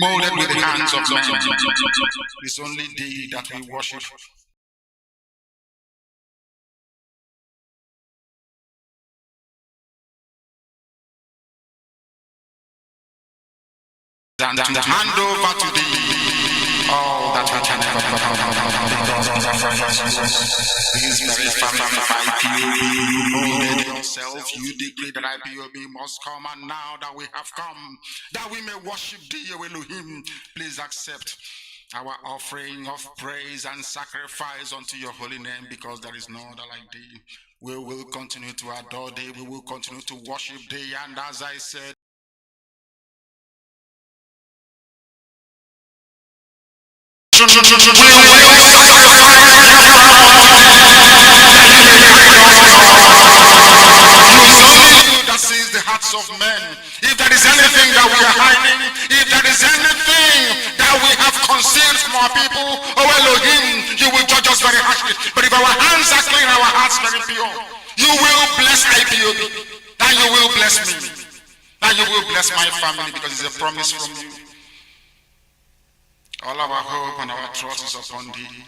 Molded with the hands of men. It's only thee that we worship. And to hand over to thee all that we can ever This very family of IPOB, you molded yourself, you decree that IPOB must come, and now that we have come, that we may worship thee, O Elohim, please accept our offering of praise and sacrifice unto your holy name, because there is no other like thee. We will continue to adore thee, we will continue to worship thee, and as I said, we will that sees the hearts of men. If there is anything that we are hiding, if there is anything that we have concealed from our people, oh Elohim, you will judge us very harshly. But if our hands are clean, our hearts very pure, you will bless IPOB, and you will bless me, and you will bless my family, because it's a promise from you. All our hope and our trust is upon thee.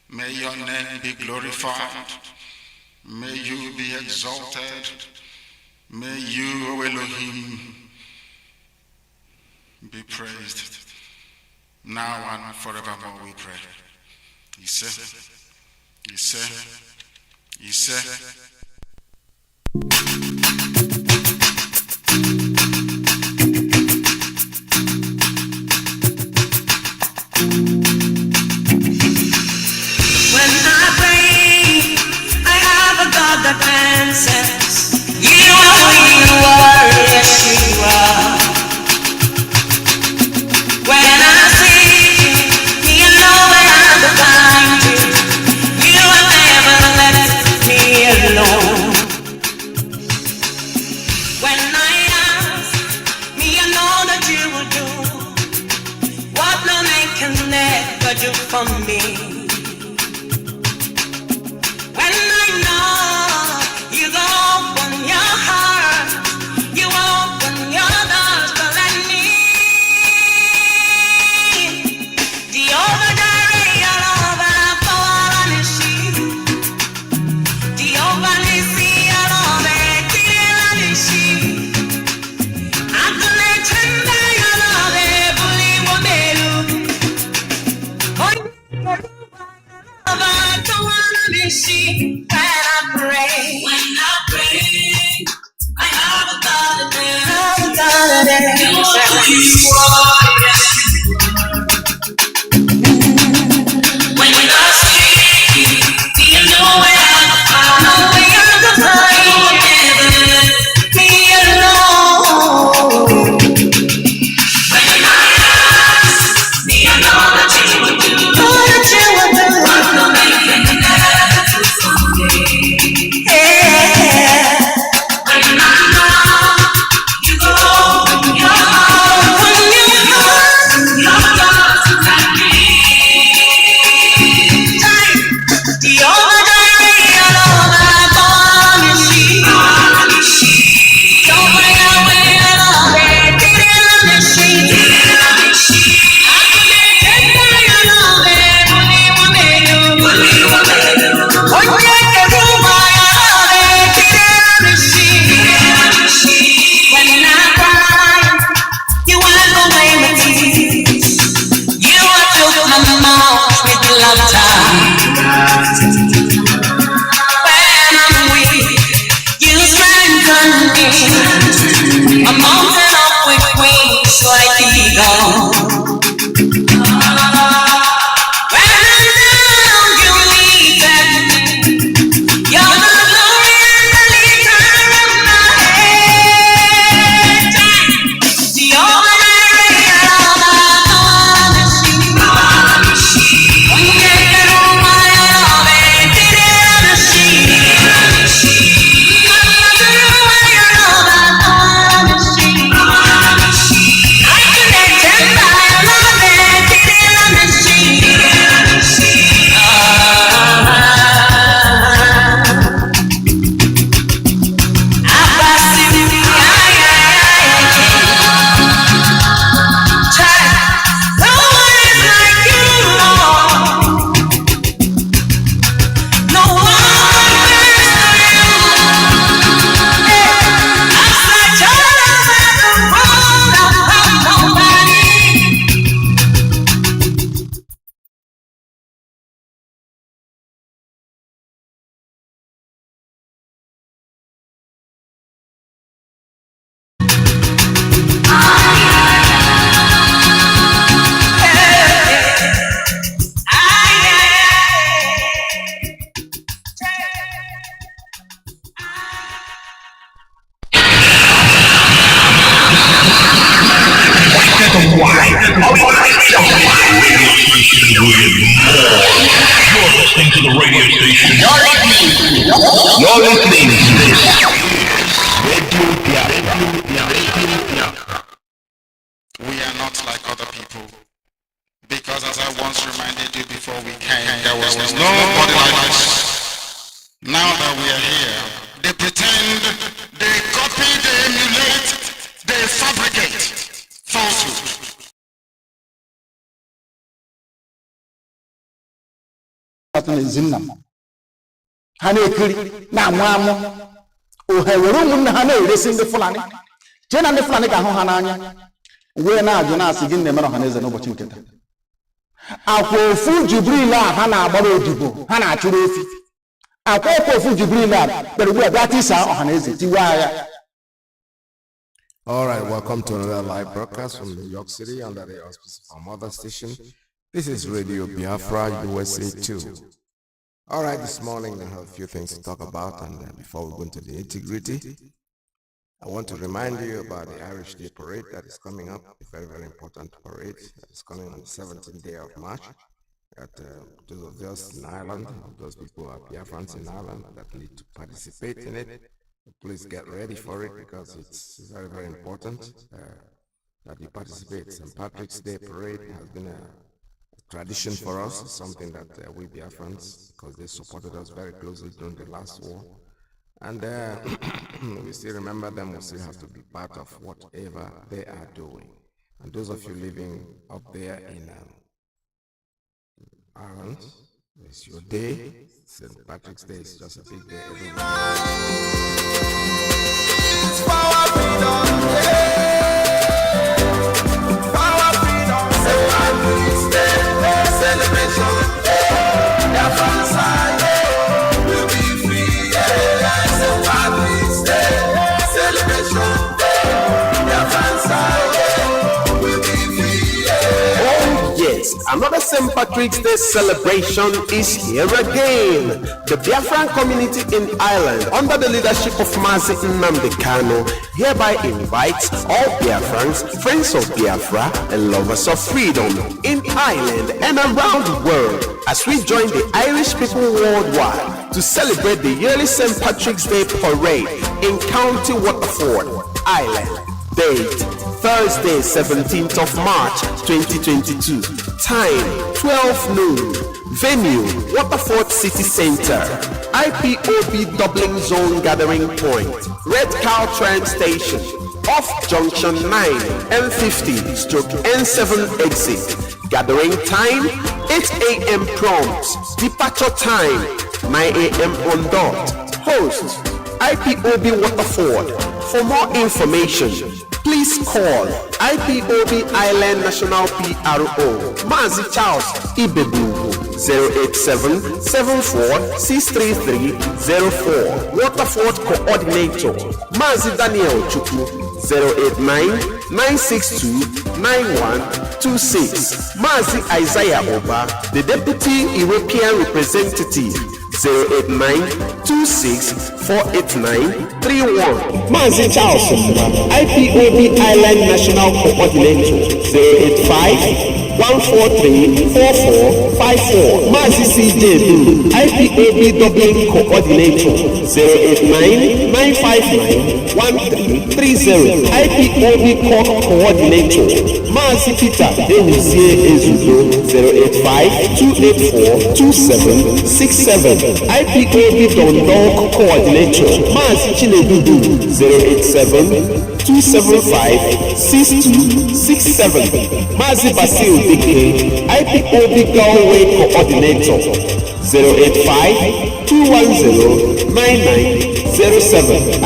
May your name be glorified. May you be exalted. May you, O Elohim, be praised. Now and forevermore we pray. That answers. You are who you are, yes you are. When I see you, you know where I'm behind you. You have never left me alone. When I ask me, I know that you will do what no man can never do for me. When I know you go listening to this Radio Biafra. We are not like other people. Because as I once reminded you before we came, there was nobody like us. Now that we are here, they pretend, they copy, they emulate, they fabricate falsehood. ha na-ekiri na-amụ amụ ohe were ụmụnne ha na-eresi ndị Fulani jee na ndị Fulani ga-ahụ ha n'anya wee na-ajụ na-asị gị na-emere ọha na eze n'ụbọchị nke taa. akwa ofu Jibril a ha na-agbara odibo ha na-achụrụ efi akwa ofu Jibril a kpere ugbu a bịa tisa ọha na eze tiwa ya. All right, welcome to another live broadcast from New York City under the auspices of our mother station. This is Radio Biafra USA 2. All right, this morning I have a few things to talk about, and before we go into the nitty-gritty, I want to remind you about the Irish Day Parade that is coming up, a very, very important parade that is coming on the 17th day of March. That those of us in Ireland, those people who are Biafrans in Ireland that need to participate in it, please get ready for it because it's very, very important that you participate. St. Patrick's Day Parade has been a tradition for us, something that we Biafrans, because they supported us very closely during the last war. And we still remember them, we still have to be part of whatever they are doing. And those of you living up there in Ireland, it's your day. St. Patrick's Day is just a big day everywhere. It's power freedom day. Power freedom day. St. Patrick's Day celebration day. Biafrans will be free. St. Patrick's Day celebration day. Biafrans will be free. Oh yes, another St. Patrick's Day celebration is here again. The Biafran community in Ireland, under the leadership of Mazi Nnamdi Kanu, hereby invites all Biafrans, friends of Biafra, and lovers of freedom in Ireland and around the world as we join the Irish people worldwide to celebrate the yearly St. Patrick's Day Parade in County Waterford, Ireland. Date Thursday, 17th of March 2022. Time 12 noon. Venue Waterford City Center. IPOB Dublin Zone Gathering Point. Red Cow Train Station. Off Junction 9 M50/N7 exit. Gathering time 8 a.m. prompt. Departure time 9 a.m. on dot. Host IPOB Waterford. For more information, please call IPOB Island National PRO Mazi Charles Ibebu 087-74-633-04. Waterford Coordinator Mazi Daniel Chukwu 089-962-9126. Mazi Isaiah Oba, the Deputy European Representative 089-26-489-31. Mazi Charles IPOB Island National Coordinator 085-143-4454. Mazi CJ IPOB Dublin Coordinator 089-959-1330. IPOB Cork Coordinator Mazi Peter Ewuzie Ezudo 085-284-2767. IPOB Dundalk Coordinator Mazi Chinedudu 087-275-6267. Mazi Basil Dike IPOB Galway Coordinator 085-210-9907.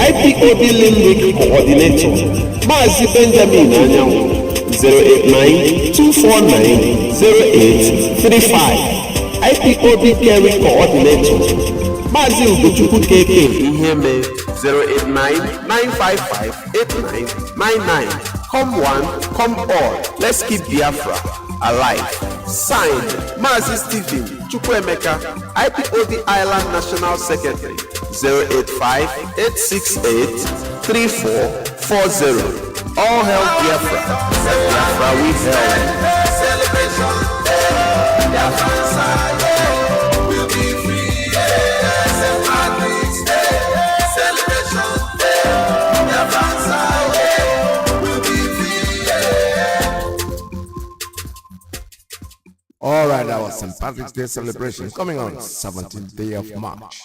IPOB Limerick Coordinator Mazi Benjamin Anyanwu 089-249-0835. IPOB Kerry Coordinator Mazi Ugochukwu KK Iheme 089-955-8999. Come one, come all. Let's keep Biafra alive. Signed, Mazi Stephen Chukwuemeka, IPOB Island National Secretary 085-868-3440. All hail Biafra. Biafra we hail. Celebration day. Biafra will be free. St. Patrick's Day. Patrick's Day celebration coming on 17th day of March.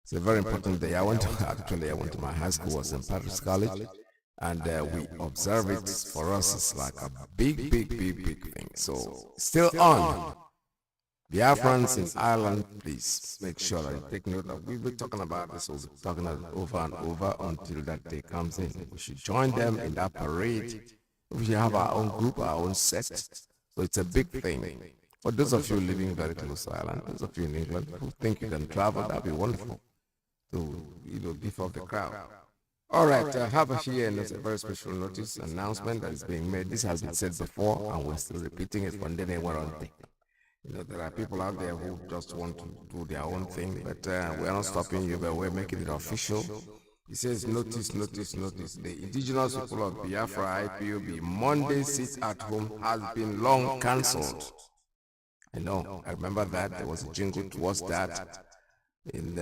It's a very important day. I went to my high school, was St. Patrick's College, and we observe it. For us, it's like a big thing. So, still on. Biafrans in Ireland, please make sure that you take note of. We'll be talking about this, we'll be talking about it over and over until that day comes in. We should join them in that parade. We should have our own group, our own set. So it's a big thing. For those of you living very close to Ireland, those of you in England who think you can travel, that'd be wonderful to give off the crowd. All right, I have here a very special notice announcement that is being made. This has been said before, and we're still repeating it from the day we're on. There are people out there who just want to do their own thing, but we're not stopping you, but we're making it official. It says, notice. The indigenous people of Biafra, IPOB, Monday sit at home has been long cancelled. I know, I remember that. There was a jingle towards that in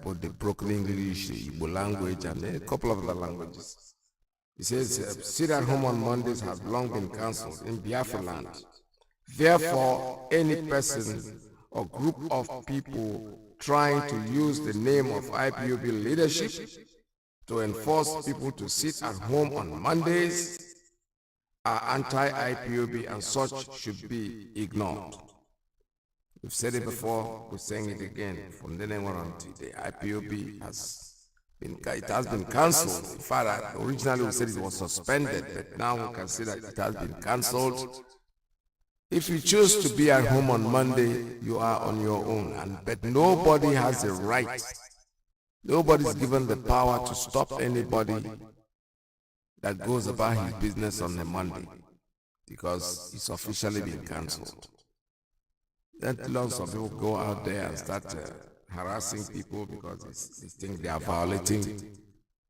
both the broken English, the Igbo language, and a couple of other languages. It says, sit at home on Mondays has long been cancelled in Biafra land. Therefore, any person or group of people trying to use the name of IPOB leadership to enforce people to sit at home on Mondays are anti-IPOB and such should be ignored. We've said it before, we're saying it again. From the name on the IPOB has been cancelled. In fact, originally we said it was suspended, but now we can see that it has been cancelled. If you choose to be at home on Monday, you are on your own, but nobody has the right. Nobody is given the power to stop anybody that goes about his business on a Monday because it's officially been cancelled. That lots of people go out there and start harassing people because they think they are violating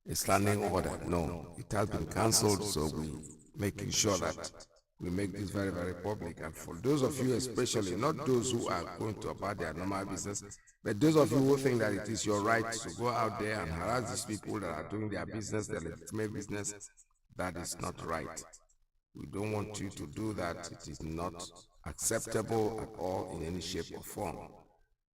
a standing order. No, it has been cancelled, so we're making sure that we make this very, very public. And for those of you especially, not those who are going to about their normal business, but those of you who think that it is your right to go out there and harass these people that are doing their business, their legitimate business, that is not right. We don't want you to do that. It is not acceptable at all in any shape or form.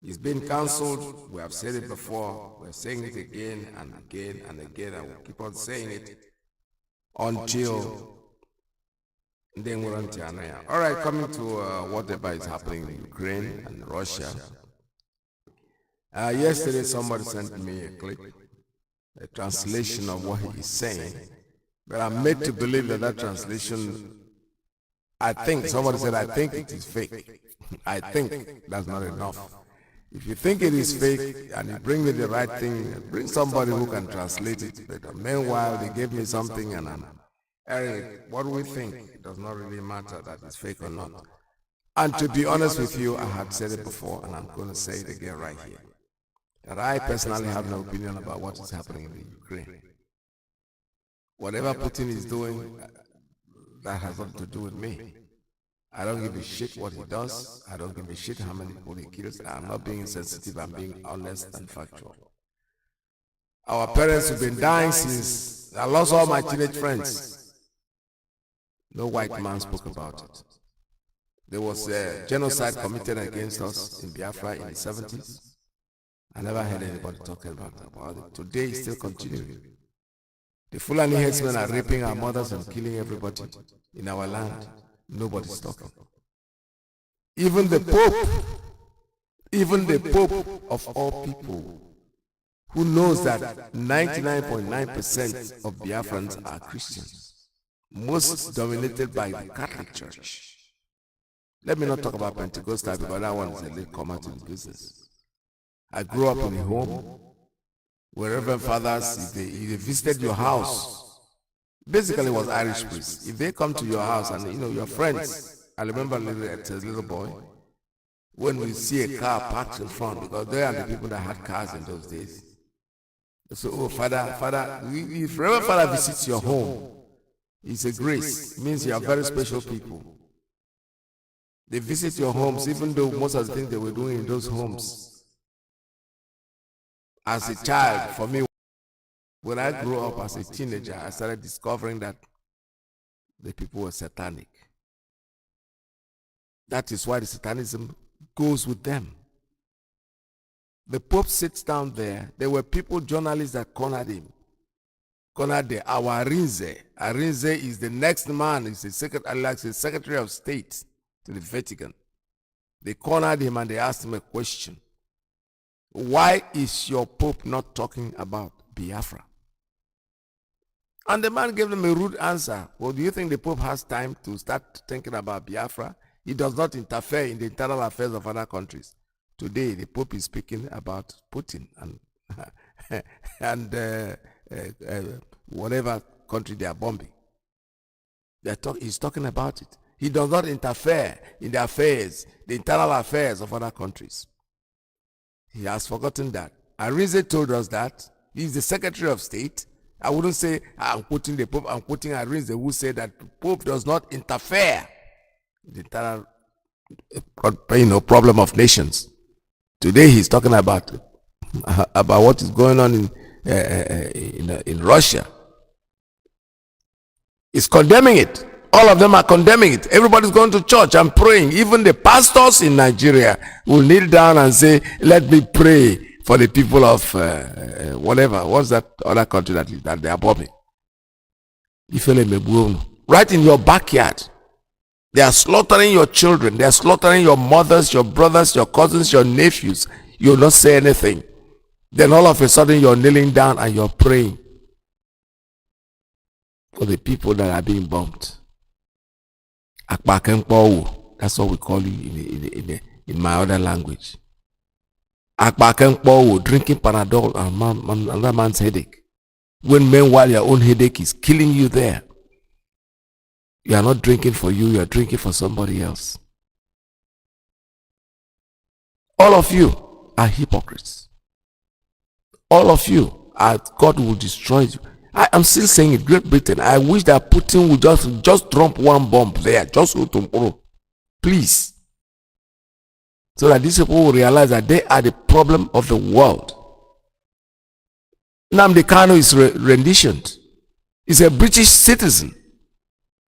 It's been cancelled. We have said it before. We're saying it again and again and again, and we'll keep on saying it until then we're on Tiana. All right, coming to whatever is happening in Ukraine and Russia. Yesterday, somebody sent me a clip, a translation of what he is saying, but I'm made to believe that that translation, I think it is fake. I think that's not enough. If you think it is fake and you bring me the right thing, bring somebody who can translate it. But meanwhile, they gave me something and Eric, what do we think? It does not really matter that it's fake or not. And to be honest with you, I had said it before and I'm going to say it again right here. That I personally have no opinion about what is happening in Ukraine. Whatever Putin is doing, that has nothing to do with me. I don't give a shit what he does. I don't give a shit how many people he kills. I'm not being insensitive, I'm being honest and factual. Our parents have been dying since I lost all my teenage friends. No white man spoke about it. There was a genocide committed against us in Biafra in the 70s. I never heard anybody talking about it. Today it's still continuing. The Fulani headsmen are raping our mothers and killing everybody in our land. Nobody's talking. Even the Pope of all people, who knows that 99.9% of Biafrans are Christians, most dominated by the Catholic Church. Let me not talk about Pentecostal because that one is a little common to the business. I grew up in a home where Reverend Fathers, if they visited your house, basically it was Irish priests. If they come to your house and your friends, I remember as a little boy, when we see a car parked in front, because they are the people that had cars in those days. So, oh, Father, if Reverend Father visits your home, it's a grace. It means you are very special people. They visit your homes, even though most of the things they were doing in those homes. As a child, for me, when I grew up as a teenager, I started discovering that the people were satanic. That is why the Satanism goes with them. The Pope sits down there. There were people, journalists that cornered him. Cornered our Arinze. Arinze is the next man. He's the Secretary of State to the Vatican. They cornered him and they asked him a question. Why is your Pope not talking about Biafra? And the man gave them a rude answer. Well, do you think the Pope has time to start thinking about Biafra? He does not interfere in the internal affairs of other countries. Today, the Pope is speaking about Putin and whatever country they are bombing. He's talking about it. He does not interfere in the affairs, the internal affairs of other countries. He has forgotten that. Arinze told us that. He's the Secretary of State. I wouldn't say I'm quoting the Pope, I'm quoting Arinze, who said that the Pope does not interfere in the internal problem of nations. Today he's talking about what is going on in Russia. He's condemning it. All of them are condemning it. Everybody's going to church and praying. Even the pastors in Nigeria will kneel down and say, let me pray for the people of whatever. What's that other country that they are bombing? Right in your backyard. They are slaughtering your children. They are slaughtering your mothers, your brothers, your cousins, your nephews. You will not say anything. Then all of a sudden you're kneeling down and you're praying for the people that are being bombed. That's what we call you in my other language. Drinking Panadol and another man's headache. When meanwhile your own headache is killing you there. You are not drinking for you are drinking for somebody else. All of you are hypocrites. All of you God will destroy you. I'm still saying it, Great Britain. I wish that Putin would just drop one bomb there, just tomorrow. Please. So that these people will realize that they are the problem of the world. Nnamdi Kanu is renditioned. He's a British citizen.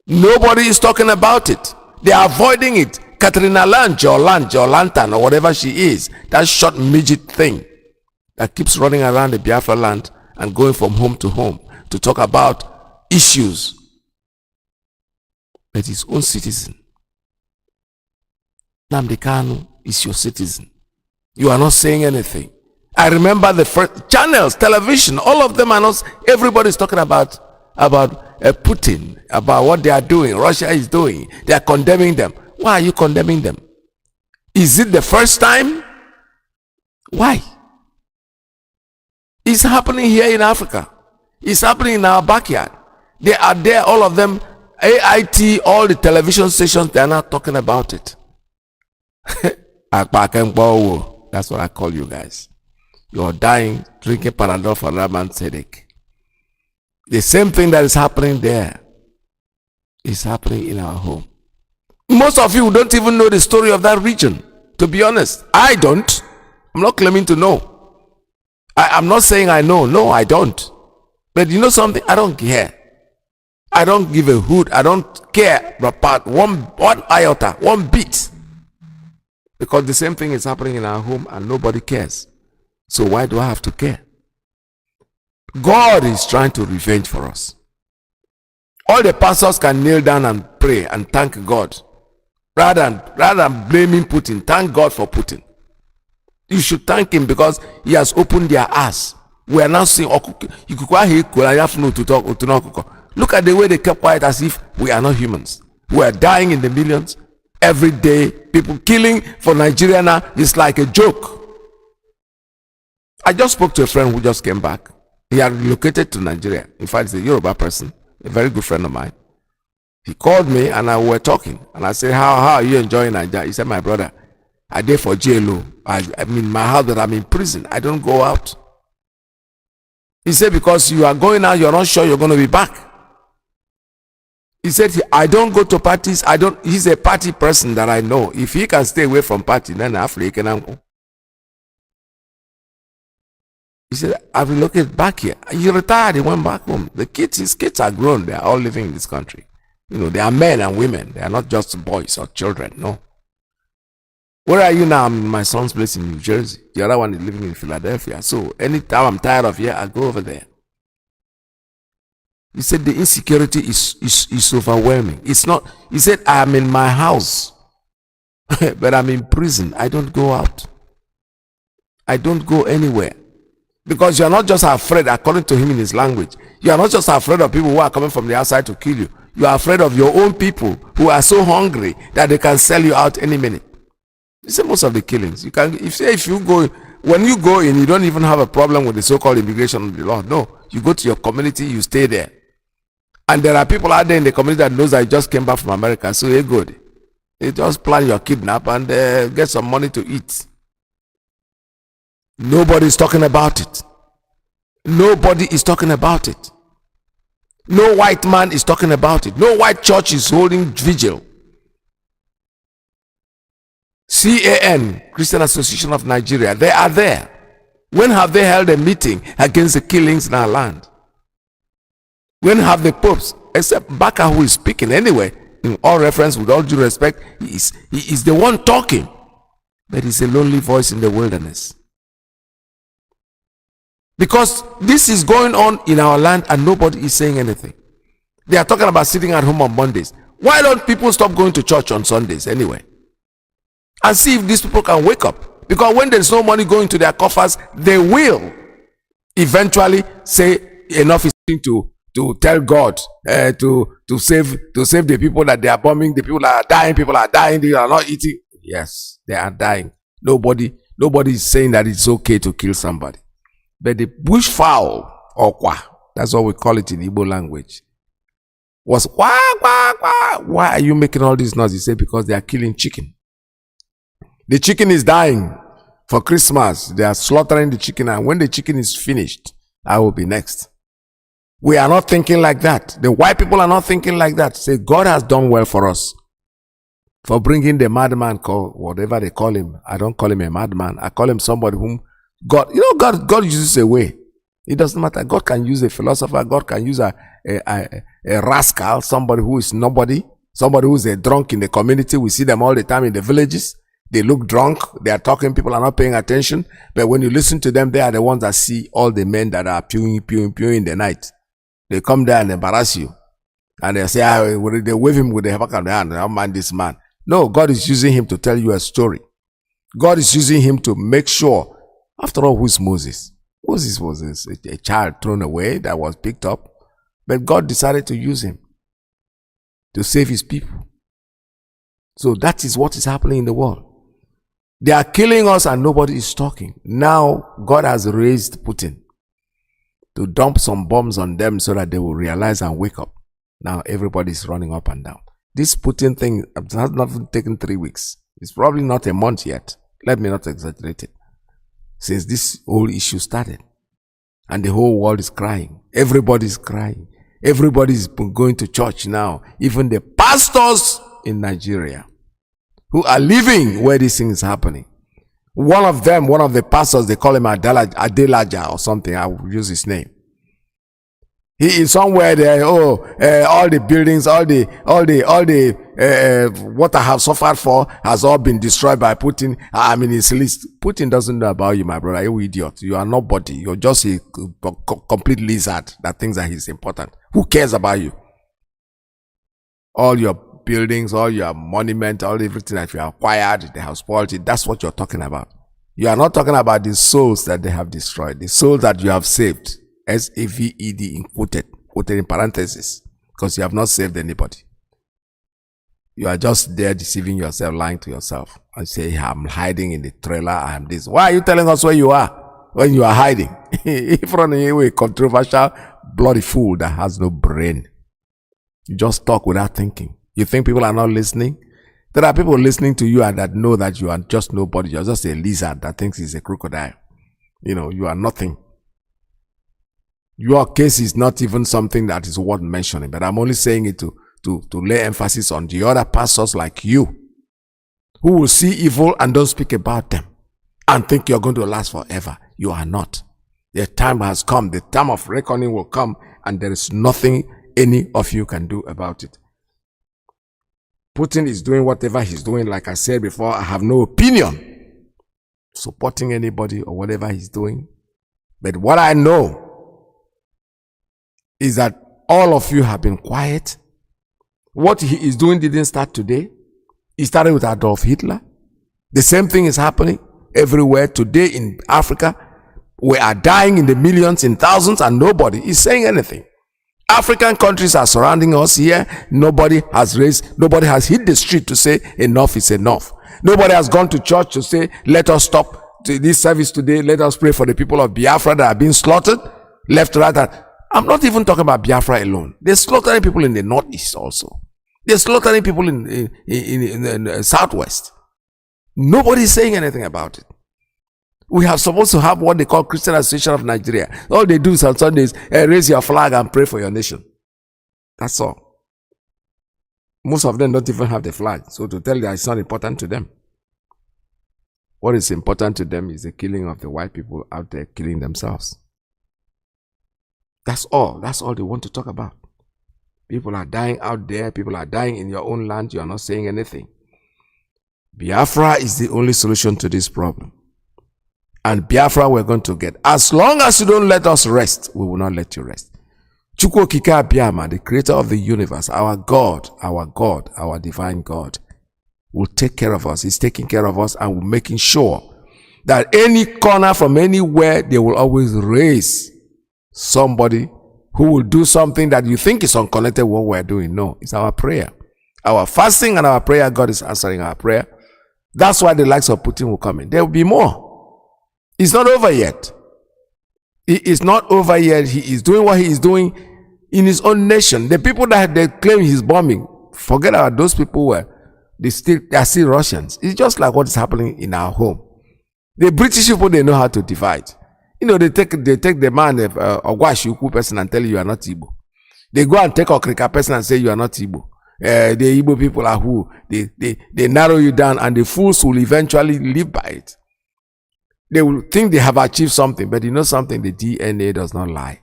Nobody is talking about it. They are avoiding it. Katrina Lange or Lantan or whatever she is, that short midget thing that keeps running around the Biafra land and going from home to home to talk about issues. But his own citizen. Nnamdi Kanu is your citizen. You are not saying anything. I remember the first channels, television, all of them are not, everybody's talking about Putin, about what they are doing, Russia is doing. They are condemning them. Why are you condemning them? Is it the first time? Why? It's happening here in Africa. It's happening in our backyard. They are there, all of them, AIT, all the television stations, they are not talking about it. That's what I call you guys. You're dying, drinking Panadol for that man's headache. The same thing that is happening there is happening in our home. Most of you don't even know the story of that region. To be honest, I don't. I'm not claiming to know. I'm not saying I know. No, I don't. But you know something? I don't care. I don't give a hoot. I don't care about one iota, one bit. Because the same thing is happening in our home and nobody cares. So why do I have to care? God is trying to revenge for us. All the pastors can kneel down and pray and thank God. Rather than blaming Putin, thank God for Putin. You should thank him because he has opened their eyes. We are now seeing, look at the way they kept quiet as if we are not humans. We are dying in the millions every day. People killing for Nigeria now is like a joke. I just spoke to a friend who just came back. He had relocated to Nigeria. In fact, he's a Yoruba person, a very good friend of mine. He called me and we were talking. And I said, how are you enjoying Nigeria? He said, my brother, I did for JLO. I mean, my house that I'm in prison. I don't go out. He said, because you are going out, you're not sure you're going to be back. He said, I don't go to parties. He's a party person that I know. If he can stay away from party, then after he can go. He said, I've relocated back here. He retired, he went back home. His kids are grown. They are all living in this country. You know, they are men and women. They are not just boys or children, no. Where are you now? I'm in my son's place in New Jersey. The other one is living in Philadelphia. So anytime I'm tired of here, I go over there. He said the insecurity is overwhelming. It's not, he said, I'm in my house, but I'm in prison. I don't go out. I don't go anywhere. Because you are not just afraid, according to him in his language, you are not just afraid of people who are coming from the outside to kill you. You are afraid of your own people who are so hungry that they can sell you out any minute. You see, most of the killings, you can, if you go, when you go in, you don't even have a problem with the so-called immigration of the law. No, you go to your community, you stay there. And there are people out there in the community that knows that you just came back from America, so they're good. They just plan your kidnap and get some money to eat. Nobody is talking about it. Nobody is talking about it. No white man is talking about it. No white church is holding vigil. CAN, Christian Association of Nigeria, they are there. When have they held a meeting against the killings in our land? When have the popes, except Baka who is speaking anyway, in all reference, with all due respect, he is the one talking. But he's a lonely voice in the wilderness. Because this is going on in our land and nobody is saying anything. They are talking about sitting at home on Mondays. Why don't people stop going to church on Sundays anyway? And see if these people can wake up. Because when there's no money going to their coffers, they will eventually say enough is to tell God to save the people that they are bombing, the people that are dying, they are not eating. Yes, they are dying. Nobody is saying that it's okay to kill somebody. But the bushfowl, or kwa, that's what we call it in Igbo language, was kwa, kwa, kwa. Why are you making all this noise? He said, because they are killing chicken. The chicken is dying for Christmas. They are slaughtering the chicken, and when the chicken is finished, I will be next. We are not thinking like that. The white people are not thinking like that. Say, God has done well for us. For bringing the madman, whatever they call him. I don't call him a madman. I call him somebody whom God, God uses a way. It doesn't matter. God can use a philosopher. God can use a rascal, somebody who is nobody, somebody who is a drunk in the community. We see them all the time in the villages. They look drunk. They are talking. People are not paying attention. But when you listen to them, they are the ones that see all the men that are pewing in the night. They come there and embarrass you. And they say, they wave him with the back of the hand. I don't mind this man. No, God is using him to tell you a story. God is using him to make sure. After all, who's Moses? Moses was a child thrown away that was picked up. But God decided to use him to save his people. So that is what is happening in the world. They are killing us and nobody is talking. Now, God has raised Putin to dump some bombs on them so that they will realize and wake up. Now, everybody is running up and down. This Putin thing has not taken 3 weeks. It's probably not a month yet. Let me not exaggerate it. Since this whole issue started. And the whole world is crying. Everybody is crying. Everybody is going to church now. Even the pastors in Nigeria who are living where this thing is happening. One of the pastors, they call him Adelaja or something. I will use his name. He is somewhere there. All the buildings, all the what I have suffered for has all been destroyed by Putin. I'm in his list. Putin doesn't know about you, my brother. You idiot. You are nobody. You're just a complete lizard that thinks that he's important. Who cares about you? All your buildings, all your monuments, all everything that you have acquired, they have spoiled it. That's what you're talking about. You are not talking about the souls that they have destroyed, the souls that you have saved. S-A-V-E-D quoted in parentheses, because you have not saved anybody. You are just there deceiving yourself, lying to yourself, and say, I'm hiding in the trailer, I am this. Why are you telling us where you are when you are hiding? If running away, controversial, bloody fool that has no brain. You just talk without thinking. You think people are not listening? There are people listening to you and that know that you are just nobody. You're just a lizard that thinks he's a crocodile. You are nothing. Your case is not even something that is worth mentioning, but I'm only saying it to lay emphasis on the other pastors like you who will see evil and don't speak about them and think you're going to last forever. You are not. The time has come. The time of reckoning will come, and there is nothing any of you can do about it. Putin is doing whatever he's doing. Like I said before, I have no opinion supporting anybody or whatever he's doing. But what I know is that all of you have been quiet. What he is doing didn't start today. It started with Adolf Hitler. The same thing is happening everywhere today in Africa. We are dying in the millions, in thousands, and nobody is saying anything. African countries are surrounding us here. Nobody has hit the street to say enough is enough. Nobody has gone to church to say, let us stop this service today. Let us pray for the people of Biafra that are being slaughtered left, right. I'm not even talking about Biafra alone. They're slaughtering people in the northeast also. They're slaughtering people in the southwest. Nobody is saying anything about it. We are supposed to have what they call Christian Association of Nigeria. All they do is on Sundays, raise your flag and pray for your nation. That's all. Most of them don't even have the flag. So to tell you that it's not important to them. What is important to them is the killing of the white people out there killing themselves. That's all. That's all they want to talk about. People are dying out there. People are dying in your own land. You are not saying anything. Biafra is the only solution to this problem. And Biafra we're going to get. As long as you don't let us rest, we will not let you rest. Chukwu Okike Abiama, the creator of the universe, our God, our divine God, will take care of us. He's taking care of us and we're making sure that any corner from anywhere, they will always raise somebody who will do something that you think is unconnected with what we're doing. No, it's our prayer. Our fasting and our prayer, God is answering our prayer. That's why the likes of Putin will come in. There will be more. It's not over yet. It is not over yet. He is doing what he is doing in his own nation. The people that they claim he's bombing, forget about those people they are still Russians. It's just like what is happening in our home. The British people, they know how to divide. You know, they take the man, Ogwashiuku person and tell you are not Igbo. They go and take Okrika person and say you are not Igbo. The Igbo people are who? They narrow you down and the fools will eventually live by it. They will think they have achieved something, but you know something, the DNA does not lie.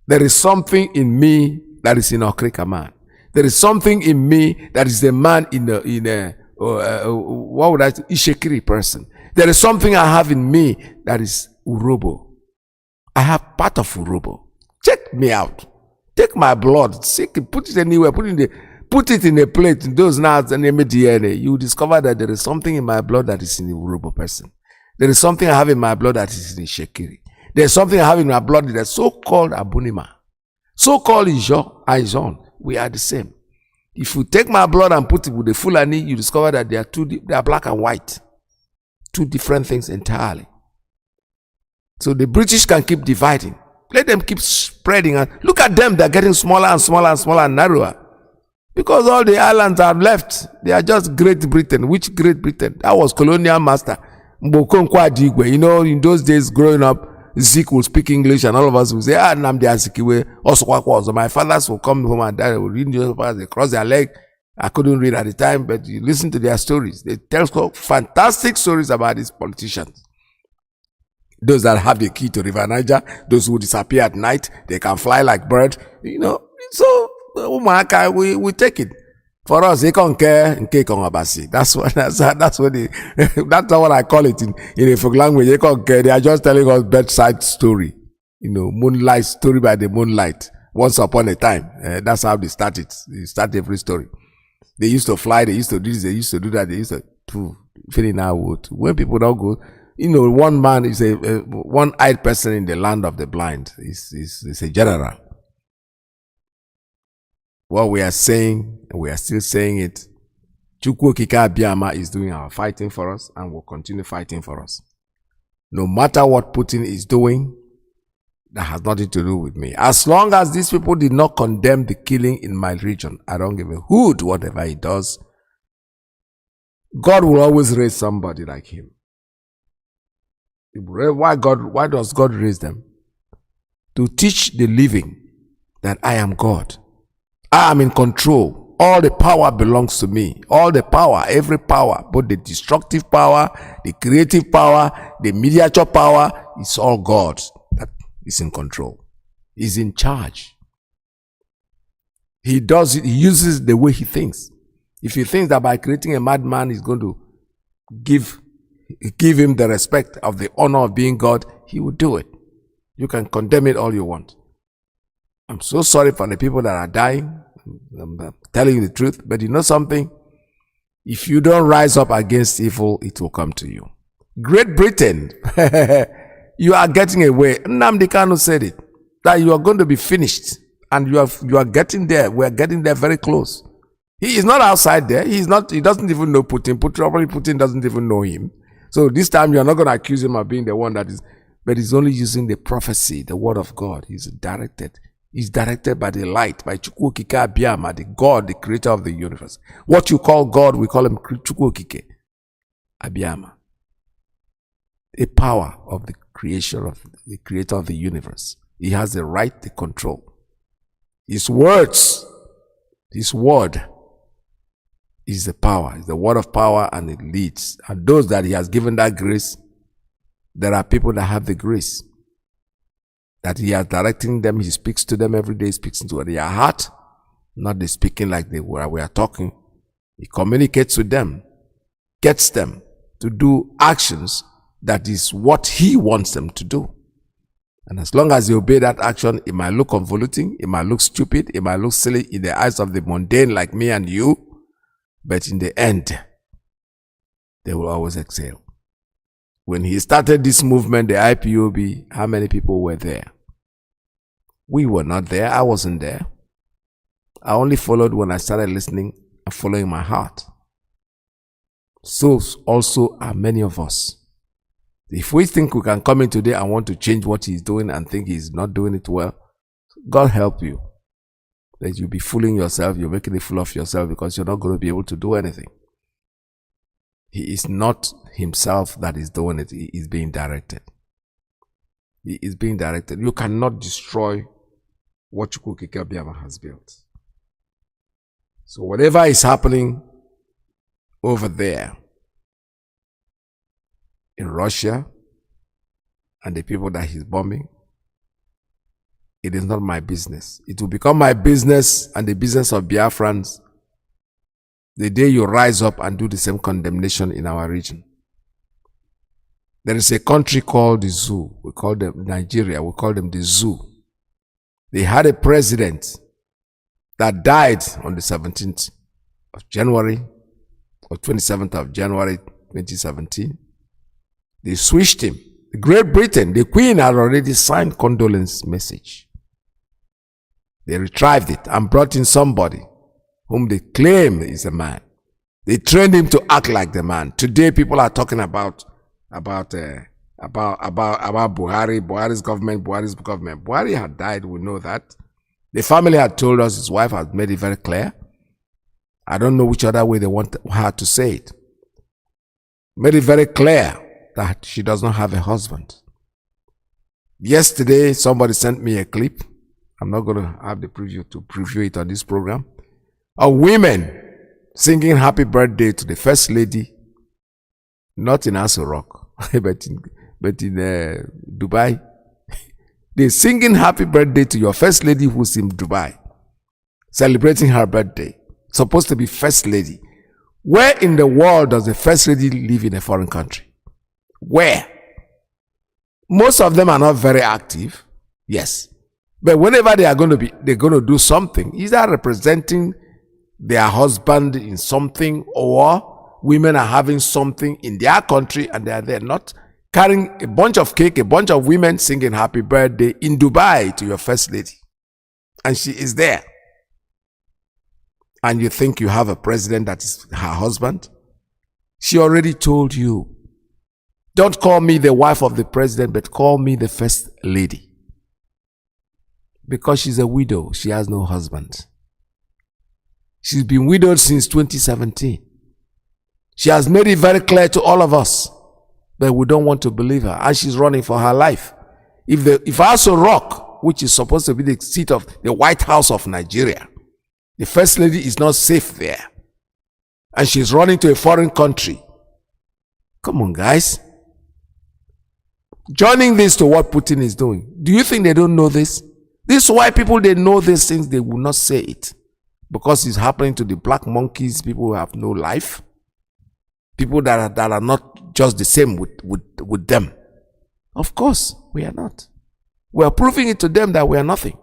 There is something in me that is in Okrika man. There is something in me that is the man what would I say, Insecurity person. There is something I have in me that is Urobo. I have part of Urobo. Check me out. Take my blood, put it anywhere, put it in a plate, in those nuts and DNA. You discover that there is something in my blood that is in the Urobo person. There is something I have in my blood that is in Shekiri. There is something I have in my blood that is so-called Abunima. So-called Ijo, Aizon. We are the same. If you take my blood and put it with the Fulani, you discover that they are black and white. Two different things entirely. So the British can keep dividing. Let them keep spreading. And look at them, they're getting smaller and smaller and smaller and narrower. Because all the islands are left. They are just Great Britain. Which Great Britain? That was colonial master. You know, in those days growing up, Zeke will speak English and all of us will say, Nnamdi Azikiwe, also my fathers will come home and die, they will read newspapers, they cross their leg. I couldn't read at the time, but you listen to their stories. They tell fantastic stories about these politicians. Those that have the key to River Niger, those who disappear at night, they can fly like birds, you know. So, we take it. For us, they can't care. That's what that's not what I call it in a folk language. They can't care. They are just telling us bedside story. You know, moonlight story by the moonlight. Once upon a time. That's how they start it. They start every story. They used to fly. They used to do this. They used to do that. They used to feeling out. When people don't go, you know, one man is a one-eyed person in the land of the blind. Is a general. What we are saying, and we are still saying it, Chukwu Okike Abiama is doing our fighting for us and will continue fighting for us. No matter what Putin is doing, that has nothing to do with me. As long as these people did not condemn the killing in my region, I don't give a hoot whatever he does. God will always raise somebody like him. Why does God raise them? To teach the living that I am God. I am in control. All the power belongs to me. All the power, every power, both the destructive power, the creative power, the miniature power, it's all God that is in control. He's in charge. He does it, he uses the way he thinks. If he thinks that by creating a madman is going to give him the respect of the honor of being God, he will do it. You can condemn it all you want. I'm so sorry for the people that are dying. I'm telling you the truth. But you know something? If you don't rise up against evil, it will come to you. Great Britain, you are getting away. Nnamdi Kanu said it, that you are going to be finished. And you are getting there. We are getting there very close. He is not outside there. He doesn't even know Putin. Probably Putin doesn't even know him. So this time you're not going to accuse him of being the one that is, but he's only using the prophecy, the word of God. He's directed by the light, by Chukwu Okike Abiyama, the God, the creator of the universe. What you call God, we call him Chukwu Okike Abiyama. A power of the creation of the creator of the universe. He has the right, the control. His words, his word is the power, is the word of power, and it leads. And those that he has given that grace, there are people that have the grace. That he is directing them, he speaks to them every day, he speaks into their heart, not they speaking like we are talking. He communicates with them, gets them to do actions that is what he wants them to do. And as long as they obey that action, it might look convoluting, it might look stupid, it might look silly in the eyes of the mundane like me and you, but in the end, they will always excel. When he started this movement, the IPOB, how many people were there? We were not there. I wasn't there. I only followed when I started listening and following my heart. So also are many of us. If we think we can come in today and want to change what he's doing and think he's not doing it well, God help you. That you'll be fooling yourself, you're making a fool of yourself because you're not going to be able to do anything. He is not himself that is doing it. He is being directed. He is being directed. You cannot destroy what Chukwu Okike Abiyama has built. So whatever is happening over there in Russia and the people that he's bombing, it is not my business. It will become my business and the business of Biafrans the day you rise up and do the same condemnation in our region. There is a country called the zoo. We call them Nigeria. We call them the zoo. They had a president that died on the 17th of January or 27th of January 2017. They switched him. The Great Britain, the Queen had already signed condolence message. They retrieved it and brought in somebody whom they claim is a man. They trained him to act like the man. Today, people are talking about Buhari, Buhari's government. Buhari had died, we know that. The family had told us, his wife had made it very clear. I don't know which other way they want her to say it. Made it very clear that she does not have a husband. Yesterday, somebody sent me a clip. I'm not going to have the preview it on this program. Of women singing happy birthday to the first lady, not in Aso Rock, but in Dubai. They're singing happy birthday to your first lady who's in Dubai, celebrating her birthday. Supposed to be first lady. Where in the world does the first lady live in a foreign country? Where? Most of them are not very active, yes. But whenever they're going to do something, either representing their husband in something, or women are having something in their country and they are there, not carrying a bunch of cake, a bunch of women singing happy birthday in Dubai to your first lady. And she is there. And you think you have a president that is her husband? She already told you, don't call me the wife of the president, but call me the first lady. Because she's a widow, she has no husband. She's been widowed since 2017. She has made it very clear to all of us, but we don't want to believe her, and she's running for her life. If Aso Rock, which is supposed to be the seat of the White House of Nigeria, the first lady is not safe there, and she's running to a foreign country. Come on, guys. Joining this to what Putin is doing. Do you think they don't know this? This is why people, they know these things, they will not say it. because it's happening to the black monkeys, people who have no life, people that are not just the same with them. Of course, we are not. We are proving it to them that we are nothing.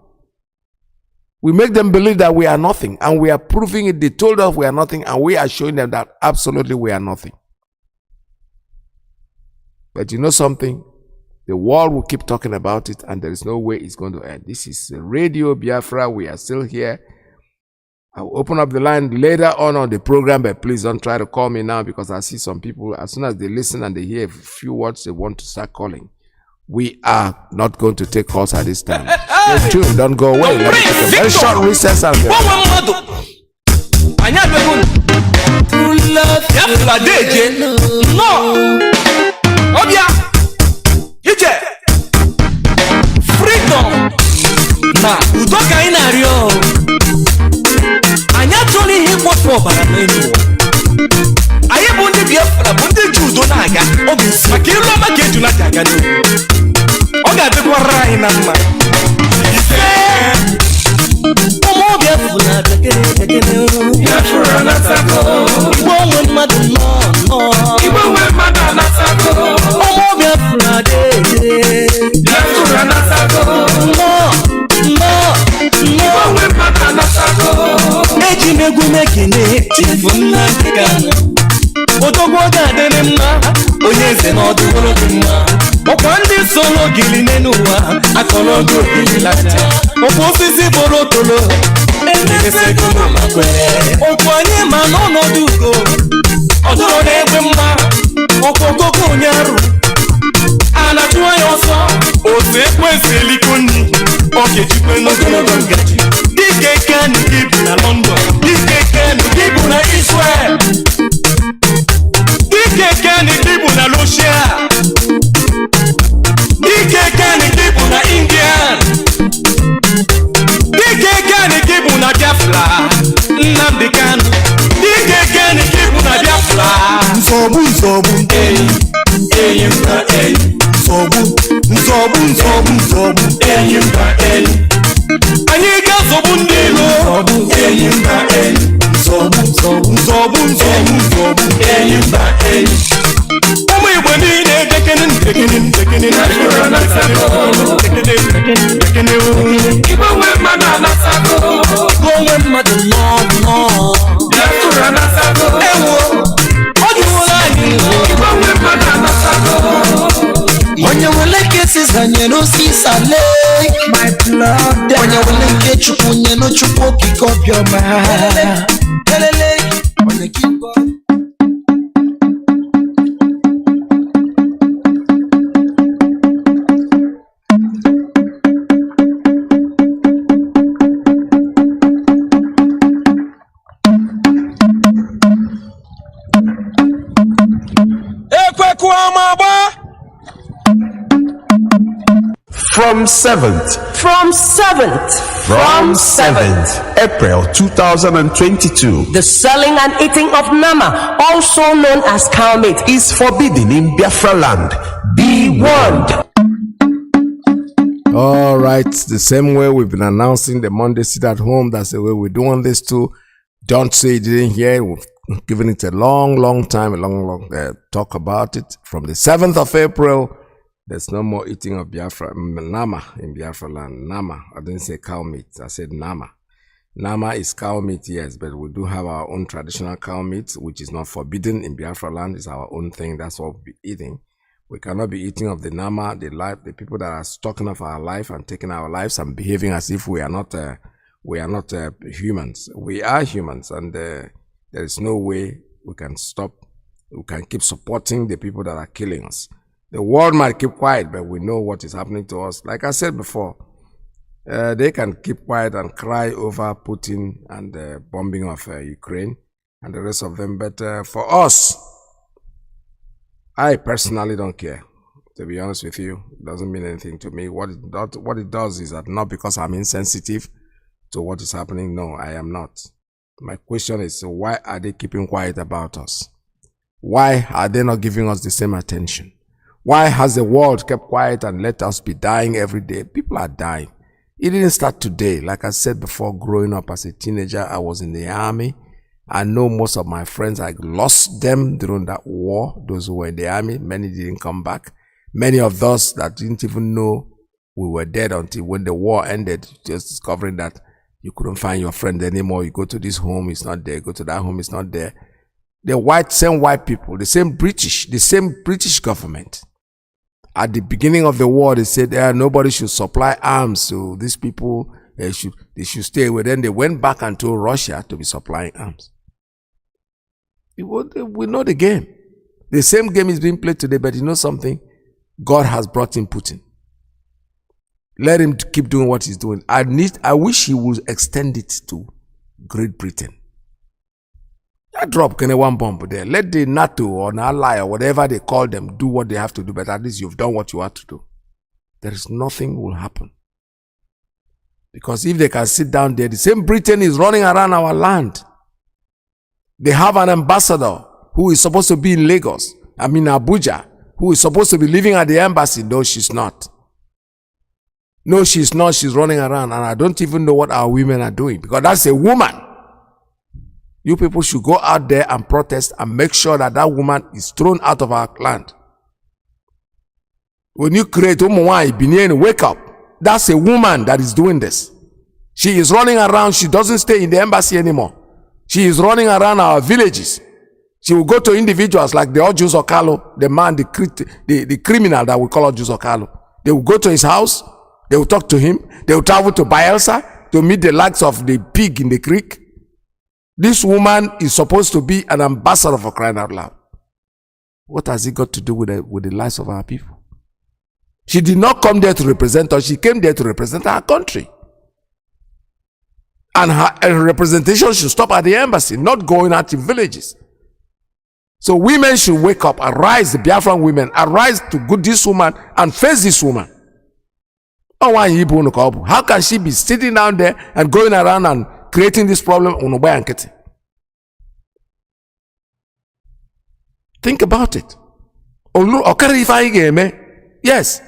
We make them believe that we are nothing, and we are proving it. They told us we are nothing, and we are showing them that absolutely we are nothing. But you know something? The world will keep talking about it, and there is no way it's going to end. This is Radio Biafra. We are still here. I'll open up the line later on the program, but please don't try to call me now, because I see some people, as soon as they listen and they hear a few words, they want to start calling. We are not going to take calls at this time. Stay tuned. Don't go away. Let me take a very short recess. And freedom na udo ka ị na-arịọ. Anyị achọghị ihe mkpọtụ ọbara n'elu. Anyị bụ ndị Biafra, bụ ndị ji udo na-aga. Ọ bụ isi maka ịlụ ọma ka eju na-aga aga n'elu. Ọ ga-adịkwara anyị na mma. Ụmụ Biafra tekene Biafra na-atago. Igbo onwe mmadụ nọ. Igbo onwe mmadụ na-atago. Ụmụ Biafra dede Biafra na-atago. Igbo onwe mmadụ na-atago. Eji m egwu mekene Chifu Nnamdi Kanu. Odogwu ga-adịrị mma, onye eze na ọdụworo dị mma. Ọkwa ndị solo gili n'ụwa akọrọ oge ogili lacha. Ọkwa osisi boro tolo emesego mama kwere. Ọkwa anyị ma n'ọnọdụ ugo ọdụrụ na-egbe mma. Ọkwa okoko onye arụ a na-achụwa ya ọsọ. Otu ekwesị eliko nri ọ ga-ejikwe n'ogologo ngaji. Dike Kanu gị bụ na London, Dike Kanu gị bụ na Israel, Dike Kanu gị bụ na Russia, Dike Kanu gị bụ na India, Dike Kanu gị bụ na Biafra. Nnamdi Kanu, Dike Kanu gị bụ na Biafra. Nsogbu enyi mba enyi. Nsogbu enyi mba enyi. Anyị ga-azọgbu ndị ilo. Enyi mba enyi. Nsogbu enyi mba enyi. Ụmụ Igbo niile dekene Igbo nwe mmadụ anasago. Igbo nwe mmadụ nọ. Biafra anasago. Ewo ọ jụwụla anyị. Igbo nwe mmadụ anasago. Onye wele nke sisa nye n'osisa lee my blood. Onye wele nke chukwu nye n'chukwu okike obiọma. Elele onye kiko. Ekweku amagba. From 7th April 2022, the selling and eating of nama, also known as cow meat, is forbidden in Biafra land. Be warned. all right, the same way we've been announcing the Monday sit at home, that's the way we're doing this too. Don't say you didn't hear. We've given it a long time, a long talk about it. From the 7th of April, there's no more eating of Biafra, nama in Biafra land. Nama, I didn't say cow meat, I said nama. Nama is cow meat, yes, but we do have our own traditional cow meat, which is not forbidden in Biafra land. It's our own thing, that's what we'll be eating. We cannot be eating of the nama, the people that are stalking of our life and taking our lives and behaving as if we are not humans. We are humans, and there is no way we can keep supporting the people that are killing us. The world might keep quiet, but we know what is happening to us. Like I said before, they can keep quiet and cry over Putin and the bombing of Ukraine and the rest of them. But for us, I personally don't care. To be honest with you, it doesn't mean anything to me. What it does is that not because I'm insensitive to what is happening. No, I am not. My question is, why are they keeping quiet about us? Why are they not giving us the same attention? Why has the world kept quiet and let us be dying every day? People are dying. It didn't start today. Like I said before, growing up as a teenager, I was in the army. I know most of my friends, I lost them during that war. Those who were in the army, many didn't come back. Many of those that didn't even know we were dead until when the war ended, just discovering that you couldn't find your friend anymore. You go to this home, it's not there. Go to that home, it's not there. The same white people, the same British government. At the beginning of the war, they said nobody should supply arms to these people. They should stay away. Then they went back and told Russia to be supplying arms. We know the game. The same game is being played today, but you know something? God has brought in Putin. Let him keep doing what he's doing. I wish he would extend it to Great Britain. Drop one bomb there. Let the NATO or an ally or whatever they call them do what they have to do, but at least you've done what you have to do. There is nothing will happen. Because if they can sit down there, the same Britain is running around our land. They have an ambassador who is supposed to be in Lagos, Abuja, who is supposed to be living at the embassy. No, she's not. No, she's not. She's running around, and I don't even know what our women are doing, because that's a woman. You people should go out there and protest and make sure that that woman is thrown out of our land. When you create wake up. That's a woman that is doing this. She is running around. She doesn't stay in the embassy anymore. She is running around our villages. She will go to individuals like the Ojus Okalo, the man, the criminal that we call Ojus Okalo. They will go to his house. They will talk to him. They will travel to Bielsa to meet the likes of the pig in the creek. This woman is supposed to be an ambassador for crying out loud. What has it got to do with the lives of our people? She did not come there to represent us. She came there to represent our country. And her representation should stop at the embassy, not going out in villages. So women should wake up, arise, the Biafran women, arise to go this woman and face this woman. How can she be sitting down there and going around and creating this problem? Think about it. Yes.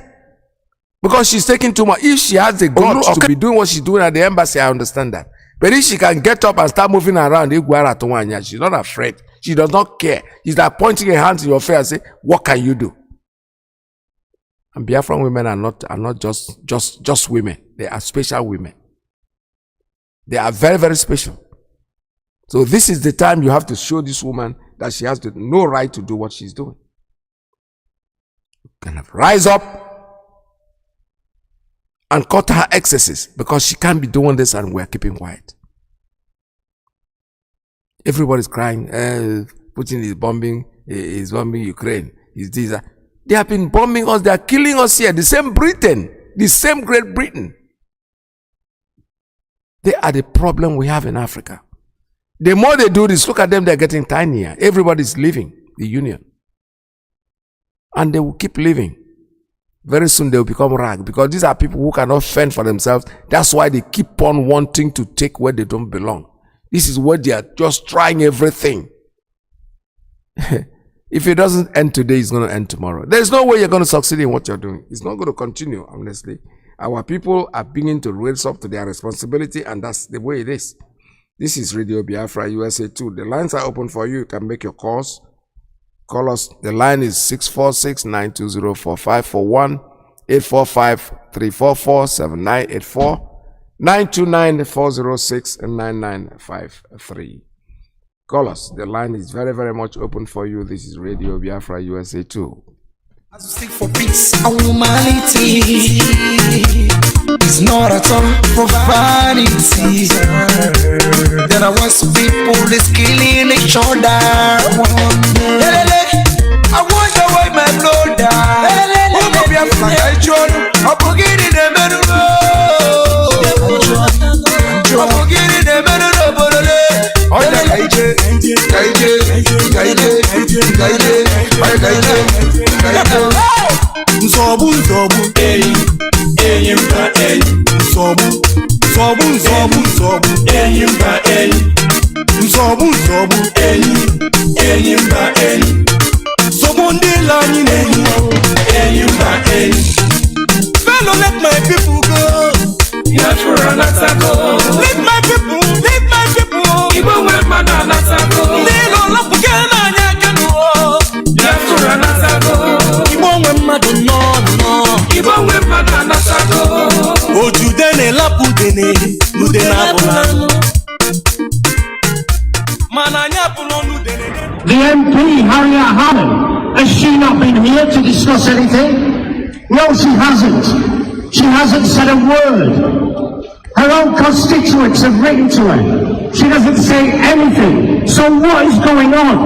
Because she's taking too much. If she has the guts to be doing what she's doing at the embassy, I understand that. But if she can get up and start moving around, she's not afraid. She does not care. She's like pointing her hands in your face and say, what can you do? And Biafran women are not just women. They are special women. They are very, very special. So this is the time you have to show this woman that she has no right to do what she's doing. Kind of rise up and cut her excesses, because she can't be doing this and we're keeping quiet. Everybody's crying. Putin is bombing Ukraine. They have been bombing us. They are killing us here. The same Britain, the same Great Britain. They are the problem we have in Africa. The more they do this, look at them, they're getting tinier. Everybody's leaving the union. And they will keep living. Very soon they will become rag, because these are people who cannot fend for themselves. That's why they keep on wanting to take where they don't belong. This is where they are just trying everything. If it doesn't end today, it's going to end tomorrow. There's no way you're going to succeed in what you're doing. It's not going to continue, honestly. Our people are beginning to raise up to their responsibility, and that's the way it is. This is Radio Biafra USA 2. The lines are open for you. You can make your calls. Call us. The line is 646-920-4541, 845-344-7984, 929-406-9953. Call us. The line is very, very much open for you. This is Radio Biafra USA 2. As we seek for peace and humanity, it's not at all for vanity. There are once people that's killing each other. I wonder why my brother, who will be a flag, I'm forgetting the middle. I'm forgetting the middle. Nzobu enyi mba enyi nzobu enyi mba enyi nzobu enyi mba enyi nzobu ndila anyị na-enyi mba enyi. Fellow, let my people go. n'udene abụla anụ mana anyị abụla n'udene. The MP, Harriet Hammond, has she not been here to discuss anything? No, she hasn't. She hasn't said a word. Her own constituents have written to her. She doesn't say anything. So what is going on?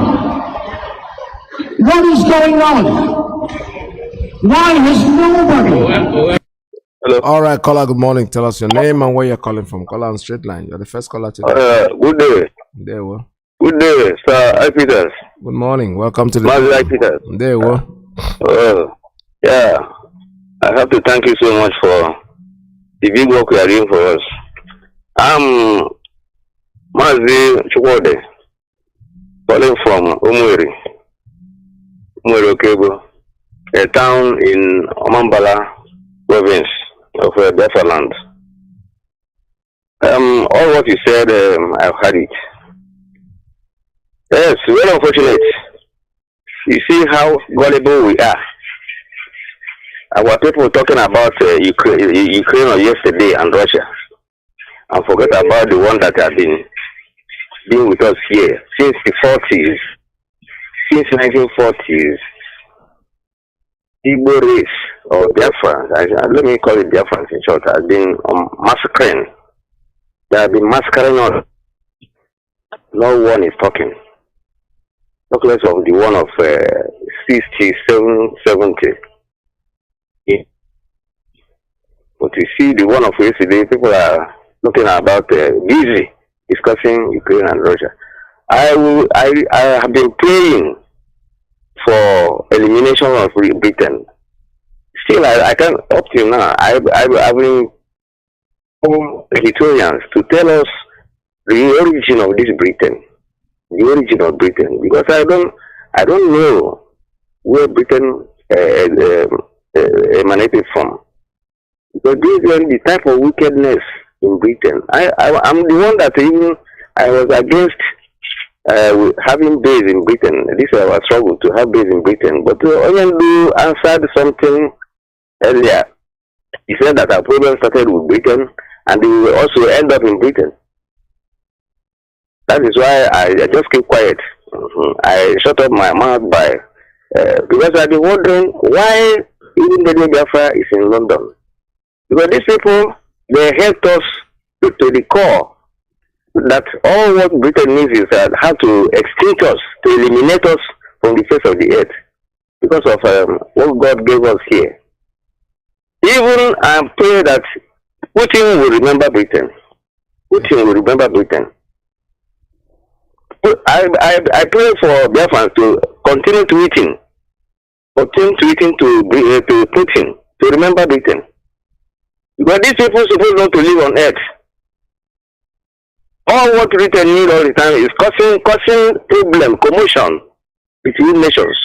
What is going on? Why has nobody? Hello. All right, caller, good morning. Tell us your name and where you're calling from. Caller on straight line. You're the first caller today. Good day. There we go. Good day, Sir Peters. Good morning. Welcome to the Mazi Peters. There we go. Yeah. I have to thank you so much for the big work you are doing for us. I'm Mazi Chukwode, calling from Umueri, Okebo, a town in Omambala province of Biafra land. All what you said, I've heard it. Yes, very unfortunate. You see how gullible we are. Our people talking about Ukraine yesterday and Russia, and forget about the one that have been with us here since the 40s, since 1940s. Igbo race or Biafrans, let me call it Biafrans in short, has been massacring. They have been massacring us. No one is talking. Talk less of the one of 67, 70. But you see the one of yesterday, people are looking about busy discussing Ukraine and Russia. I have been praying for elimination of Britain. Still, I can't, up till now, I've been historians to tell us the origin of this Britain. The origin of Britain. Because I don't know where Britain emanated from. Because this is the type of wickedness in Britain. I'm the one that even I was against having base in Britain. This is our struggle to have base in Britain. But Onyendu answered something earlier. He said that our problem started with Britain and we will also end up in Britain. That is why I just keep quiet. I shut up my mouth by because I've been wondering why even the Biafra is in London. Because these people, they helped us to the core that all what Britain needs is how to extinct us, to eliminate us from the face of the earth because of what God gave us here. Even I pray that Putin will remember Britain. Putin will remember Britain. I pray for Biafrans to continue tweeting to Putin to remember Britain. Because these people are supposed not to live on earth. All what Britain need all the time is causing problem, commotion between nations.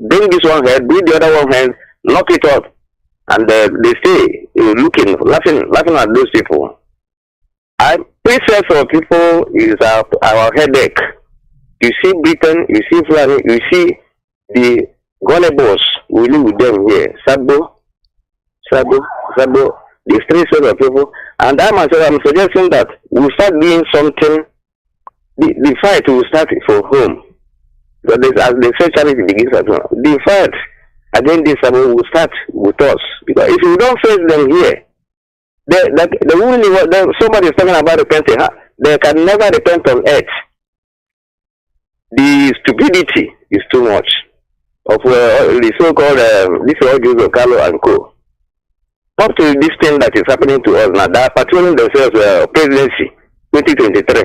Bring this one head, bring the other one head, knock it up, and they stay looking, laughing at those people. Preference for people is our headache. You see Britain, you see Fulani, you see the Gonables, we live with them here. Sabo, the three sets of people. And I'm suggesting that we start doing something. The fight will start from home. But as they say, charity begins at home. The fight against this will start with us. Because if we don't face them here, somebody is talking about repenting. They can never repent on earth. The stupidity is too much of the so-called this all Jews of Kanu and co. Up to this thing that is happening to us now, they are patrolling themselves presidency 2023,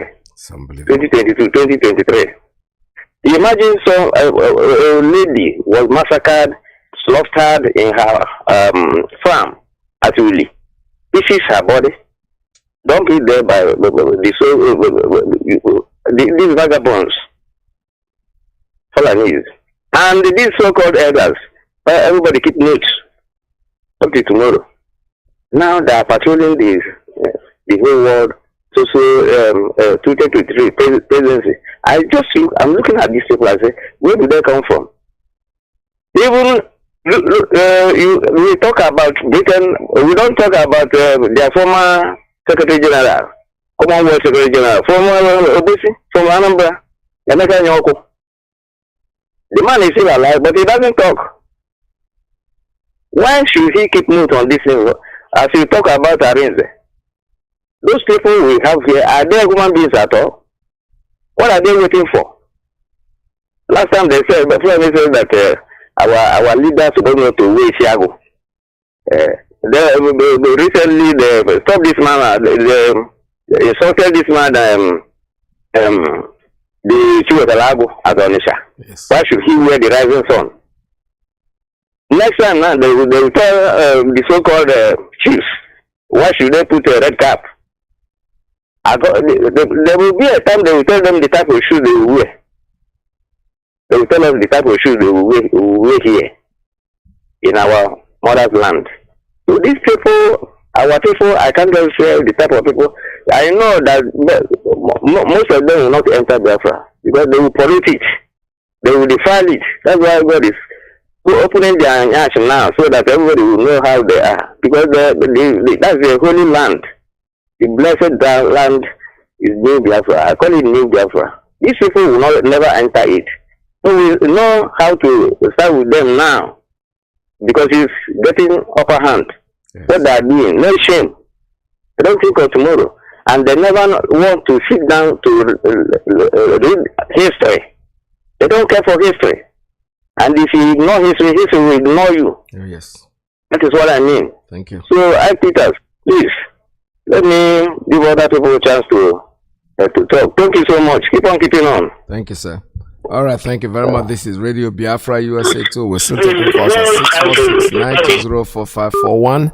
2022, 2023. You imagine a lady was massacred, slaughtered in her farm at Uli. This is her body. Don't be there by these vagabonds, Fulanese, and these so-called elders. Everybody keep notes up to tomorrow. Now they are patrolling the whole world. So 2023 presidency. I'm looking at these people and say, where do they come from? Even we talk about Britain. We don't talk about their former Secretary General, Commonwealth Secretary General, from Obusi, from Anambra, Emeka Nyoko. The man is still alive, but he doesn't talk. Why should he keep mute on this thing? As you talk about Arinze, those people we have here, are they human beings at all? What are they waiting for? Last time they said, but they said that our leaders supposed not to wait Chiago. Recently, they stopped this man, they insulted this man, the Chiwetalago at Onisha. Yes. Why should he wear the rising sun? Next time now, they will tell the so-called chiefs, why should they put a red cap? There will be a time they will tell them the type of shoes they will wear. They will tell us the type of shoes they will wear here in our mother's land. So these people, our people, I can't just say the type of people. I know that most of them will not enter Biafra because they will pollute it. They will defile it. That's why God is opening their eyes now so that everybody will know how they are. Because that's the holy land. The blessed land is New Biafra. I call it New Biafra. These people will never enter it. So we know how to start with them now. Because it's getting upper hand. Yes. What they are doing, no shame. They don't think of tomorrow. And they never want to sit down to read history. They don't care for history. And if you ignore history, history will ignore you. Yes. That is what I mean. Thank you. So, Peters, please, let me give other people a chance to talk. Thank you so much. Keep on keeping on. Thank you, sir. All right, thank you very much. This is Radio Biafra USA 2. We're still taking calls at 646-920-4541,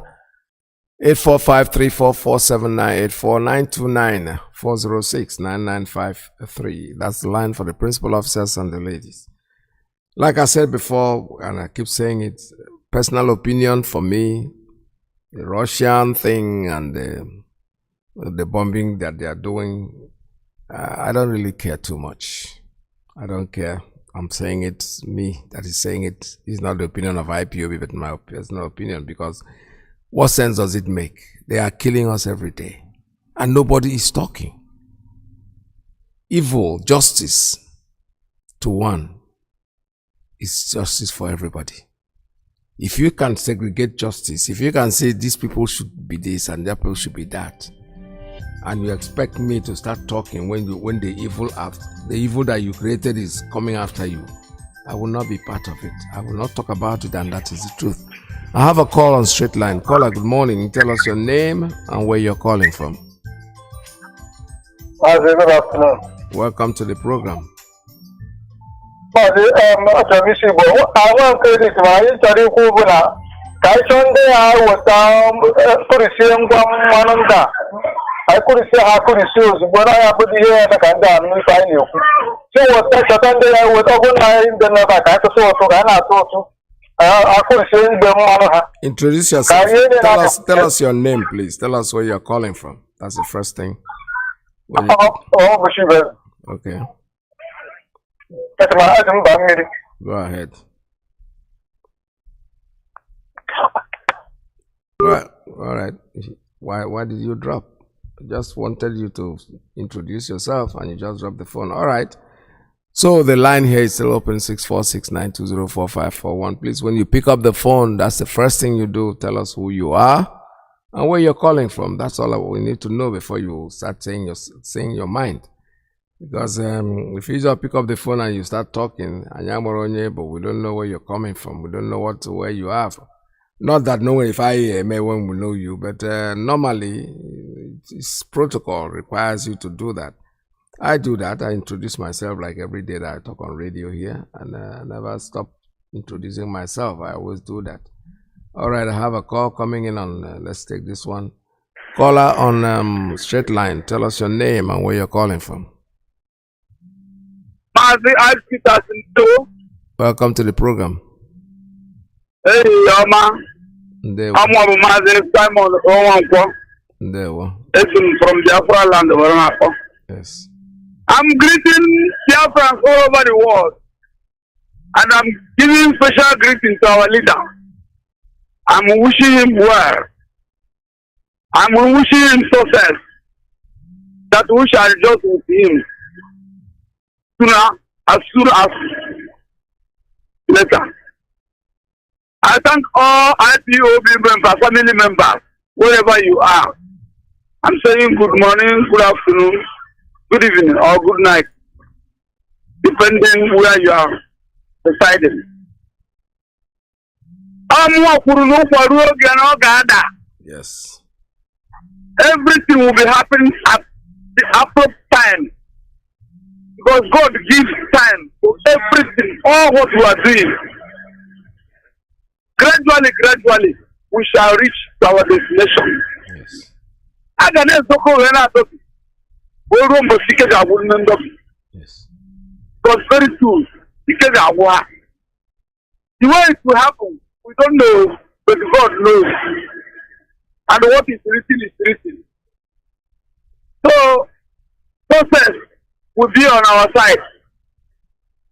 845-344-7984, 929-406-9953. That's the line for the principal officers and the ladies. Like I said before, and I keep saying it, personal opinion for me, the Russian thing and the bombing that they are doing, I don't really care too much. I don't care. I'm saying it, me that is saying it is not the opinion of IPOB, but my personal opinion, because what sense does it make? They are killing us every day, and nobody is talking. Evil, justice to one is justice for everybody. If you can segregate justice, if you can say these people should be this and that people should be that, and you expect me to start talking when the evil that you created is coming after you, I will not be part of it. I will not talk about it, and that is the truth. I have a call on straight line. Caller, good morning. Tell us your name and where you're calling from. Good afternoon. Welcome to the program. I want credit. I could say I could shoes when I put the hair and I can down if I knew. So what I would organize the Navaka to I could say the Introduce yourself. Tell us your name, please. Tell us where you're calling from. That's the first thing. Okay. Go ahead. All right. Why did you drop? Just wanted you to introduce yourself and you just dropped the phone. All right. So the line here is still open, 646-920-4541. Please, when you pick up the phone, that's the first thing you do. Tell us who you are and where you're calling from. That's all we need to know before you start saying your mind. Because if you just pick up the phone and you start talking, but we don't know where you're coming from. We don't know where you are. Not that no one, if I may, one will know you, but normally it's protocol requires you to do that. I do that. I introduce myself like every day that I talk on radio here, and I never stop introducing myself. I always do that. All right, I have a call coming in on, let's take this one. Caller on straight line. Tell us your name and where you're calling from. Mazi Iyke Alozie. Welcome to the program. Hey, Yama. I'm Mazi Simon Owanko. From Biafra land. Yes. I'm greeting Biafrans all over the world. And I'm giving special greeting to our leader. I'm wishing him well. I'm wishing him success, that we shall rejoice with him as soon as later. I thank all IPOB members, family members, wherever you are. I'm saying good morning, good afternoon, good evening, or good night, depending where you are residing. Yes. Everything will be happening at the appropriate time. Because God gives time for everything, all what we are doing. Gradually, we shall reach our destination. Yes. Yes. Because very soon, the way it will happen, we don't know, but God knows. And what is written is written. So, process will be on our side.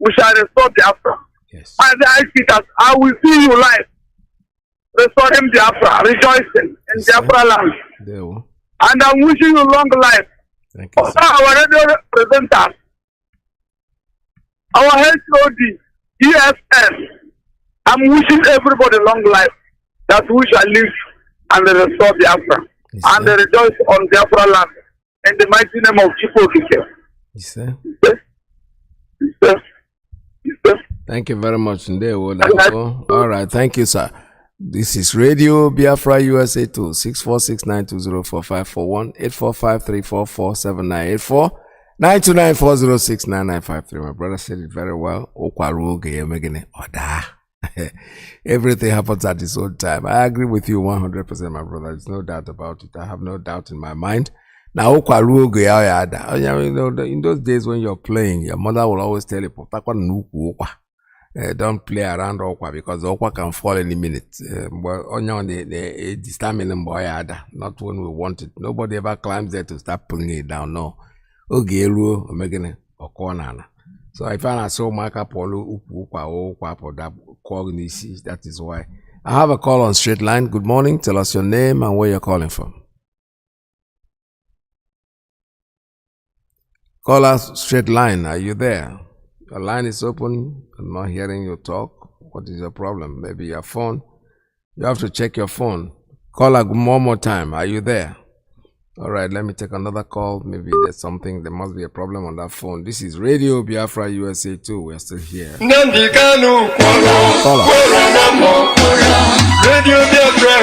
We shall restore Biafra. Yes. And I see that I will see you live. Restoring Biafra, rejoicing in Biafra land. And I'm wishing you long life. Thank you, sir. Our radio presenters, our HOD, ESN, I'm wishing everybody long life, that we shall live and restore Biafra. Yes, and rejoice on Biafra land in the mighty name of Ipob. Yes, sir. Yes, sir. Thank you very much. All right. Thank you, sir. This is Radio Biafra USA 2 6469204541 845-344-7984 929-406-9953. My brother said it very well. Everything happens at its own time. I agree with you 100%, my brother. There's no doubt about it. I have no doubt in my mind. Now, in those days when you're playing, your mother will always tell you, don't play around Okwa because Okwa can fall any minute. Not when we want it. Nobody ever climbs there to start pulling it down. No. So if I saw Maka Polo that is why. I have a call on straight line. Good morning. Tell us your name and where you're calling from. Call us straight line. Are you there? Your line is open. I'm not hearing you talk. What is your problem? Maybe your phone. You have to check your phone. Call her one more time. Are you there? All right, let me take another call. Maybe there's something. There must be a problem on that phone. This is Radio Biafra USA 2. We're still here. Nnamdi Kanu, Call us. Radio Biafra,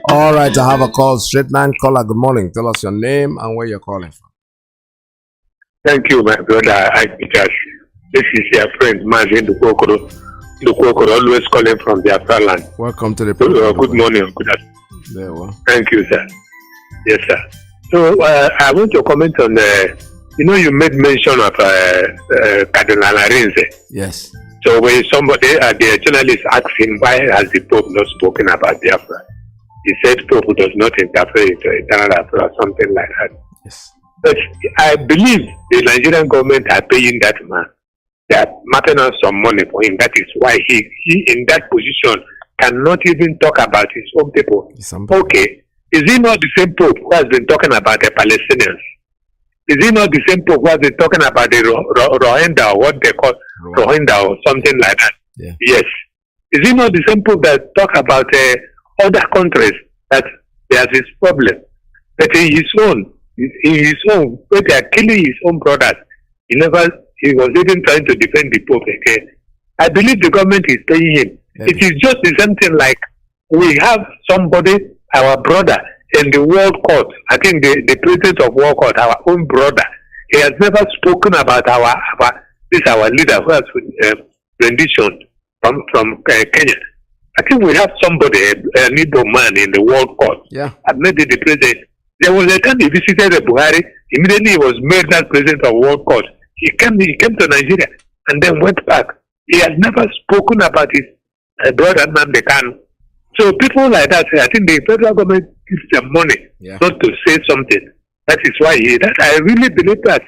All right, I have a call. Straight line caller. Good morning. Tell us your name and where you're calling from. Thank you, my brother. This is your friend Mazi Iyke Alozie, always calling from Biafra land. Welcome to the program. Good morning. Good afternoon. There we are. Thank you, sir. Yes, sir. So I want to comment on you made mention of Cardinal Arinze. Yes. So when somebody, the journalist asked him why has the Pope not spoken about Biafra, he said Pope does not interfere into internal affairs or something like that. Yes. But I believe the Nigerian government are paying that man. They are mapping out some money for him. That is why he in that position cannot even talk about his own people. Okay. Is he not the same Pope who has been talking about the Palestinians? Is he not the same Pope who has been talking about the Rohingya, what they call Rohingya or something like that? Yeah. Yes. Is he not the same Pope that talk about other countries that there's his problem? But in his own, when they are killing his own brothers, he was even trying to defend the Pope again. I believe the government is paying him. Yeah. It is just the same thing like we have somebody, our brother, in the World Court. I think the president of World Court, our own brother, he has never spoken about this our leader who has rendition from Kenya. I think we have somebody, an Igbo man in the World Court. Yeah. I've made it the president. There was a time he visited the Buhari. Immediately he was made that president of World Court. He came to Nigeria and then went back. He has never spoken about his brother Nnamdi Kanu. So people like that, I think the federal government gives them money not to say something. That is why I really believe that.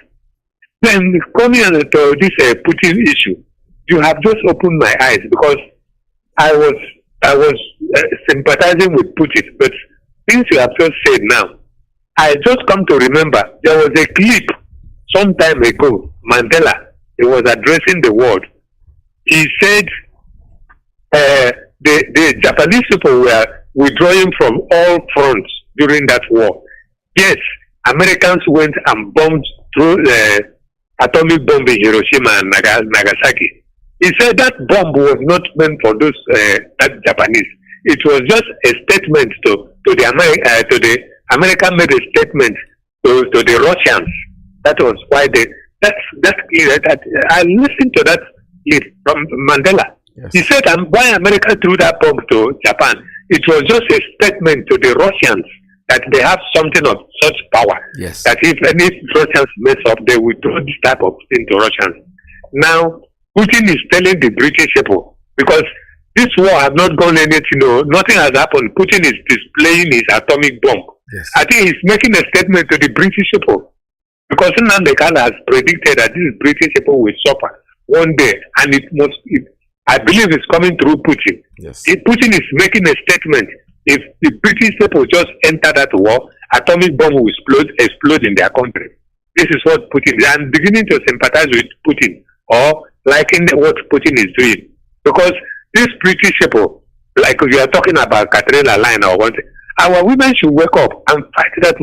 Then coming to this Putin issue, you have just opened my eyes because I was sympathizing with Putin, but things you have just said now, I just come to remember there was a clip some time ago. Mandela, he was addressing the world. He said the Japanese people were withdrawing from all fronts during that war. Yes, Americans went and bombed through the atomic bomb in Hiroshima and Nagasaki. He said that bomb was not meant for those that Japanese. It was just a statement to the American made a statement to the Russians. That was why that's clear. That I listened to that from Mandela. Yes. He said why America threw that bomb to Japan. It was just a statement to the Russians that they have something of such power. Yes. That if any Russians mess up, they will throw this type of thing to Russians. Now, Putin is telling the British people, because this war has not gone anything, nothing has happened. Putin is displaying his atomic bomb. Yes. I think he's making a statement to the British people, because Nnamdi Kanu has predicted that these British people will suffer one day, and I believe it's coming through Putin. Yes. If Putin is making a statement, if the British people just enter that war, atomic bomb will explode in their country. This is what Putin is. I'm beginning to sympathize with Putin, or liking what Putin is doing, because these British people, like we are talking about Katrina Line or what, our women should wake up and fight that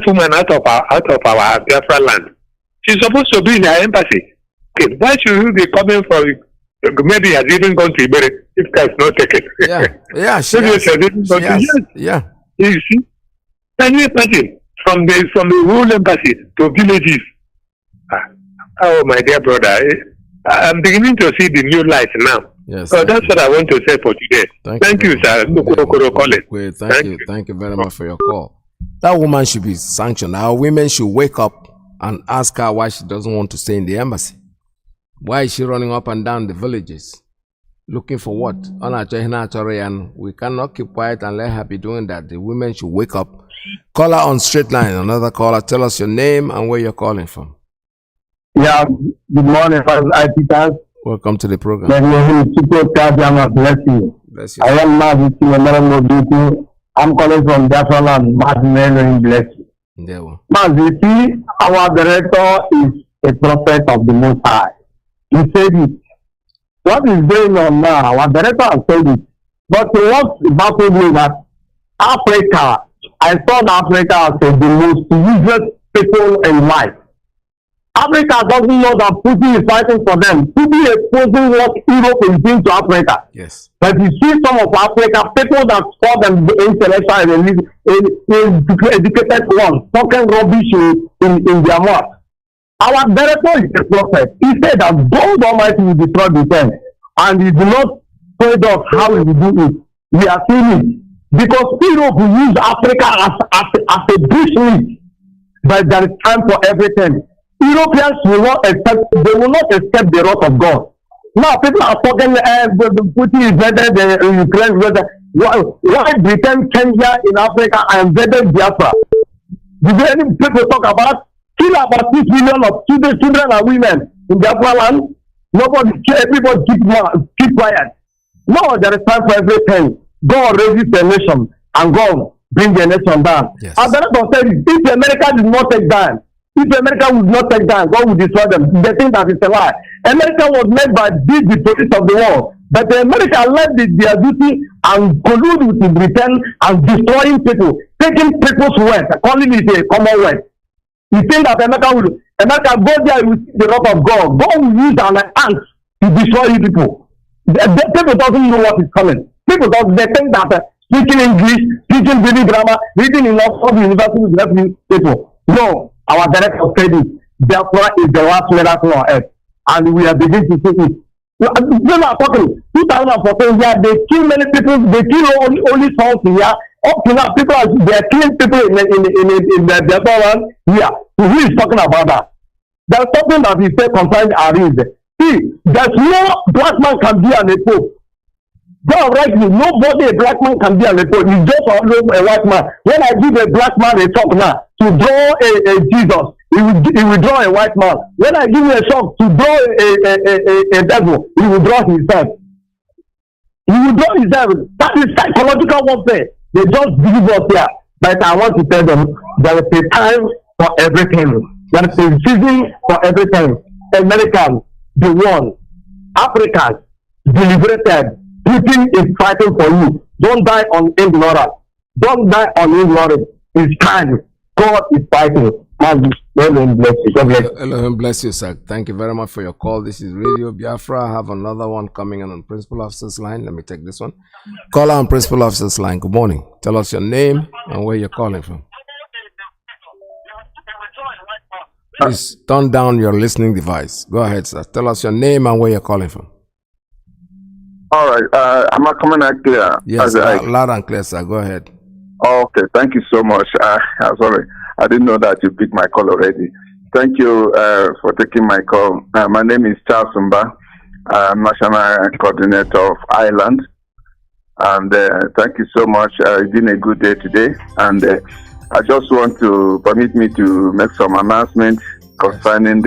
woman out of our Biafra land. She's supposed to be in her embassy. Okay, why should you be coming from? Maybe he has even gone to Iberi if that's not taken. Yeah, Yeah. You see, can you imagine from the rural embassy to villages? Oh, my dear brother, I'm beginning to see the new light now. Yes. So that's what I want to say for today. Thank you, sir. Thank you very much for your call. That woman should be sanctioned. Our women should wake up and ask her why she doesn't want to stay in the embassy. Why is she running up and down the villages? Looking for what? We cannot keep quiet and let her be doing that. The women should wake up. Caller on straight line. Another caller. Tell us your name and where you're calling from. Yeah, good morning, Peter. Welcome to the program. Bless you. Bless you. I am Mazi Iyke. I'm calling from Biafra land. Mazi, bless you. Mazi, our director is a prophet of the Most High. He said it. What is going on now? Our director has said it. But what baffled me that Africa, I thought Africa as the most useless people in life. Africa doesn't know that Putin is fighting for them. Putin is exposing what Europe is doing to Africa. Yes. But you see some of Africa, people that call them intellectual and educated ones, talking rubbish in their mouth. Our director is a prophet. He said that God Almighty will destroy the tent. And he did not told us how he will do it. We are seeing it. Because Europe will use Africa as a bushmeat. But there is time for everything. Europeans will not accept the wrath of God. Now people are talking Putin invaded the Ukraine. Why Britain, Kenya in Africa invaded Biafra? Did any people talk about kill about 6 million of children and women in Biafra land? Nobody care, everybody keep quiet. No, there is time for everything. God raises a nation and God bring the nation down. Yes. And the doctor said, if America did not take down, if America would not take down, God will destroy them. They think that is a lie. America was made by the police of the world. But America left their duty and collude with Britain and destroying people, taking people's wealth, calling it a commonwealth. You think that America go there with the wrath of God. God will use an ant to destroy you people. People doesn't know what is coming. People they think that speaking English, teaching reading grammar, reading in Oxford University will help you people. No. Our director said it. Biafra is the last miracle on earth. and we are beginning to see it. People are talking 2014 here, they kill many people, they kill only souls here. Up to now, people they are killing people in the Biafra here. So who is talking about that? There's something that we say concerning Aris. See, there's no black man can be an Ipob. God rightly, nobody a black man can be an Ipob. It's just always a white man. When I give a black man a talk now to draw a Jesus, he will draw a white man. When I give you a shot to draw a devil, he will draw himself. He will draw himself. That is psychological warfare. They just believe us here. But I want to tell them there is a time for everything. There is a season for everything. Americans, the one. Africans, deliberated. Putin is fighting for you. Don't die on ignorance. Don't die on ignorance. It's time. God is fighting. Mazi, Elohim bless you. God bless you. Elohim bless you, sir. Thank you very much for your call. This is Radio Biafra. I have another one coming in on Principal Officer's line. Let me take this one. Caller on Principal Officer's line. Good morning. Tell us your name and where you're calling from. Please turn down your listening device. Go ahead, sir. Tell us your name and where you're calling from. All right. Am I coming out clear? Yes, loud and clear, sir. Go ahead. Okay. Thank you so much. I'm sorry. I didn't know that you picked my call already. Thank you for taking my call. My name is Charles Umba. I'm National Coordinator of Ireland. And thank you so much. It's been a good day today. And I just want to permit me to make some announcements concerning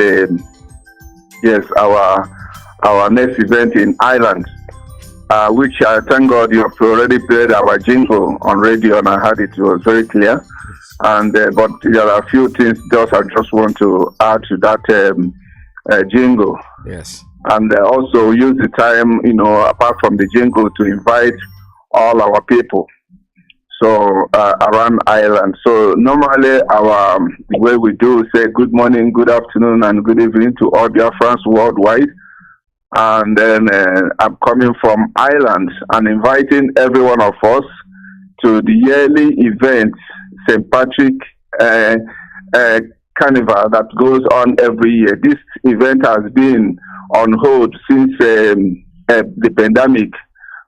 our next event in Ireland, which I thank God you have already played our jingle on radio, and I heard it was very clear. And but there are a few things I just want to add to that jingle. Yes. And also use the time, apart from the jingle, to invite all our people. So around Ireland. So normally the way we do say good morning, good afternoon, and good evening to all Biafrans worldwide. And then I'm coming from Ireland and inviting every one of us to the yearly event, St. Patrick Carnival, that goes on every year. This event has been on hold since the pandemic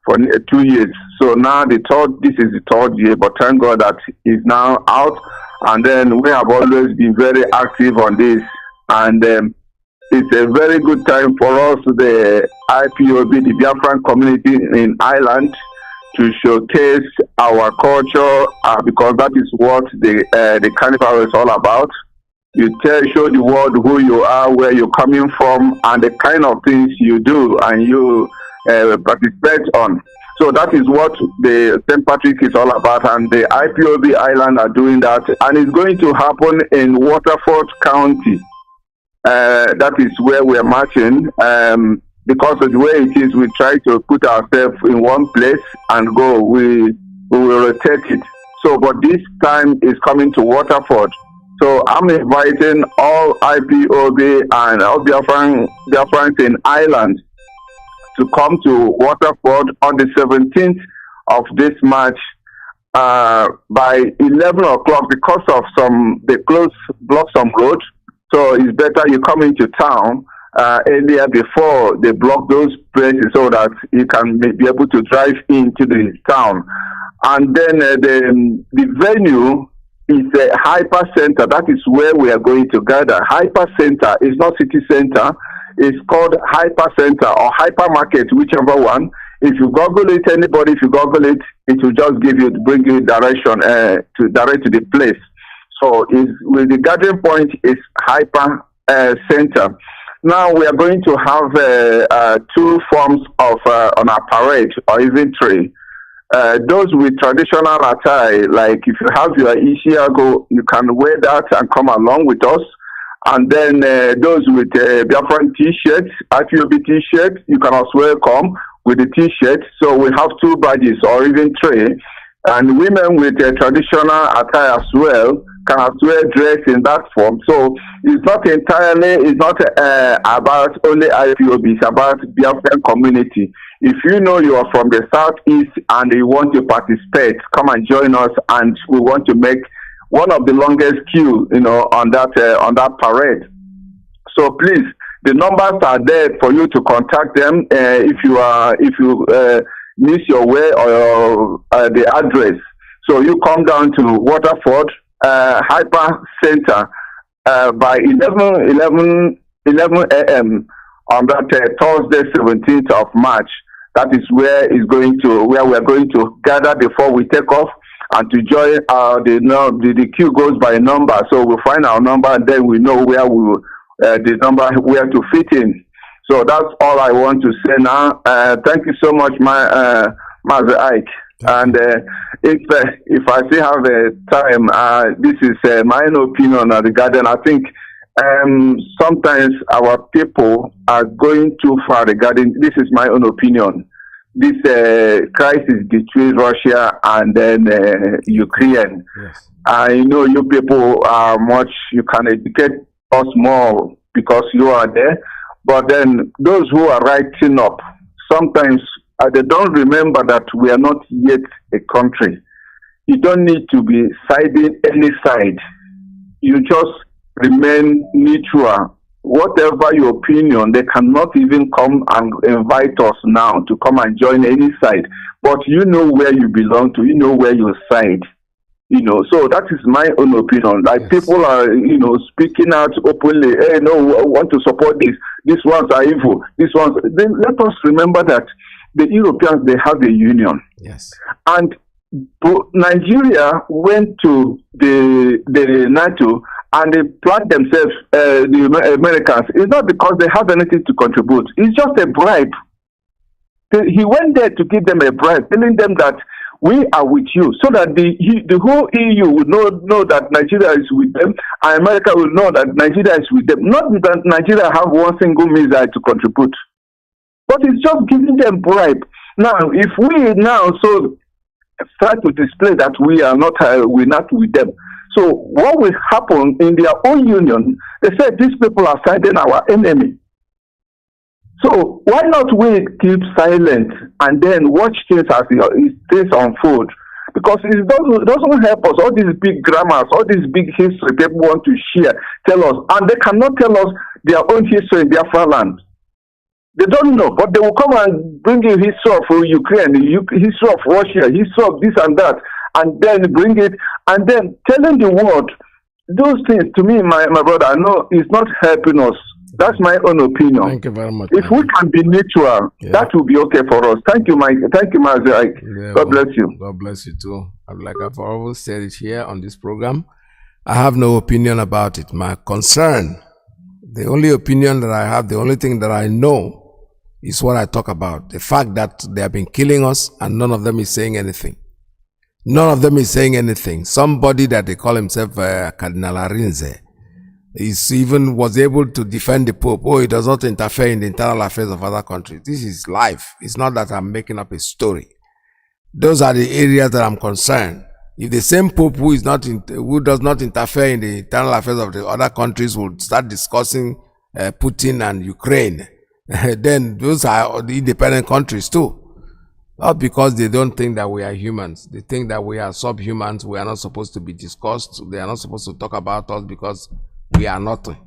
for 2 years. So now this is the third year, but thank God that it's now out. And then we have always been very active on this. And it's a very good time for us, the IPOB, the Biafran community in Ireland, to showcase our culture, because that is what the carnival is all about. You show the world who you are, where you're coming from, and the kind of things you do and you participate on. So that is what the St. Patrick is all about, and the IPOB Island are doing that, and it's going to happen in Waterford County. That is where we're marching. Because of the way it is, we try to put ourselves in one place and go. We will rotate it. So, but this time is coming to Waterford. So I'm inviting all IPOB and all Biafrans in Ireland to come to Waterford on the 17th of this March by 11 o'clock because of they block some roads. So it's better you come into town earlier before they block those places so that you can be able to drive into the town. And then the venue is a hyper center. That is where we are going to gather. Hyper center is not city center. It's called hyper center or hyper market, whichever one. If you Google it, anybody, if you Google it, it will just bring you direction to the place. So with the gathering point is hyper center. Now we are going to have two forms of on our parade, or even three. Those with traditional attire, like if you have your Isiago, you can wear that and come along with us. And then those with Biafran t-shirts, IPOB t-shirts, you can as well come with the t-shirt. So we have two badges or even three. And women with traditional attire as well can as well dress in that form. So it's not about only IPOB, it's about Biafran community. If you know you are from the southeast and you want to participate, come and join us, and we want to make one of the longest queue, on that parade. So please, The numbers are there for you to contact them if you miss your way or the address. So you come down to Waterford Hyper Center by 11 a.m. on that Thursday, 17th of March. That is where we are going to gather before we take off, and to join the queue goes by number. So we'll find our number, and then we know where the number where to fit in. So that's all I want to say now. Thank you so much, Mazi Iyke. And if I still have time, this is my own opinion regarding. I think sometimes our people are going too far regarding. This is my own opinion. This crisis between Russia and then Ukraine. Yes. I know you people are much. You can educate us more because you are there. But then those who are writing up, sometimes they don't remember that we are not yet a country. You don't need to be siding any side. You just remain neutral. Whatever your opinion, they cannot even come and invite us now to come and join any side. But you know where you belong to. You know where you side. So that is my own opinion. Like, yes. People are, speaking out openly. Hey, no, I want to support this. These ones are evil. These ones. Then let us remember that the Europeans, they have a union. Yes. And Nigeria went to the NATO and they planned themselves, the Americans. It's not because they have anything to contribute. It's just a bribe. He went there to give them a bribe, telling them that we are with you, so that the whole EU will know that Nigeria is with them, and America will know that Nigeria is with them. Not that Nigeria have one single missile to contribute, but it's just giving them bribe. Now, if we now try to display that we're not with them, so what will happen in their own union? They said these people are siding our enemy. So why not we keep silent and then watch things as things unfold? Because it doesn't help us. All these big grammars, all these big history people want to tell us, and they cannot tell us their own history in Biafra land. They don't know, but they will come and bring you history of Ukraine, history of Russia, history of this and that, and then bring it, and then telling the world those things. To me, my brother, I know it's not helping us. That's my own opinion. Thank you very much. If we can be neutral, that will be okay for us. Thank you, Mike. Thank you, Mazi Iyke. Yeah, God bless you. God bless you too. Like I've always said it here on this program, I have no opinion about it. My concern, the only opinion that I have, the only thing that I know is what I talk about. The fact that they have been killing us and none of them is saying anything. None of them is saying anything. Somebody that they call himself Cardinal Arinze, was able to defend the Pope. Oh, he does not interfere in the internal affairs of other countries. This is life. It's not that I'm making up a story. Those are the areas that I'm concerned. If the same Pope who does not interfere in the internal affairs of the other countries would start discussing Putin and Ukraine, then those are the independent countries too. Not because they don't think that we are humans. They think that we are subhumans. We are not supposed to be discussed. They are not supposed to talk about us because we are nothing.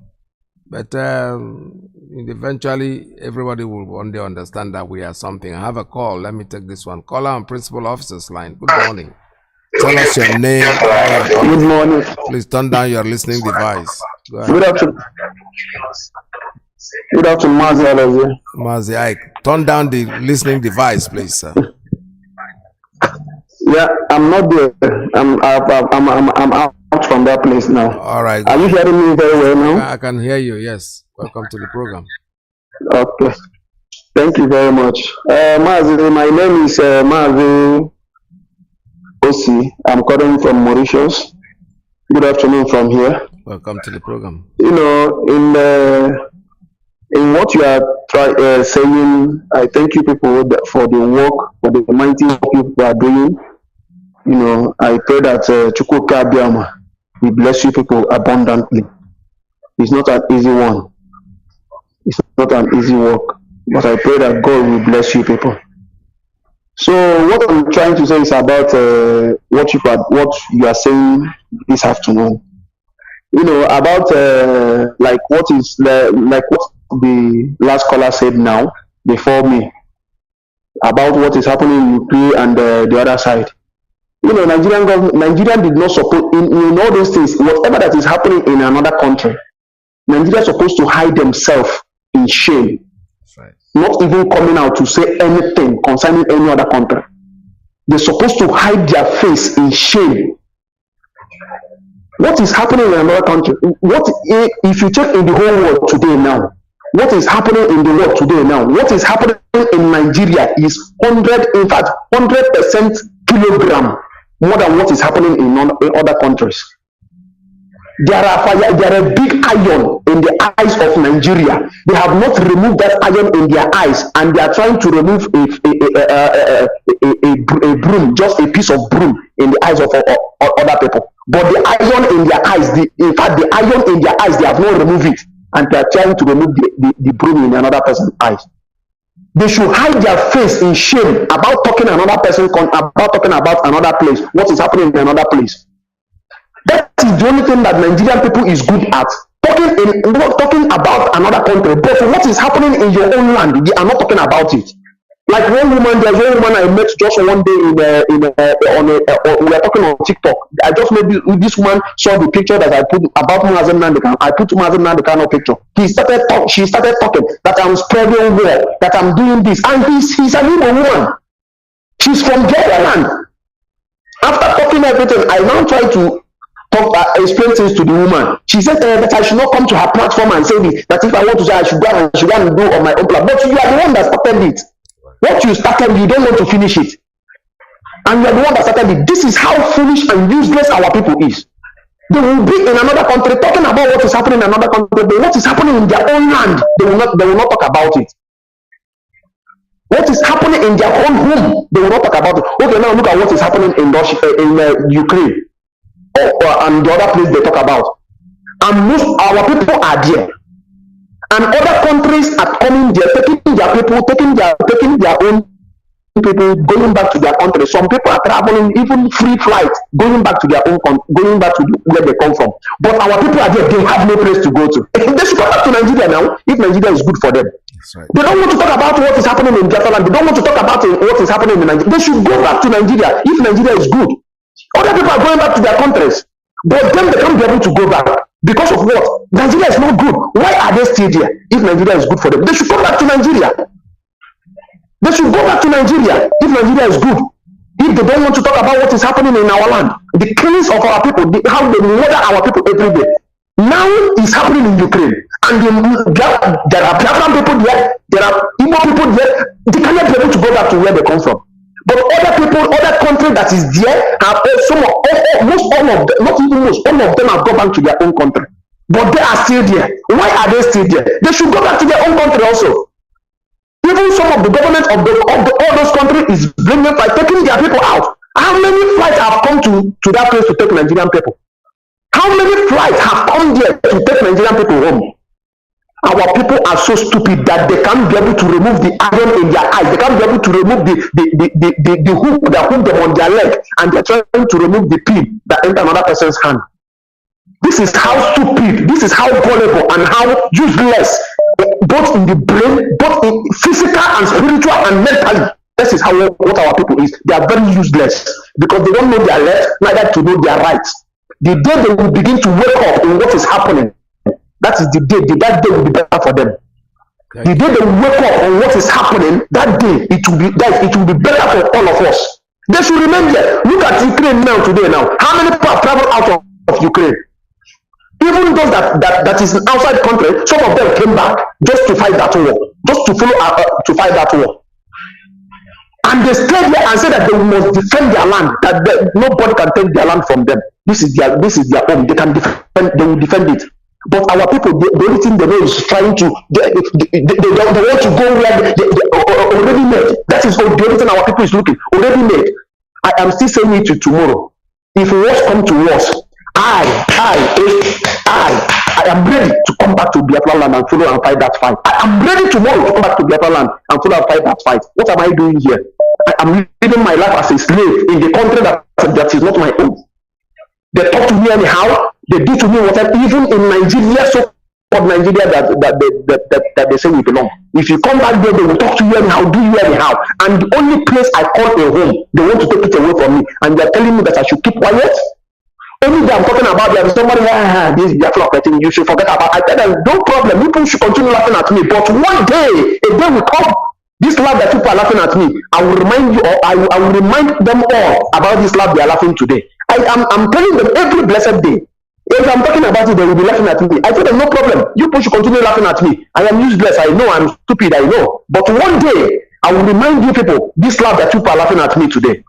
But eventually, everybody will one day understand that we are something. I have a call. Let me take this one. Caller on Principal Officer's line. Good morning. Tell us your name. Good morning. Please turn down your listening device. Good afternoon. Good afternoon, Mazi Iyke. Mazi Iyke. Turn down the listening device, please, sir. Yeah, I'm not there. I'm out from that place now. All right. Are you hearing me very well now? I can hear you, yes. Welcome to the program. Okay. Thank you very much. Mazi, my name is Mazi Iyke. I'm calling from Mauritius. Good afternoon from here. Welcome to the program. You know, in what you are saying, I thank you people for the work, for the mighty work you are doing. You know, I pray that Chukwuka Abiyama will bless you people abundantly. It's not an easy one. It's not an easy work, but I pray that God will bless you people. So what I'm trying to say is about what you are saying this afternoon. You know, about what the last caller said now before me about what is happening in Ukraine and the other side. You know, Nigerian government, Nigeria did not support in all those things. Whatever that is happening in another country, Nigeria is supposed to hide themselves in shame, right. Not even coming out to say anything concerning any other country. They're supposed to hide their face in shame. What is happening in another country? What if you check in the whole world today now? What is happening in the world today now? What is happening in Nigeria is 100% kilogram more than what is happening in other countries. There are big iron in the eyes of Nigeria. They have not removed that iron in their eyes, and they are trying to remove a broom, just a piece of broom in the eyes of other people. But the iron in their eyes, in fact, the iron in their eyes, they have not removed it, and they are trying to remove the broom in another person's eyes. They should hide their face in shame about talking another person, about talking about another place, what is happening in another place. That is the only thing that Nigerian people is good at. Talking about another country, but what is happening in your own land, they are not talking about it. Like there's one woman I met just one day we were talking on TikTok. I just made this woman saw the picture that I put about Mazi Nnamdi. I put Mazi Nnamdi picture. She started talking that I'm spreading war, that I'm doing this, and he's an Igbo woman. She's from Biafra land. After talking everything, I now try to explain things to the woman. She said that I should not come to her platform and say this, that if I want to say I should go and do on my own platform. But you are the one that started it. What you started, you don't want to finish it. And you are the one that started it. This is how foolish and useless our people is. They will be in another country talking about what is happening in another country, but what is happening in their own land, they will not talk about it. What is happening in their own home, they will not talk about it. Okay, now look at what is happening in Russia, in Ukraine. And the other place they talk about, and most our people are there, and other countries are coming there, taking their people, taking their own people, going back to their country. Some people are traveling, even free flight, going back to their own going back to where they come from. But our people are there; they have no place to go to. They should come back to Nigeria now. If Nigeria is good for them, right. They don't want to talk about what is happening in Biafra land. They don't want to talk about what is happening in Nigeria. They should go back to Nigeria if Nigeria is good. Other people are going back to their countries, but then they can't be able to go back because of what? Nigeria is not good. Why are they still there if Nigeria is good for them? They should go back to Nigeria. They should go back to Nigeria if Nigeria is good. If they don't want to talk about what is happening in our land, the killings of our people, how they murder our people every day. Now it's happening in Ukraine, and there are Biafran people there, there are Ipob people there. They cannot be able to go back to where they come from. But other people, other country that is there, have all of them have gone back to their own country. But they are still there. Why are they still there? They should go back to their own country also. Even some of the government of all those countries is blaming by taking their people out. How many flights have come to that place to take Nigerian people? How many flights have come there to take Nigerian people home? Our people are so stupid that they can't be able to remove the iron in their eyes. They can't be able to remove the hook that hook them on their leg, and they're trying to remove the pin that enter another person's hand. This is how stupid, this is how gullible and how useless, both in the brain, both in physical and spiritual and mentally. This is how what our people is. They are very useless because they don't know their left, neither to know their rights. The day they will begin to wake up in what is happening, that is the day. That day will be better for them. The day they wake up on what is happening, that day it will be better for all of us. They should remember. Look at Ukraine now today. Now, how many people have traveled out of Ukraine? Even those that is outside country, some of them came back just to fight that war, just to follow to fight that war. And they stayed there and said that they must defend their land. That nobody can take their land from them. This is their home. They can defend. They will defend it. But our people, the only thing they know is trying to, they want to go where they already made. That is the only thing our people is looking, already made. I am still saying it to tomorrow. If worse come to worse, I am ready to come back to Biafra land and follow and fight that fight. I am ready tomorrow to come back to Biafra land and follow and fight that fight. What am I doing here? I am living my life as a slave in the country that is not my own. They talk to me anyhow. They do to me whatever. Even in Nigeria, so Nigeria that they say we belong. If you come back there, they will talk to you anyhow, do you anyhow. And the only place I call a home, they want to take it away from me. And they're telling me that I should keep quiet. Only day I'm talking about there is somebody, this Biafra thing, you should forget about. I tell them, no problem, people should continue laughing at me. But one day, a day will come, this laugh that people are laughing at me, I will remind you, or I will remind them all about this laugh they are laughing today. I'm telling them every blessed day. If I'm talking about it, they will be laughing at me. I tell them, no problem. You people should continue laughing at me. I am useless. I know I'm stupid. I know. But one day, I will remind you people, this laugh that people are laughing at me today.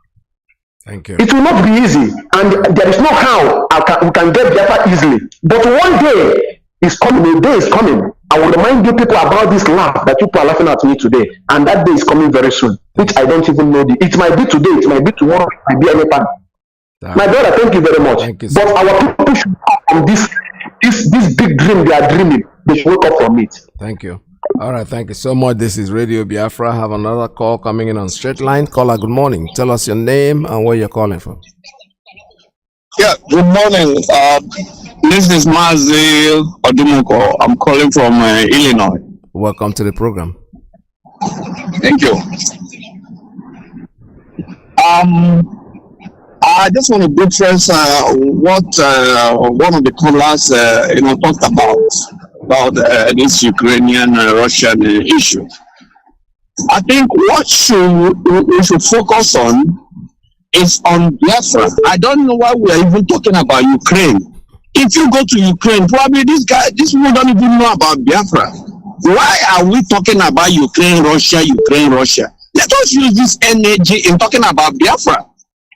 Thank you. It will not be easy. And there is no how we can get Biafra easily. But one day is coming. A day is coming. I will remind you people about this laugh that people are laughing at me today. And that day is coming very soon, which I don't even know. It might be today. It might be tomorrow. It might be any time. My brother, thank you very much. But our people should come from this big dream they are dreaming. They should wake up from it. Thank you. All right, thank you so much. This is Radio Biafra. I have another call coming in on straight line. Caller, good morning. Tell us your name and where you're calling from. Yeah, good morning. This is Mazi Iyke. I'm calling from Illinois. Welcome to the program. Thank you. I just want to buttress what one of the callers talked about this Ukrainian-Russian issue. I think what we should focus on is on Biafra. I don't know why we are even talking about Ukraine. If you go to Ukraine, probably these people don't even know about Biafra. Why are we talking about Ukraine, Russia? Let us use this energy in talking about Biafra.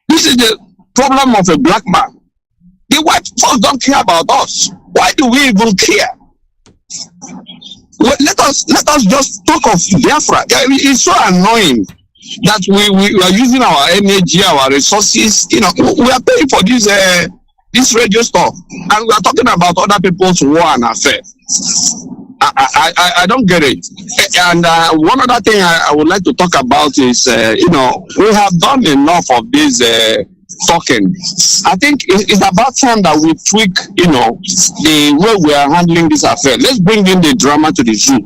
This is the problem of a black man. The white folks don't care about us. Why do we even care? Well, let us just talk of Biafra. It's so annoying that we are using our energy, our resources. We are paying for this radio stuff, and we are talking about other people's war and affair. I don't get it. And one other thing I would like to talk about is, we have done enough of this talking. I think it's about time that we tweak, the way we are handling this affair. Let's bring in the drama to the zoo.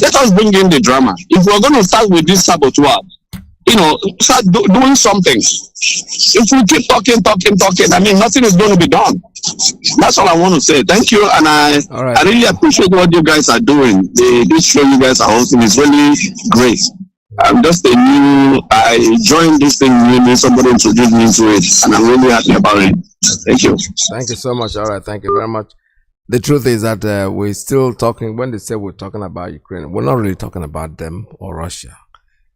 Let us bring in the drama. If we're going to start with this saboteur, start doing something. If we keep talking, I mean, nothing is going to be done. That's all I want to say. Thank you, and I really appreciate what you guys are doing. This show you guys are hosting is really great. I'm just I joined this thing when somebody introduced me into it, and I'm really happy about it. Thank you. Thank you so much. All right, thank you very much. The truth is that we're still talking, when they say we're talking about Ukraine, we're not really talking about them or Russia.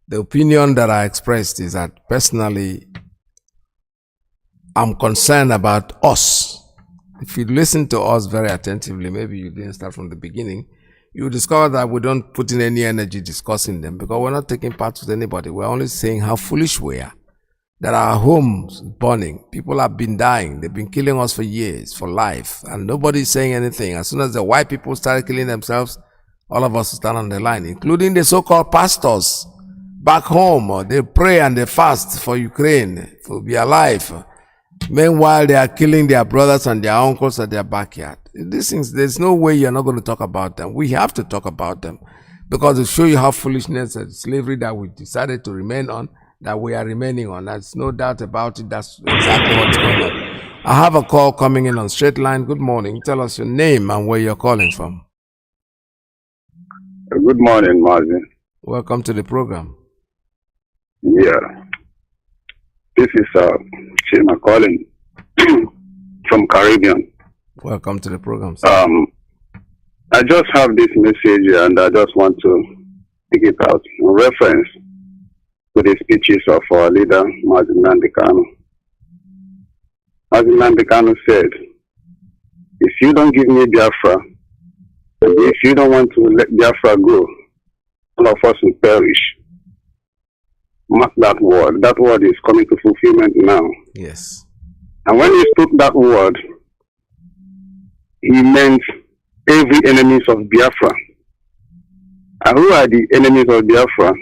The opinion that I expressed is that personally, I'm concerned about us. If you listen to us very attentively, maybe you didn't start from the beginning, you discover that we don't put in any energy discussing them because we're not taking part with anybody. We're only saying how foolish we are. That our homes burning, people have been dying, they've been killing us for years, for life, and nobody's saying anything. As soon as the white people started killing themselves, all of us stand on the line, including the so-called pastors back home. They pray and they fast for Ukraine, to be alive. Meanwhile, they are killing their brothers and their uncles at their backyard. These things, there's no way you're not going to talk about them. We have to talk about them because it shows you how foolishness and slavery that we decided to remain on, that we are remaining on. There's no doubt about it. That's exactly what's going on. I have a call coming in on straight line. Good morning. Tell us your name and where you're calling from. Good morning, Mazi. Welcome to the program. Yeah. This is Chima calling from Caribbean. Welcome to the program, sir. I just have this message and I just want to pick it out in reference to the speeches of our leader, Nnamdi Kanu. Nnamdi Kanu said, if you don't give me Biafra, and if you don't want to let Biafra go, all of us will perish. Mark that word. That word is coming to fulfillment now. Yes. And when he spoke that word, he meant every enemies of Biafra. And who are the enemies of Biafra?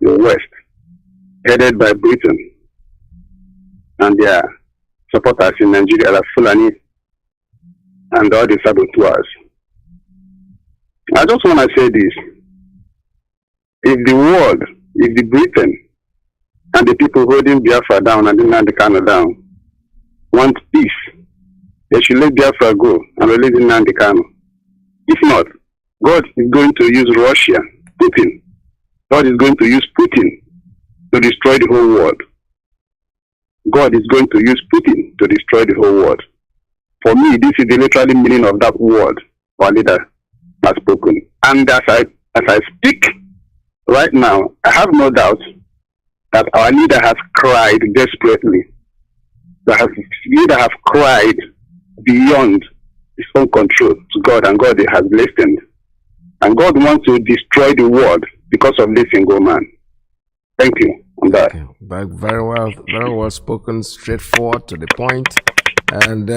The West, headed by Britain, and their supporters in Nigeria, like Fulani, and all the saboteurs. I just want to say this. If the world, if the Britain, and the people holding Biafra down and Nnamdi Kanu down want peace, they should let Biafra go and release Nnamdi Kanu. If not, God is going to use Russia, Putin. God is going to use Putin to destroy the whole world. God is going to use Putin to destroy the whole world. For me, this is the literal meaning of that word our leader has spoken. And as I speak right now, I have no doubt that our leader has cried desperately. That leader has cried beyond his own control to God, and God has listened. And God wants to destroy the world because of this single man. Thank you. On that. Very well spoken, straightforward to the point, and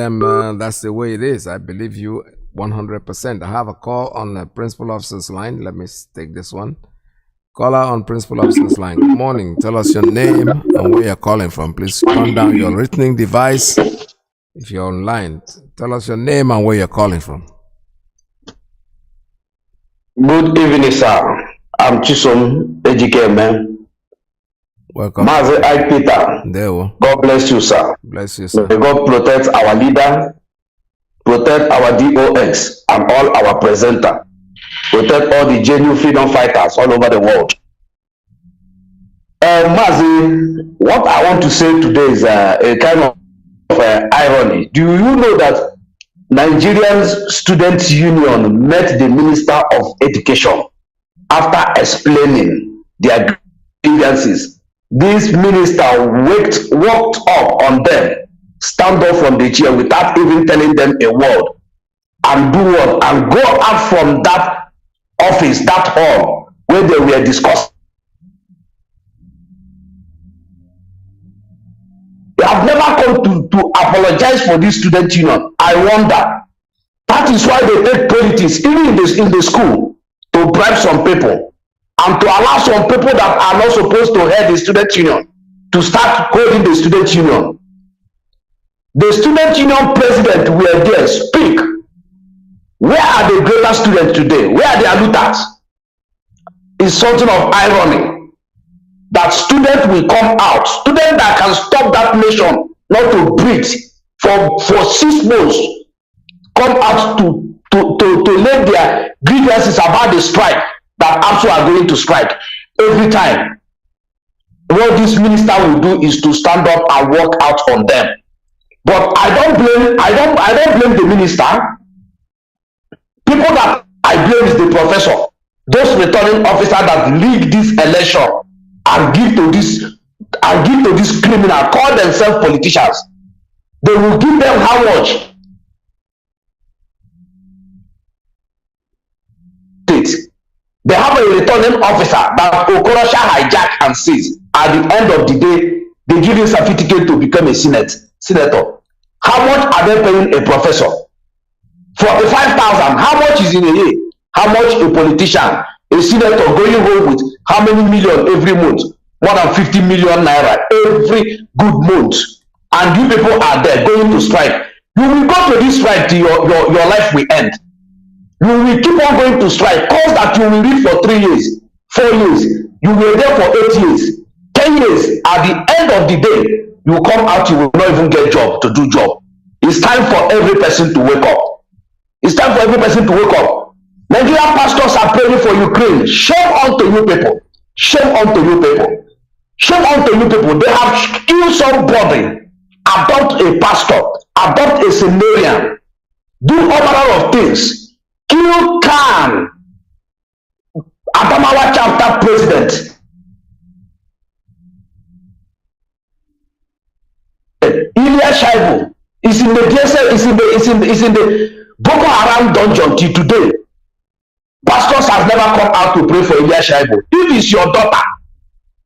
that's the way it is. I believe you 100%. I have a call on the principal officer's line. Let me take this one. Caller on principal officer's line. Good morning. Tell us your name and where you're calling from. Please turn down your listening device if you're online. Tell us your name and where you're calling from. Good evening, sir. I'm Chisom Ejike. Welcome. Mazi Iyke God bless you, sir. Bless you, sir. May God protect our leader, protect our DOX and all our presenter, protect all the genuine freedom fighters all over the world. Mazi, what I want to say today is a kind of irony. Do you know that Nigerian Students Union met the Minister of Education after explaining their grievances? This minister walked up on them, stand up from the chair without even telling them a word, and do what? And go out from that office, that hall where they were discussing. They have never come to apologize for this student union. I wonder. That is why they take politics, even in the school, to bribe some people and to allow some people that are not supposed to head the student union to start holding the student union. The student union president were there, speak. Where are the greater students today? Where are the looters? It's something of irony that students will come out, students that can stop that nation not to breathe for 6 months, come out to lay their grievances about the strike that APSU are going to strike every time. What this minister will do is to stand up and walk out on them. But I don't blame the minister. People that I blame is the professor, those returning officers that leak this election and give to this criminal, call themselves politicians. They will give them how much? They have a returning officer that Okorosha hijack and seize. At the end of the day, they give him certificate to become a senator. How much are they paying a professor? 45,000. How much is in a year? How much a politician, a senator going home with how many million every month? More than 50 million naira every good month. And you people are there going to strike. You will go to this strike till your life will end. You will keep on going to strike. Cause that you will read for 3 years, 4 years. You will there for 8 years, 10 years. At the end of the day, you come out, you will not even get job to do job. It's time for every person to wake up. It's time for every person to wake up. Nigerian pastors are praying for Ukraine. Shame unto you people. Shame unto you people. Shame unto you people. They have killed somebody. Adopt a pastor. Adopt a seminarian. Do all manner of things. Kill Khan, Adamawa chapter president. Ilya Shaibu is in the DSL, is in the Boko Haram dungeon till today. Pastors have never come out to pray for Ilya Shaibu. If it's your daughter,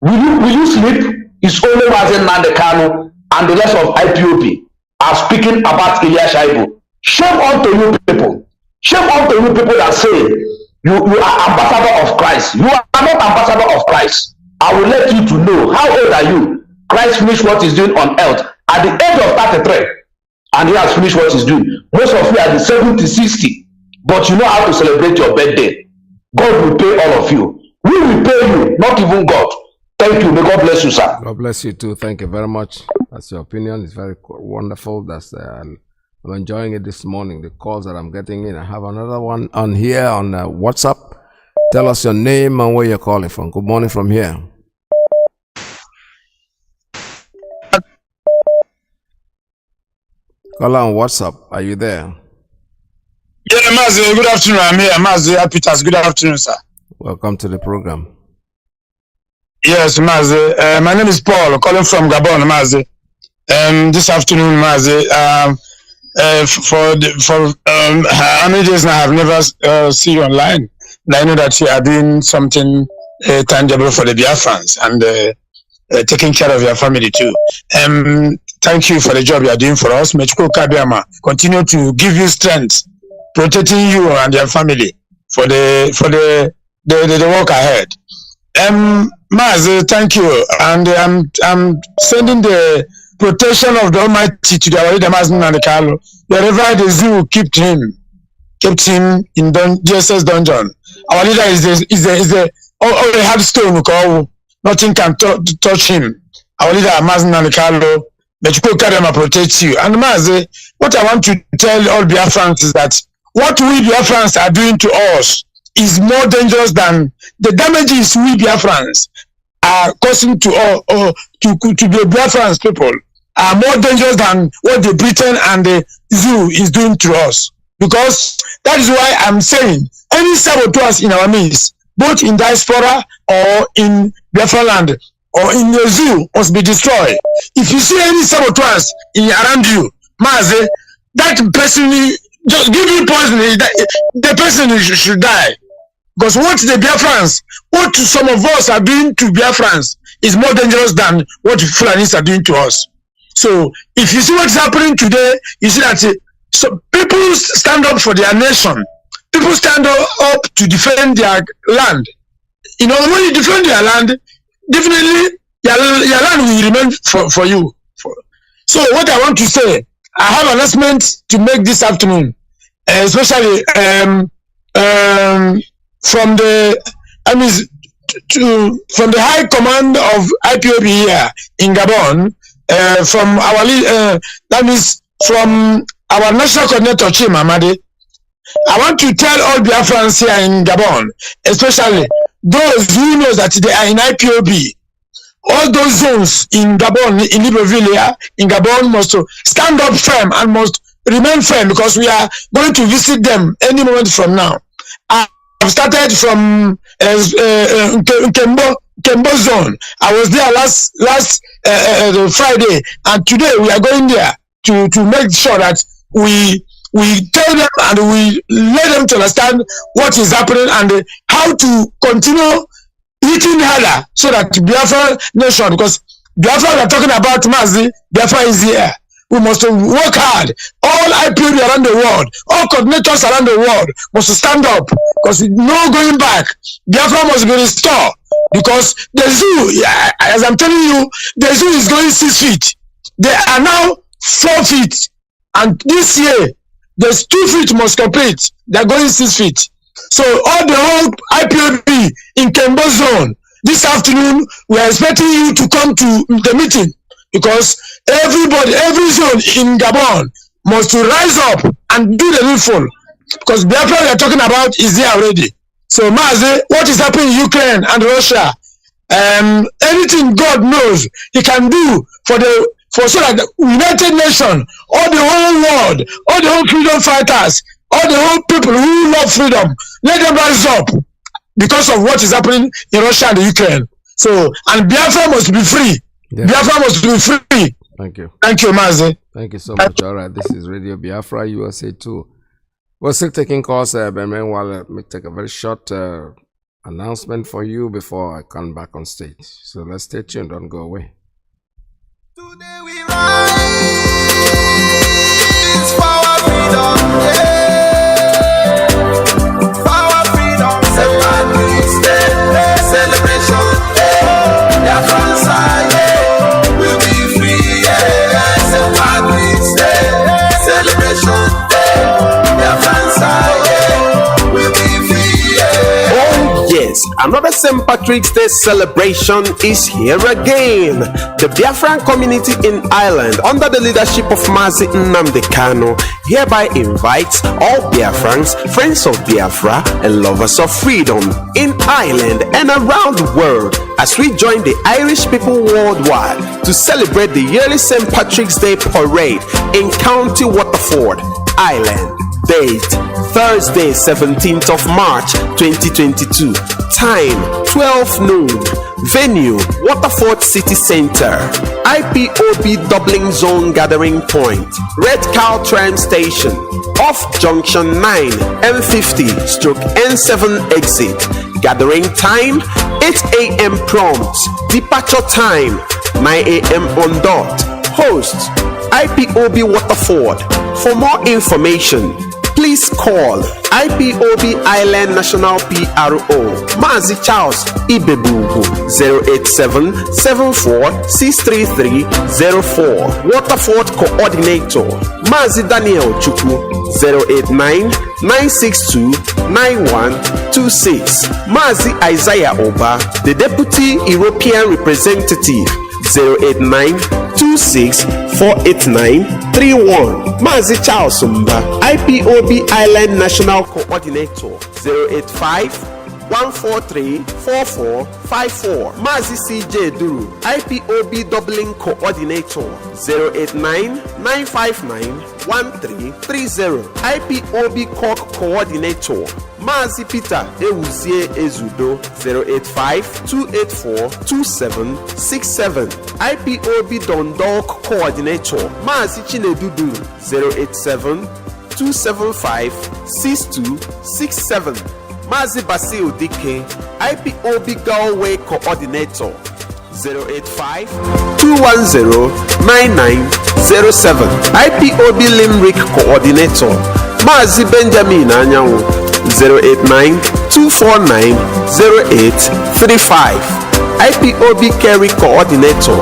will you sleep? It's only Mazi Nnamdi Kanu and the rest of IPOB are speaking about Ilya Shaibu. Shame unto you people. Shame unto you people that say you are ambassador of Christ. You are not ambassador of Christ. I will let you to know. How old are you? Christ finished what he's doing on earth at the age of 33. And he has finished what he's doing. Most of you are the 70, 60. But you know how to celebrate your birthday. God will pay all of you. We will pay you, not even God. Thank you. May God bless you, sir. God bless you too. Thank you very much. That's your opinion. It's very wonderful. That's I'm enjoying it this morning. The calls that I'm getting in. I have another one on here on WhatsApp. Tell us your name and where you're calling from. Good morning from here. Call on WhatsApp. Are you there? Yeah, Mazi, good afternoon. I'm here. Mazi Peters, good afternoon, sir. Welcome to the program. Yes, Mazi. My name is Paul, calling from Gabon, Mazi. This afternoon, Mazi, for how many days now I have never seen you online. And I know that you are doing something tangible for the Biafrans and taking care of your family too. Thank you for the job you are doing for us. Mechiko Kabiama, continue to give you strength, protecting you and your family for the work ahead. Mazi, thank you, and I'm sending the protection of the Almighty to the Awari Damazin and the Carlo. Wherever the zoo kept him in GSS dungeon. Our leader is a hard stone. Nothing can touch him. Our leader Amazin and the Carlo. Mechiko Kadema protects you. And Mazi, what I want to tell all Biafrans is that what we Biafrans are doing to us is more dangerous than the damages we Biafrans are causing to the Biafrans people are more dangerous than what the Britain and the zoo is doing to us. Because that is why I'm saying any saboteurs in our midst, both in diaspora or in Biafra land or in the zoo, must be destroyed. If you see any saboteurs around you, Mazi, that person, just give you poison, the person should die. Because what the Biafrans, what some of us are doing to Biafrans is more dangerous than what Fulanis are doing to us. So if you see what's happening today, you see that so people stand up for their nation. People stand up to defend their land. You know, when you defend your land, definitely your land will remain for you. So what I want to say, I have an announcement to make this afternoon, especially from the from the high command of Ipob here in Gabon, from our that means from our national coordinator Chima Amadi. I want to tell all Biafrans here in Gabon, especially those who know that they are in Ipob, all those zones in Gabon, in Libreville here, in Gabon must stand up firm and must remain firm, because we are going to visit them any moment from now. I've started from Kembo zone. I was there last Friday, and today we are going there to make sure that we tell them and we let them to understand what is happening and how to continue hitting harder so that Biafra nation, because Biafra we are talking about, Mazi, Biafra is here. We must work hard. All IPOB around the world, all coordinators around the world must stand up, because no going back. Biafra must be restored, because the zoo, as I'm telling you, the zoo is going 6 feet. They are now 4 feet. And this year, the 2 feet must complete. They're going 6 feet. So all the whole IPOB in Kembo zone, this afternoon, we are expecting you to come to the meeting, because everybody, every zone in Gabon must rise up and do the needful, because Biafra we are talking about is there already. So Mazi, what is happening in Ukraine and Russia, anything God knows He can do for so that the United Nations, all the whole world, all the whole freedom fighters, all the whole people who love freedom, let them rise up because of what is happening in Russia and Ukraine. So, and Biafra must be free. Yeah. Biafra must be free. Thank you. Thank you, Mazi. Thank you so much. All right, this is Radio Biafra, USA 2. We're still taking calls, but meanwhile, let me take a very short announcement for you before I come back on stage. So let's stay tuned, don't go away. Today we rise for our freedom, yeah. For our freedom, St. Day, celebration, yeah. Biafrans, yeah. We'll be free, yeah. St. Day, celebration, yeah. Biafrans, yeah. We'll be free, yeah. St. Patrick's Day celebration is here again. The Biafran community in Ireland, under the leadership of Mazi Nnamdi Kanu, hereby invites all Biafrans, friends of Biafra, and lovers of freedom in Ireland and around the world as we join the Irish people worldwide to celebrate the yearly St. Patrick's Day parade in County Waterford, Ireland. Date Thursday, 17th of March 2022. Time 12 noon. Venue Waterford City Center. IPOB Dublin Zone Gathering Point. Red Cow Tram Station. Off Junction 9 M50/N7 exit. Gathering time 8 a.m. prompt. Departure time 9 a.m. on dot. Host IPOB Waterford. For more information, please call IPOB Island National PRO Mazi Charles Ibebugu 087-74-633-04. Waterford Coordinator Mazi Daniel Chukwu 089-962-9126. Mazi Isaiah Oba, the Deputy European Representative 089-26-489-31. Mazi Charles Sumba, IPOB Island National Coordinator 085-143-4454. Mazi CJ Duru, IPOB Dublin Coordinator 089-959-1330. IPOB Cork Coordinator Mazi Peter Ewuzie Ezudo 085-284-2767. IPOB Dundalk Coordinator Mazi Chinedudu 087-275-6267. Mazi Basil Dike, IPOB Galway Coordinator 085-210-9907. IPOB Limerick Coordinator Mazi Benjamin Anyanwu 089-249-0835. IPOB Kerry Coordinator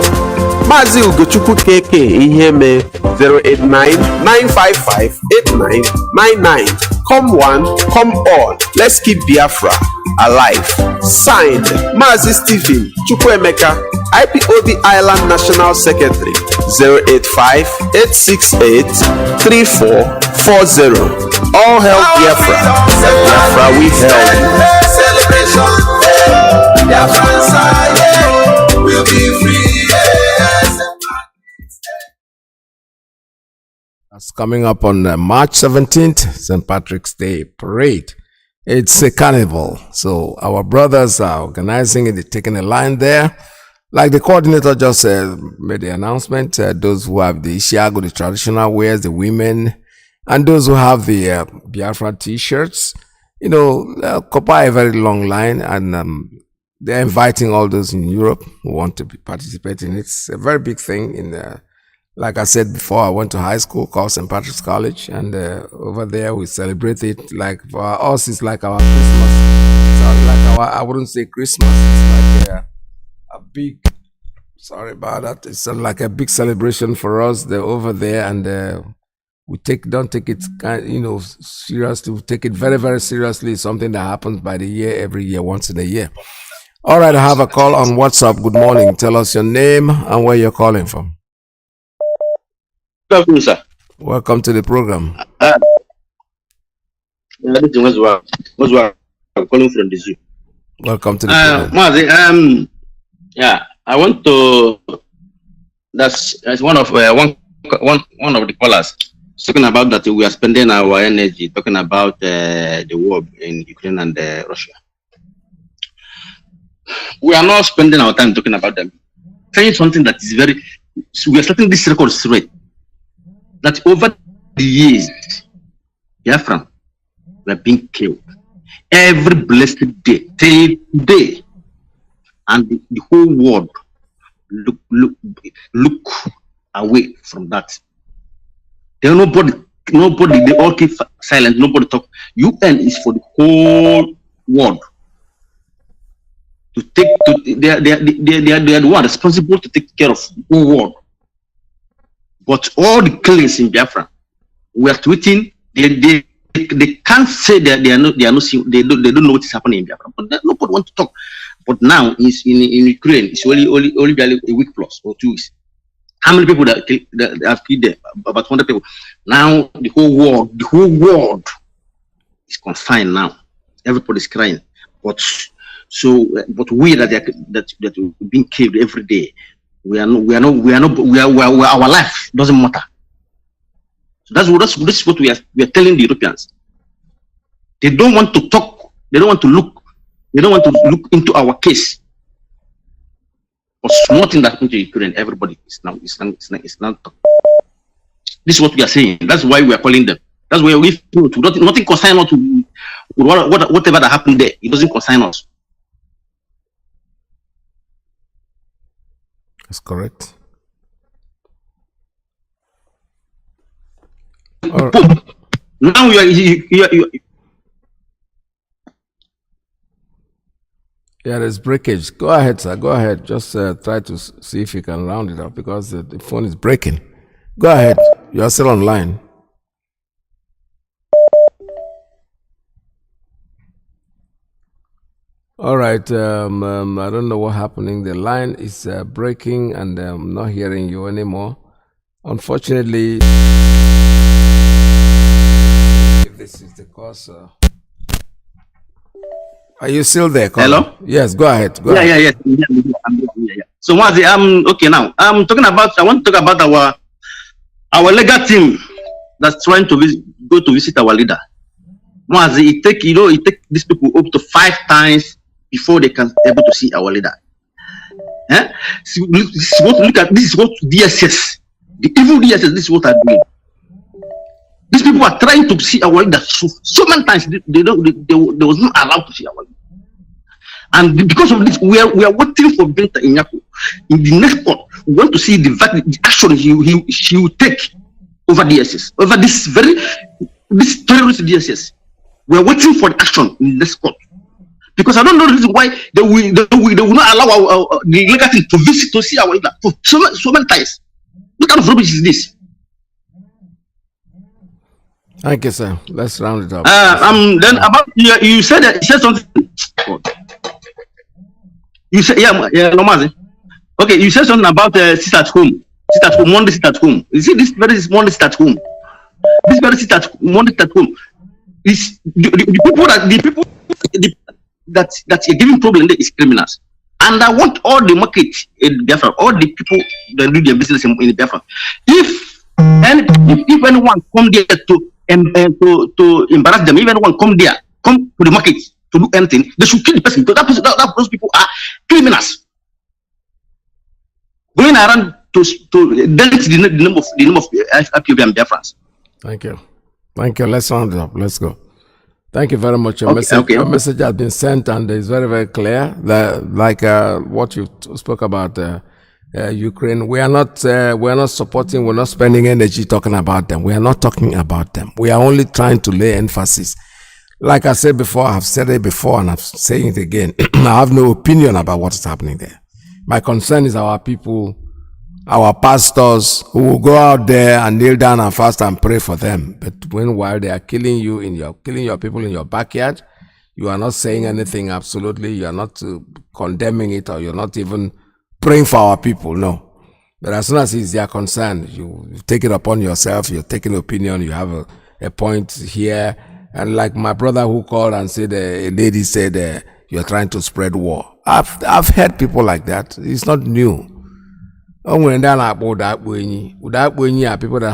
Mazi Ugochukwu KK Iheme 089-955-8999. Come one, come all. Let's keep Biafra alive. Signed, Mazi Stephen Chukwuemeka, IPOB Island National Secretary 085-868-3440. All hail Biafra. Biafra we hail. Celebration, Biafrans will be free. That's coming up on March 17th, St. Patrick's Day Parade. It's a carnival. So our brothers are organizing it, they're taking a line there. Like the coordinator just made the announcement, those who have the Ishiago, the traditional wears, the women, and those who have the Biafra t-shirts, occupy a very long line, and they're inviting all those in Europe who want to participate in it. It's a very big thing in like I said before, I went to high school called St. Patrick's College, and over there we celebrate it. Like for us, it's like our Christmas. It's like I wouldn't say Christmas. It's like a big. Sorry about that. It's like a big celebration for us. They're over there, and we don't take it seriously. We take it very, very seriously. It's something that happens by the year, every year, once in a year. All right, I have a call on WhatsApp. Good morning. Tell us your name and where you're calling from. Good afternoon, sir. Welcome to the program. This is Wazwa. I'm calling from the zoo. Welcome to the program. Mazi, I want to. That's one of the callers talking about that we are spending our energy talking about the war in Ukraine and Russia. We are not spending our time talking about them. Saying something that is very. We are setting this record straight. That over the years, Biafran were being killed every blessed day, till today, and the whole world look away from that. There nobody. They all keep silent. Nobody talk. UN is for the whole world to take. They are the one responsible to take care of the whole world. But all the killings in Biafra, we are tweeting. They can't say that they don't know what is happening in Biafra. But nobody want to talk. But now it's in Ukraine, it's only barely a week plus or 2 weeks. How many people that have killed there? About 100 people. Now the whole world is confined now. Everybody's crying. But we that we're being killed every day. Our life doesn't matter. So this is what we are telling the Europeans. They don't want to talk. They don't want to look. They don't want to look into our case. But nothing that happened to Ukraine, everybody is now talking. This is what we are saying. That's why we are calling them. That's why we nothing concern us to whatever that happened there. It doesn't concern us. That's correct. Now yeah, there's breakage. Go ahead, sir. Go ahead. Just try to see if you can round it up because the phone is breaking. Go ahead. You're still online. All right. I don't know what's happening. The line is breaking and I'm not hearing you anymore. Unfortunately, if this is the cause. Are you still there, Colin? Hello? Yes, go ahead. Go ahead. Yeah. So Mazi, okay now. I want to talk about our legal team that's trying to go to visit our leader. Mazi, it take these people up to 5 times before they can able to see our leader. So this is what DSS, the evil DSS, this is what I'm doing. These people are trying to see our leader so many times they was not allowed to see our leader. And because of this, we are waiting for Benta Inyako. In the next court, we want to see the action she will take over DSS, over this terrorist DSS. We are waiting for the action in this court. Because I don't know the reason why they will not allow the legal team to visit to see our leader for so many times. What kind of rubbish is this? Thank you, sir. Let's round it up. Then about you said something. You said Mazi. Okay, you said something about sit at home. Monday sit at home. You see this very Monday sit at home. This very Monday sit at home. Is the people that are giving problem there is criminals. And I want all the market in Biafra, all the people that do their business in Biafra. If anyone come there to embarrass them, if anyone come to the market to do anything, they should kill the person because those people are criminals. Going around to delete the name of Ipob and Biafrans. Thank you. Let's round it up. Let's go. Thank you very much. Your message has been sent and it's very, very clear that what you spoke about Ukraine. We are not supporting, we're not spending energy talking about them. We are not talking about them. We are only trying to lay emphasis. Like I said before, I've said it before and I'm saying it again. I have no opinion about what is happening there. My concern is our people, our pastors who will go out there and kneel down and fast and pray for them. But meanwhile, they are killing your people in your backyard. You are not saying anything absolutely. You are not condemning it or you're not even praying for our people. No. But as soon as it's their concern, you take it upon yourself. You're taking an opinion. You have a point here. And like my brother who called and said, a lady said, you're trying to spread war. I've heard people like that. It's not new. People that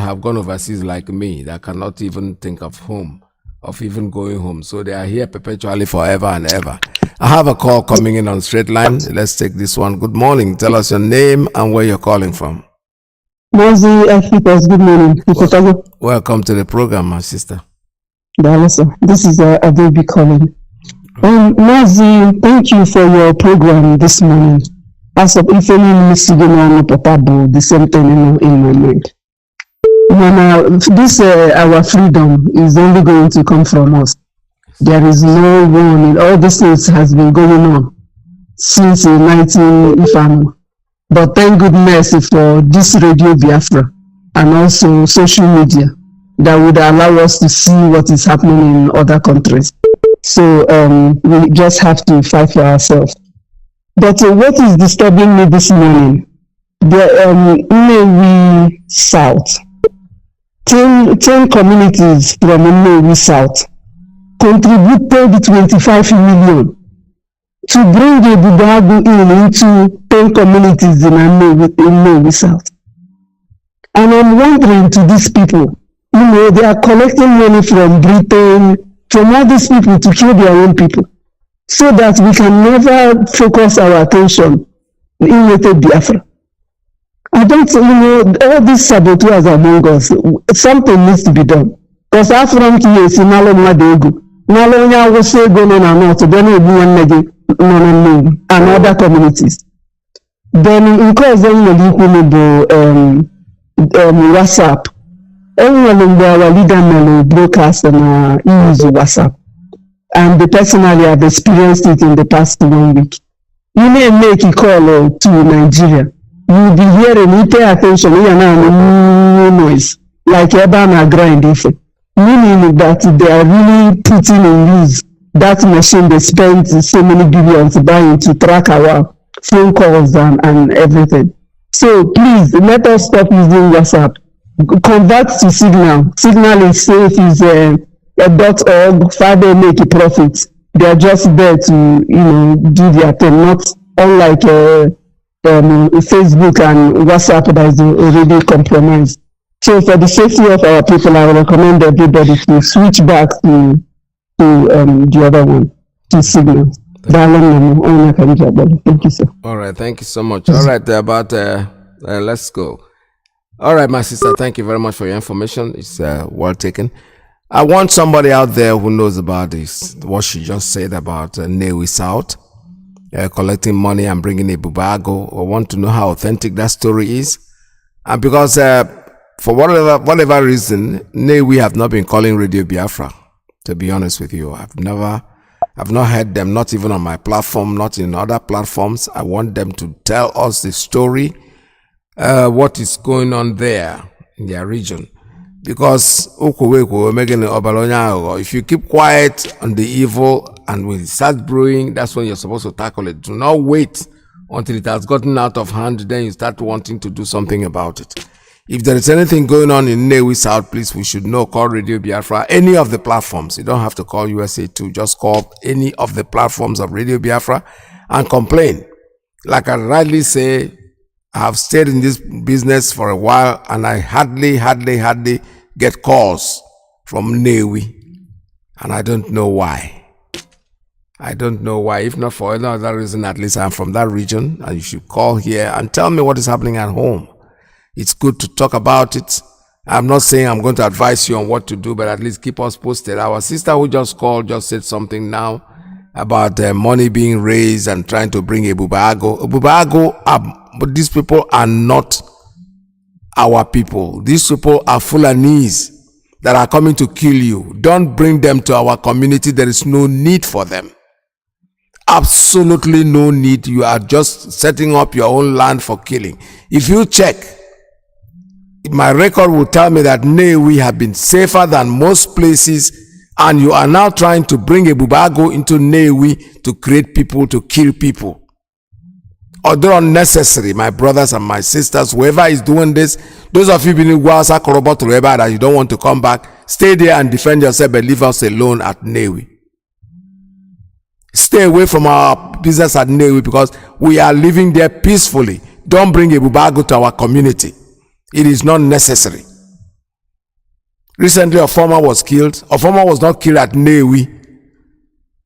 have gone overseas like me that cannot even think of home, of even going home. So they are here perpetually forever and ever. I have a call coming in on straight line. Let's take this one. Good morning. Tell us your name and where you're calling from. Mazi Iyke Alozie, good morning. Welcome to the program, my sister. This is a baby calling. Mazi, thank you for your program this morning. As of if any the same thing in my mind. This our freedom is only going to come from us. There is no one. All these things has been going on since 19 But thank goodness for this Radio Biafra and also social media that would allow us to see what is happening in other countries. So we just have to fight for ourselves. But what is disturbing me this morning? The Nnewi South, 10 communities from Nnewi South contributed 25 million to bring the Bubagu into 10 communities in Nnewi South. And I'm wondering to these people, they are collecting money from Britain, from all these people to kill their own people, so that we can never focus our attention in Biafra. I don't, all these saboteurs among us, something needs to be done. Because after I'm here, it's Nalo Madego. Nalo Nya will say go on and not, then we'll be and other communities. Then, because then we'll WhatsApp. Everyone our leader will broadcast and use WhatsApp. And personally I've experienced it in the past 1 week. You may make a call to Nigeria. You'll be hearing, you pay attention, you know, noise, like Ebana grind, meaning that they are really putting in use that machine they spent so many billions buying to track our phone calls and everything. So please, let us stop using WhatsApp. Convert to Signal. Signal is safe, is .org, Father make a profit. They are just there to, do their thing, not unlike Facebook and WhatsApp that is already compromised. So for the safety of our people, I recommend everybody to switch back to the other one, to Signal. Thank you, sir. All right, thank you so much. All right, let's go. All right, my sister, thank you very much for your information. It's well taken. I want somebody out there who knows about this, what she just said about Nnewi South, collecting money and bringing a Bubago. I want to know how authentic that story is. And because for whatever reason, Nnewi have not been calling Radio Biafra, to be honest with you. I've not heard them, not even on my platform, not in other platforms. I want them to tell us the story, what is going on there in their region. Because if you keep quiet on the evil and when it starts brewing, that's when you're supposed to tackle it. Do not wait until it has gotten out of hand, then you start wanting to do something about it. If there is anything going on in Nnewi South, please, we should know. Call Radio Biafra, any of the platforms. You don't have to call USA 2, just call any of the platforms of Radio Biafra and complain. Like I rightly say, I have stayed in this business for a while and I hardly get calls from Nnewi. And I don't know why. If not for any other reason, at least I'm from that region and you should call here and tell me what is happening at home. It's good to talk about it. I'm not saying I'm going to advise you on what to do, but at least keep us posted. Our sister who just called just said something now about money being raised and trying to bring a Bubago. But these people are not our people. These people are Fulanis that are coming to kill you. Don't bring them to our community. There is no need for them. Absolutely no need. You are just setting up your own land for killing. If you check, my record will tell me that Nnewi have been safer than most places, and you are now trying to bring a Bubago into Nnewi to create people, to kill people. Although unnecessary, my brothers and my sisters, whoever is doing this, those of you being Guasa Korobot Reba that you don't want to come back, stay there and defend yourself and leave us alone at Nnewi. Stay away from our business at Nnewi because we are living there peacefully. Don't bring a Bubago to our community. It is not necessary. Recently, a farmer was killed. A farmer was not killed at Nnewi.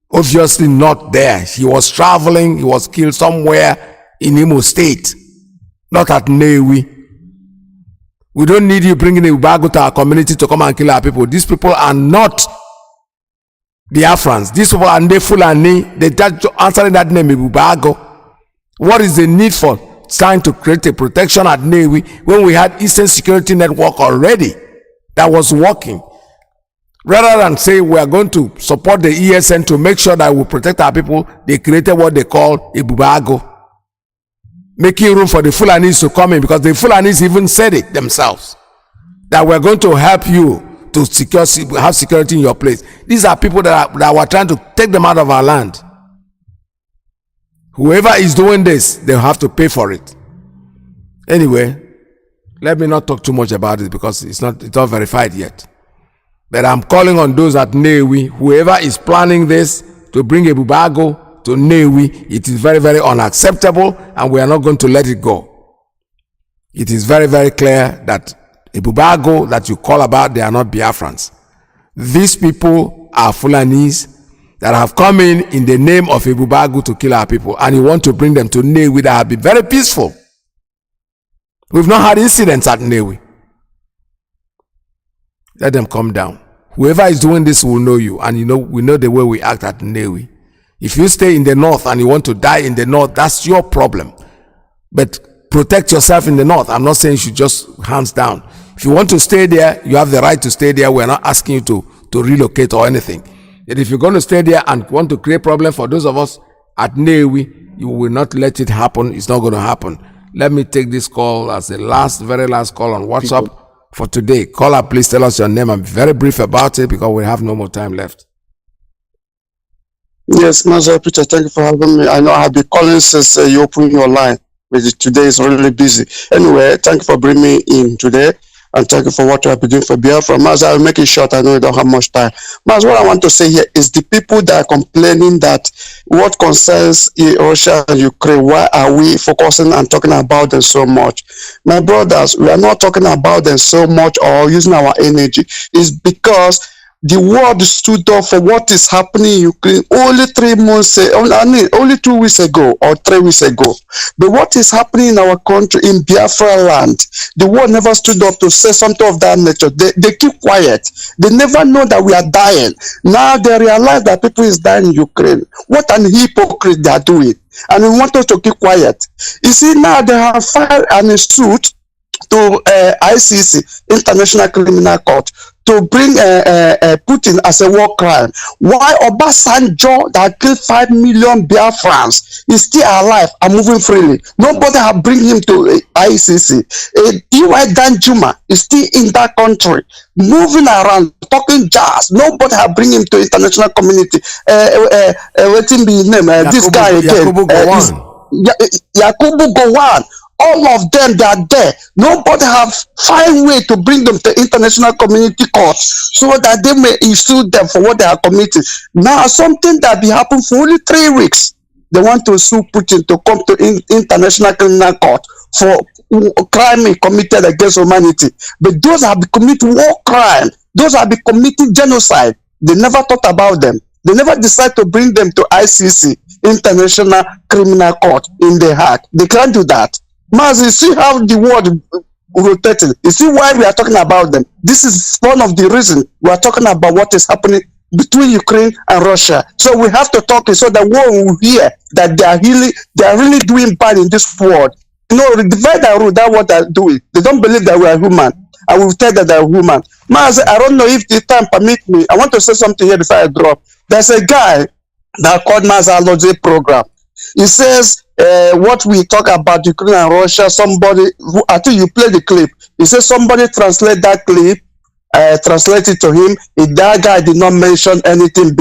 Obviously not there. He was traveling. He was killed somewhere in Imo State, not at Nnewi. We don't need you bringing a Bubago to our community to come and kill our people. These people are not Biafrans. These people are Fulani. They just answering that name, Bubago. What is the need for trying to create a protection at Nnewi when we had Eastern Security Network already that was working? Rather than say we are going to support the ESN to make sure that we protect our people, they created what they call a Bubago, making room for the Fulanis to come in, because the Fulanis even said it themselves, that we're going to help you to have security in your place. These are people that were trying to take them out of our land. Whoever is doing this, they'll have to pay for it. Anyway, let me not talk too much about it because it's not verified yet. But I'm calling on those at Nnewi, whoever is planning this to bring Ebubago to Nnewi, it is very, very unacceptable and we are not going to let it go. It is very, very clear that Ebubago that you call about, they are not Biafrans. These people are Fulanis that have come in the name of Ebubago to kill our people, and you want to bring them to Nnewi that have been very peaceful. We've not had incidents at Nnewi. Let them come down. Whoever is doing this will know you, and we know the way we act at Nnewi. If you stay in the north and you want to die in the north, that's your problem. But protect yourself in the north. I'm not saying you should just hands down. If you want to stay there, you have the right to stay there. We're not asking you to relocate or anything. But if you're going to stay there and want to create problem for those of us at Nnewi, you will not let it happen. It's not going to happen. Let me take this call as the very last call on WhatsApp for today. Caller, please tell us your name. I'm very brief about it because we have no more time left. Yes, Mazi Peter, thank you for having me. I know I have been calling since you opened your line, but today is really busy. Anyway, thank you for bringing me in today, and thank you for what you have been doing for Biafra. Mazi, I'll make it short. I know you don't have much time. Mazi, what I want to say here is the people that are complaining that what concerns Russia and Ukraine, why are we focusing and talking about them so much? My brothers, we are not talking about them so much or using our energy. It's because the world stood up for what is happening in Ukraine only 3 months, only 2 weeks ago or 3 weeks ago. But what is happening in our country, in Biafra land, the world never stood up to say something of that nature. They keep quiet. They never know that we are dying. Now they realize that people is dying in Ukraine. What an hypocrite they are doing. And we want us to keep quiet. You see, now they have filed a suit to ICC, International Criminal Court, to bring Putin as a war crime. Why Obasanjo that killed 5 million Biafrans is still alive and moving freely? Nobody have bring him to ICC. E.Y. Danjuma is still in that country, moving around, talking jazz. Nobody have bring him to international community. What's his name? This guy again. Yakubu Gowon. All of them, they are there. Nobody have find way to bring them to international community court so that they may sue them for what they are committing. Now, something that be happened for only 3 weeks, they want to sue Putin to come to international criminal court for crime committed against humanity. But those have committed war crime. Those have been committing genocide. They never thought about them. They never decide to bring them to ICC, International Criminal Court in The Hague. They can't do that. Mazi, you see how the world rotating. You see why we are talking about them. This is one of the reasons we are talking about what is happening between Ukraine and Russia. So we have to talk so the world will hear that they are really doing bad in this world. Divide and rule, that's what they're doing. They don't believe that we are human. I will tell that they are human. Mazi, I don't know if the time permit me. I want to say something here before I drop. There's a guy that called Mazi Iyke Alozie program. He says what we talk about Ukraine and Russia, somebody, I think you play the clip. He says somebody translate that clip, translate it to him. If that guy did not mention anything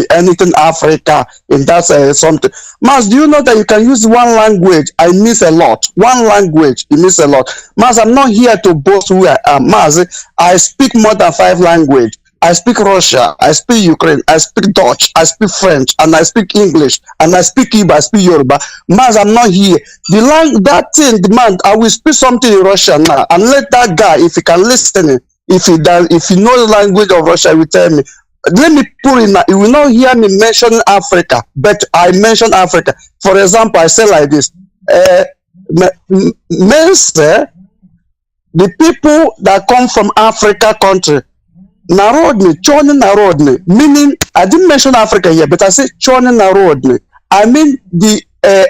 Africa, in that something. Mas, do you know that you can use one language? I miss a lot. One language, you miss a lot. Mas, I'm not here to boast who I am. Mas, I speak more than 5 languages. I speak Russia, I speak Ukraine, I speak Dutch, I speak French, and I speak English, and I speak Igbo, I speak Yoruba. Mas, I'm not here. That thing demand, I will speak something in Russia now, and let that guy, if he can listen, if he knows the language of Russia, he will tell me. Let me put it now. You will not hear me mention Africa, but I mention Africa. For example, I say like this. The people that come from Africa country, Narodny, Chorny Narodny, meaning, I didn't mention Africa here, but I said Chorny Narodny. I mean the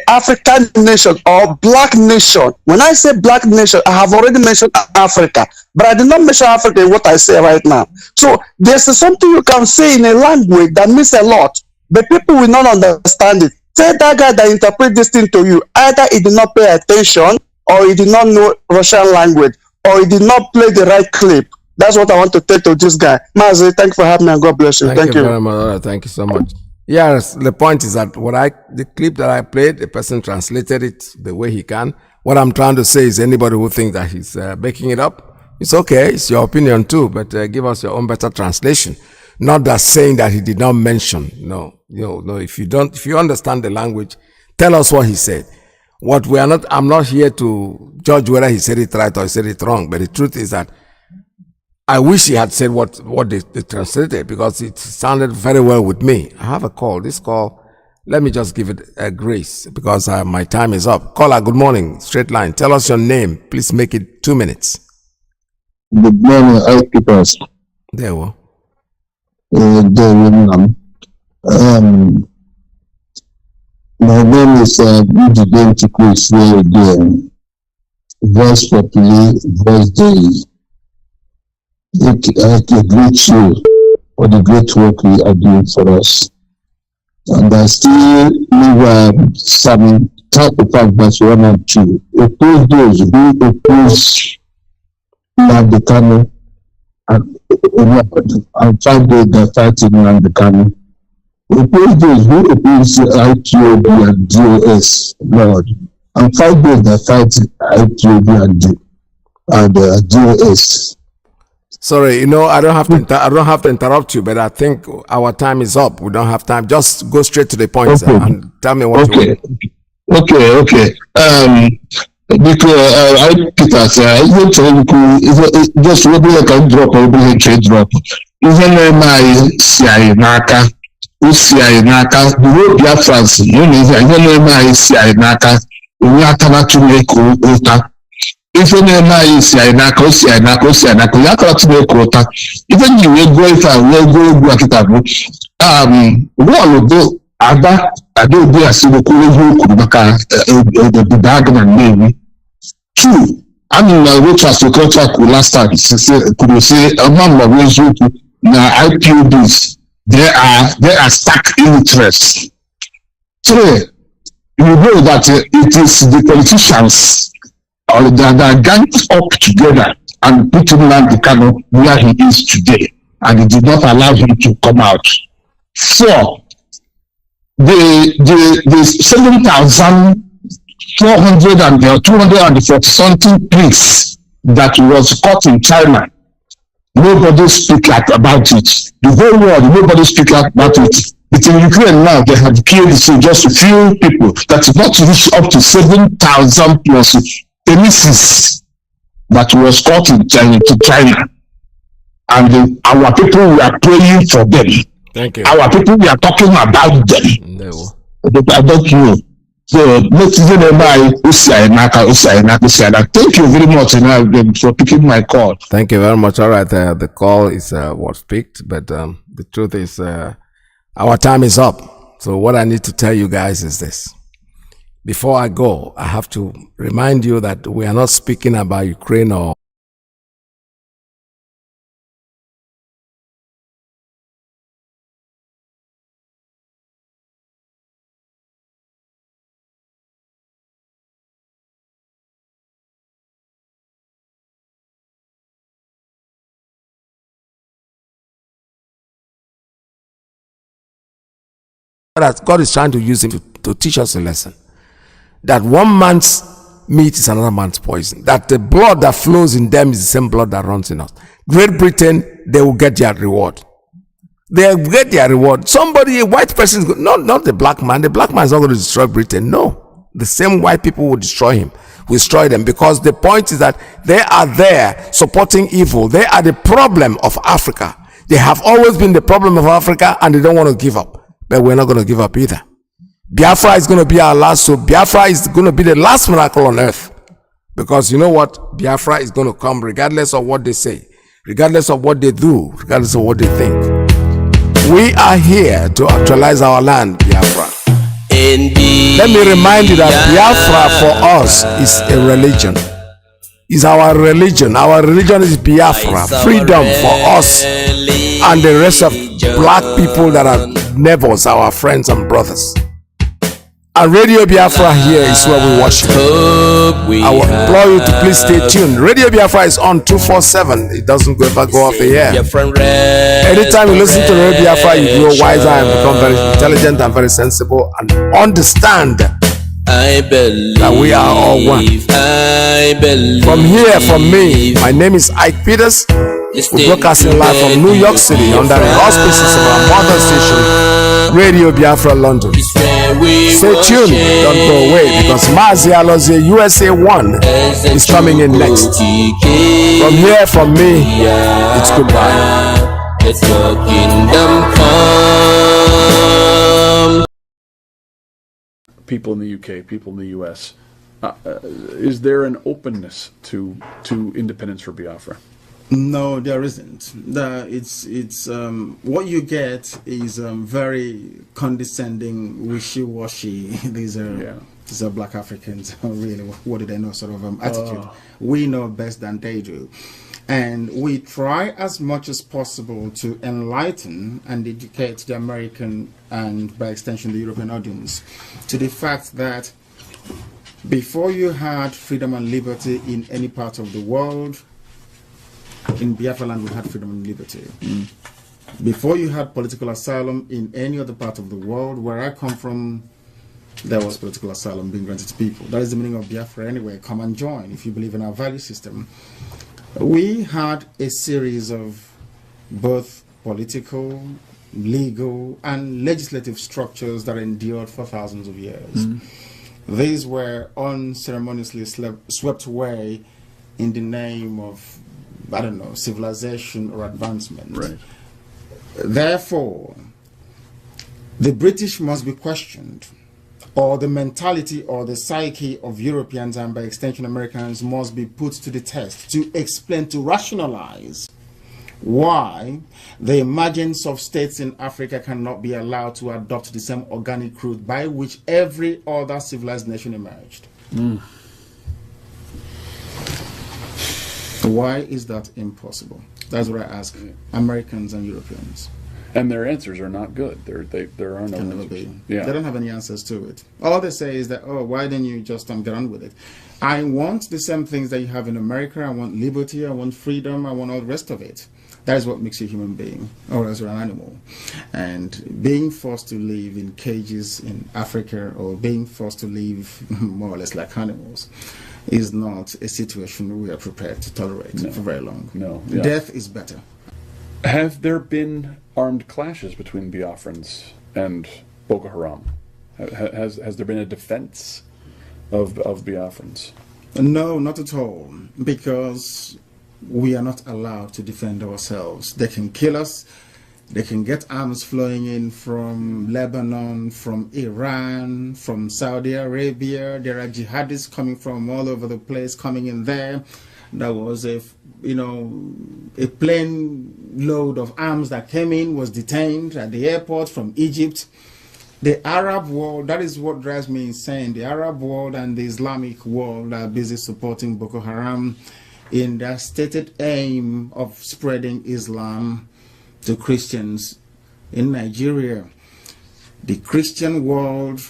African nation or black nation. When I say black nation, I have already mentioned Africa, but I did not mention Africa in what I say right now. So there's something you can say in a language that means a lot, but people will not understand it. Tell that guy that interpret this thing to you, either he did not pay attention, or he did not know Russian language, or he did not play the right clip. That's what I want to tell to this guy. Mazi, thank you for having me and God bless you. Thank you very much. Thank you so much. Yes, the point is that the clip that I played, the person translated it the way he can. What I'm trying to say is anybody who thinks that he's making it up, it's okay. It's your opinion too, but give us your own better translation. Not that saying that he did not mention. No. If you understand the language, tell us what he said. I'm not here to judge whether he said it right or he said it wrong. But the truth is that I wish he had said what they translated, because it sounded very well with me. I have a call. This call, let me just give it a grace because my time is up. Caller, good morning. Straight line. Tell us your name. Please make it 2 minutes. Good morning, Ikepas. There we go. My name is Nnamdi again. Voice Populi, Voice Day. I greet you for the great work you are doing for us. And I still leave some type of fact verse 1 and 2. Oppose those who oppose Nnamdi Kanu and fight those that fight Nnamdi Kanu. Oppose those who oppose Ipob and DOS, Lord, and fight those that fight Ipob and DOS. Sorry, I don't have to interrupt you, but I think our time is up. We don't have time. Just go straight to the point and tell me what you want. Okay. Because I Peter just what we can drop or we can drop. Even my CI Naka, UCI Naka, the whole Biafrans, even my CI Naka, we are to make Ota. Even my CI Naka, you are to make Ota. Even you will go if I will go at it. What will do? I don't be a single the Bagman name. Two, I mean, which was the contract last time. Could you say a man of ways now IPOBs? There are stack interests. Three, you know that it is the politicians that are ganged up together and put Nnamdi Kanu where he is today, and it did not allow him to come out. Four, the 7,400 and 240 something priests that was caught in China, nobody speak about it. The whole world, nobody speak about it. It's in Ukraine now. They have killed just a few people. That's not reached up to 7,000 plus policies that was caught in China, and our people were praying for them. Thank you. Our people, we are talking about them. No. I don't know. So, thank you very much for picking my call. Thank you very much. All right, the call is was picked, but the truth is our time is up. So what I need to tell you guys is this. Before I go, I have to remind you that we are not speaking about Ukraine or that God is trying to use him to teach us a lesson. That one man's meat is another man's poison. That the blood that flows in them is the same blood that runs in us. Great Britain, they will get their reward. They will get their reward. Somebody, a white person, is not the black man. The black man is not going to destroy Britain. No. The same white people will destroy him. Will destroy them. Because the point is that they are there supporting evil. They are the problem of Africa. They have always been the problem of Africa, and they don't want to give up. But we're not going to give up either. Biafra is going to be our last. So Biafra is going to be the last miracle on earth. Because you know what? Biafra is going to come regardless of what they say. Regardless of what they do. Regardless of what they think. We are here to actualize our land, Biafra. Let me remind you that Biafra for us is a religion. Is our religion. Our religion is Biafra. Freedom for us and the rest of black people that are neighbors, our friends and brothers. And Radio Biafra here is where we worship. I will implore you to please stay tuned. Radio Biafra is on 247. It doesn't ever go off the air. Anytime you listen to Radio Biafra, you grow wiser and become very intelligent and very sensible and understand that we are all one. From here, from me, my name is Ike Peters. We're broadcasting live from New York City under the auspices of our mother station, Radio Biafra London. Stay tuned, don't go away, because Mazi Iyke Alozie USA 1 is coming in next. From here, from me, it's goodbye. Let your kingdom come. People in the UK, people in the US, is there an openness to independence for Biafra? No, there isn't. It's what you get is very condescending, wishy-washy. These are black Africans. Really, what do they know? Sort of attitude. We know best than they do, and we try as much as possible to enlighten and educate the American and, by extension, the European audience to the fact that before you had freedom and liberty in any part of the world, in Biafra land we had freedom and liberty. Before you had political asylum in any other part of the world, where I come from, there was political asylum being granted to people. That is the meaning of Biafra anyway. Come and join if you believe in our value system. We had a series of both political, legal, and legislative structures that endured for thousands of years. These were unceremoniously swept away in the name of, I don't know, civilization or advancement. Right. Therefore, the British must be questioned, or the mentality or the psyche of Europeans and, by extension, Americans must be put to the test to explain, to rationalize why the emergence of states in Africa cannot be allowed to adopt the same organic route by which every other civilized nation emerged. Why is that impossible? That's what I ask Americans and Europeans. And their answers are not good. There are no answers. Yeah. They don't have any answers to it. All they say is that, oh, why didn't you just get on with it? I want the same things that you have in America. I want liberty. I want freedom. I want all the rest of it. That is what makes you a human being, or else you're an animal. And being forced to live in cages in Africa, or being forced to live more or less like animals, is not a situation we are prepared to tolerate for very long. Death is better. Have there been armed clashes between Biafrans and Boko Haram? Has there been a defense of Biafrans? No, not at all, because we are not allowed to defend ourselves. They can kill us. They can get arms flowing in from Lebanon, from Iran, from Saudi Arabia. There are jihadists coming from all over the place, coming in there. There was a plane load of arms that came in, was detained at the airport from Egypt. The Arab world, that is what drives me insane. The Arab world and the Islamic world are busy supporting Boko Haram in their stated aim of spreading Islam to Christians in Nigeria. The Christian world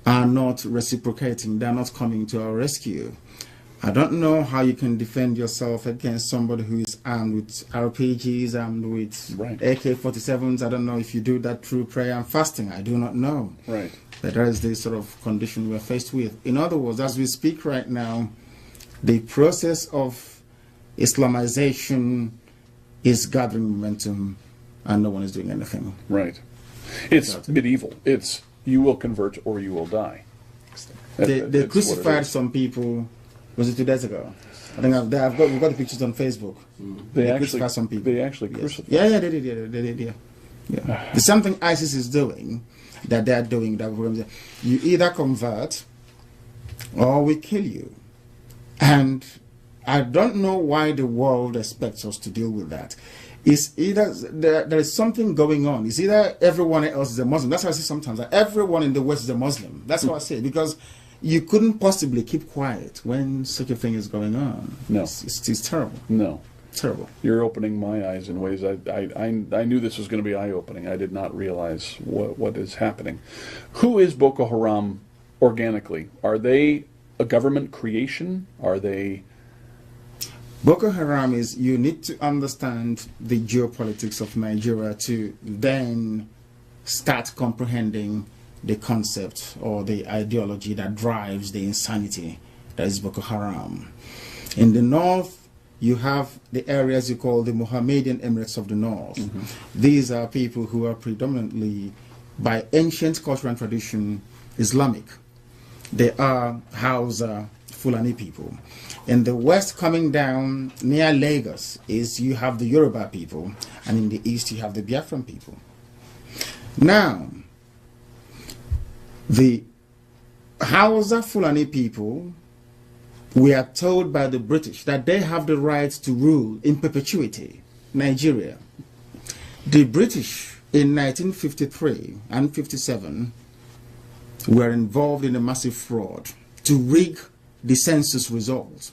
are not reciprocating. They are not coming to our rescue. I don't know how you can defend yourself against somebody who is armed with RPGs, armed with AK-47s. I don't know if you do that through prayer and fasting. I do not know. Right. But that is the sort of condition we're faced with. In other words, as we speak right now, the process of Islamization is gathering momentum, and no one is doing anything. Right. It's medieval. It's you will convert or you will die. They crucified some people. Was it 2 days ago? I think we've got the pictures on Facebook. They actually crucified some people. They actually crucified. Yeah, they did. There's something ISIS is doing that they're doing that you either convert or we kill you. And I don't know why the world expects us to deal with that. It's either there is something going on. It's either everyone else is a Muslim. That's how I say sometimes that everyone in the West is a Muslim. That's what I say, because you couldn't possibly keep quiet when such a thing is going on. No. It's terrible. No. Terrible. You're opening my eyes in ways I knew this was going to be eye-opening. I did not realize what is happening. Who is Boko Haram organically? Are they a government creation? Are they... Boko Haram is, you need to understand the geopolitics of Nigeria to then start comprehending the concept or the ideology that drives the insanity that is Boko Haram. In the north, you have the areas you call the Mohammedan Emirates of the North. These are people who are predominantly, by ancient culture and tradition, Islamic. They are Hausa, Fulani people. In the west, coming down near Lagos, is you have the Yoruba people, and in the east you have the Biafran people. Now, the Hausa Fulani people, we are told by the British that they have the right to rule in perpetuity Nigeria. The British in 1953 and 57 were involved in a massive fraud to rig the census results.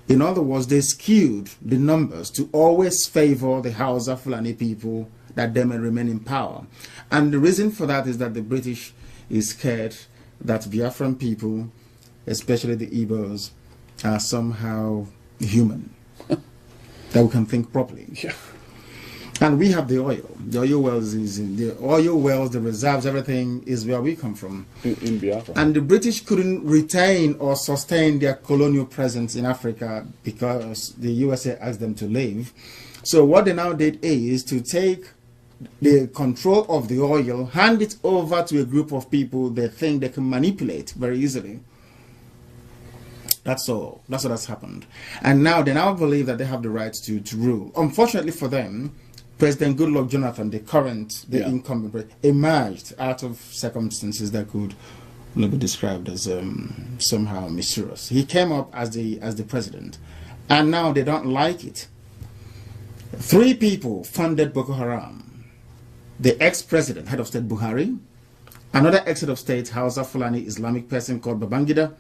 In other words, they skewed the numbers to always favor the Hausa Fulani people that they may remain in power. And the reason for that is that the British is scared that Biafran people, especially the Ibos, are somehow human, that we can think properly. Yeah. And we have the oil. The oil wells is in the oil wells, the reserves, everything is where we come from. In Biafra. And the British couldn't retain or sustain their colonial presence in Africa because the USA asked them to leave. So what they now did is to take the control of the oil, hand it over to a group of people they think they can manipulate very easily. That's all. That's what has happened. And now they now believe that they have the right to rule. Unfortunately for them, President Goodluck Jonathan, the incumbent, emerged out of circumstances that could be described as somehow mysterious. He came up as the president, and now they don't like it. 3 people funded Boko Haram: the ex-president, head of state Buhari, another ex-head of state Hausa Fulani Islamic person called Babangida,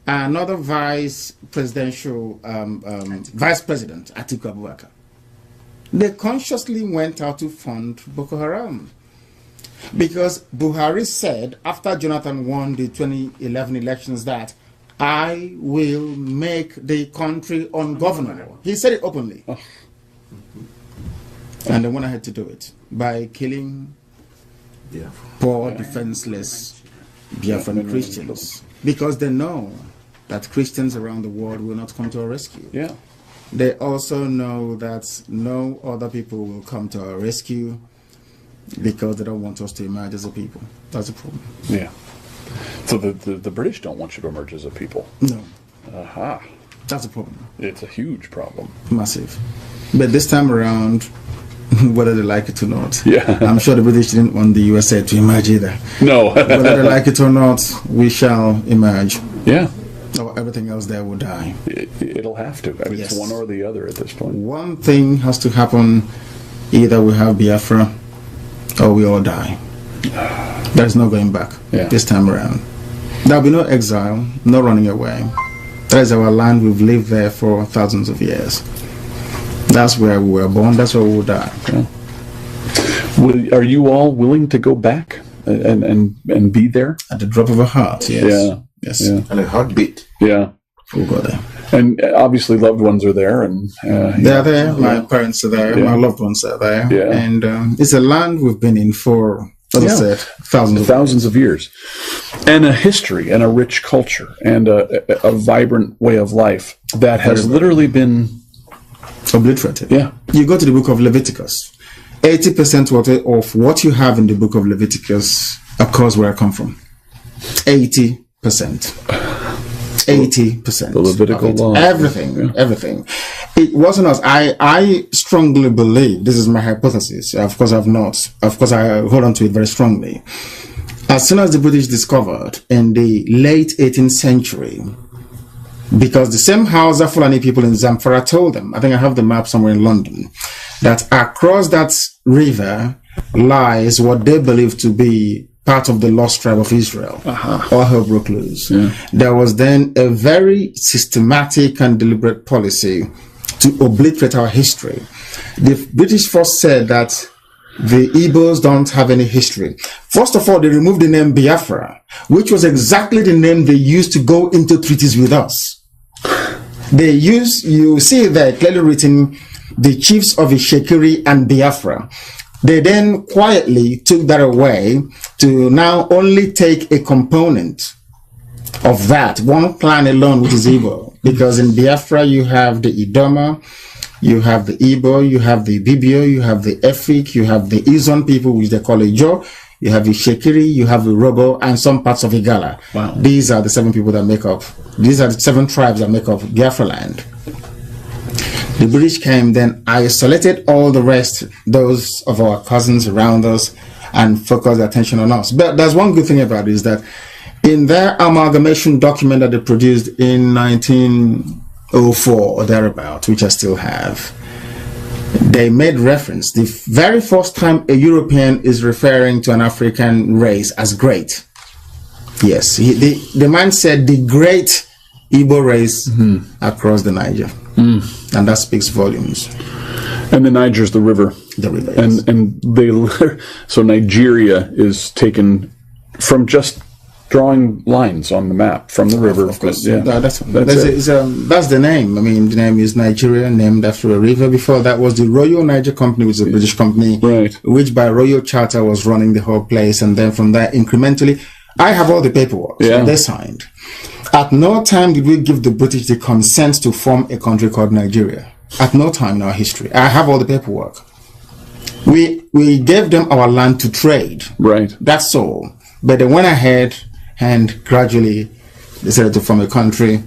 another vice president Atiku Abubakar. They consciously went out to fund Boko Haram because Buhari said after Jonathan won the 2011 elections that I will make the country ungovernable. He said it openly. And they went ahead to do it by killing poor, defenseless Biafran Christians because they know that Christians around the world will not come to our rescue. Yeah. They also know that no other people will come to our rescue because they don't want us to emerge as a people. That's a problem. Yeah. So the British don't want you to emerge as a people. No. Aha. That's a problem. It's a huge problem. Massive. But this time around, whether they like it or not, yeah. I'm sure the British didn't want the USA to emerge either. No. Whether they like it or not, we shall emerge. Yeah. Or everything else there will die. It'll have to. I mean, It's one or the other at this point. One thing has to happen. Either we have Biafra or we all die. There's no going back this time around. There'll be no exile, no running away. That is our land. We've lived there for thousands of years. That's where we were born. That's where we will die. Yeah. Are you all willing to go back and be there? At the drop of a heart, yes. Yeah. Yes. Yeah. And a heartbeat. Yeah. We'll go there. And obviously loved ones are there. And they are there. My parents are there. My loved ones are there. Yeah. And it's a land we've been in for, as I said, thousands of years. And a history and a rich culture and a vibrant way of life that has literally been obliterated. Yeah. You go to the book of Leviticus. 80% of what you have in the book of Leviticus occurs where I come from. 80%. 80%. The Levitical law. Everything. It wasn't us. I strongly believe, this is my hypothesis. Of course, I hold on to it very strongly. As soon as the British discovered in the late 18th century, because the same Hausa Fulani people in Zamfara told them, I think I have the map somewhere in London, that across that river lies what they believe to be part of the lost tribe of Israel, all hell broke loose. Yeah. There was then a very systematic and deliberate policy to obliterate our history. The British first said that The Igbos don't have any history. First of all, they removed the name Biafra, which was exactly the name they used to go into treaties with us. They use, you see there clearly written, the chiefs of Insecurity and Biafra. They then quietly took that away to now only take a component of that, one clan alone, which is Igbo. Because in Biafra, you have the Idoma, you have the Igbo, you have the Bibio, you have the Efik, you have the Izon people, which they call Ijo, you have the Shekiri, you have the Robo, and some parts of Igala. Wow. These are the 7 people that make up, these are the 7 tribes that make up Biafra land. The British came, then isolated all the rest, those of our cousins around us, and focused their attention on us. But there's one good thing about it, is that in their amalgamation document that they produced in 1904 or thereabout, which I still have, they made reference, the very first time a European is referring to an African race as great. Yes, the man said the great Igbo race across the Niger. And that speaks volumes. And the Niger's the river. The river, yes. And they, so Nigeria is taken from just drawing lines on the map from the river. Of course, yeah. That's the name. I mean, the name is Nigeria, named after a river. Before that was the Royal Niger Company, which is a British company, right, which by royal charter was running the whole place. And then from there, incrementally, I have all the paperwork. Yeah. So they signed. At no time did we give the British the consent to form a country called Nigeria. At no time in our history. I have all the paperwork. We gave them our land to trade. Right. That's all. But they went ahead and gradually decided to form a country.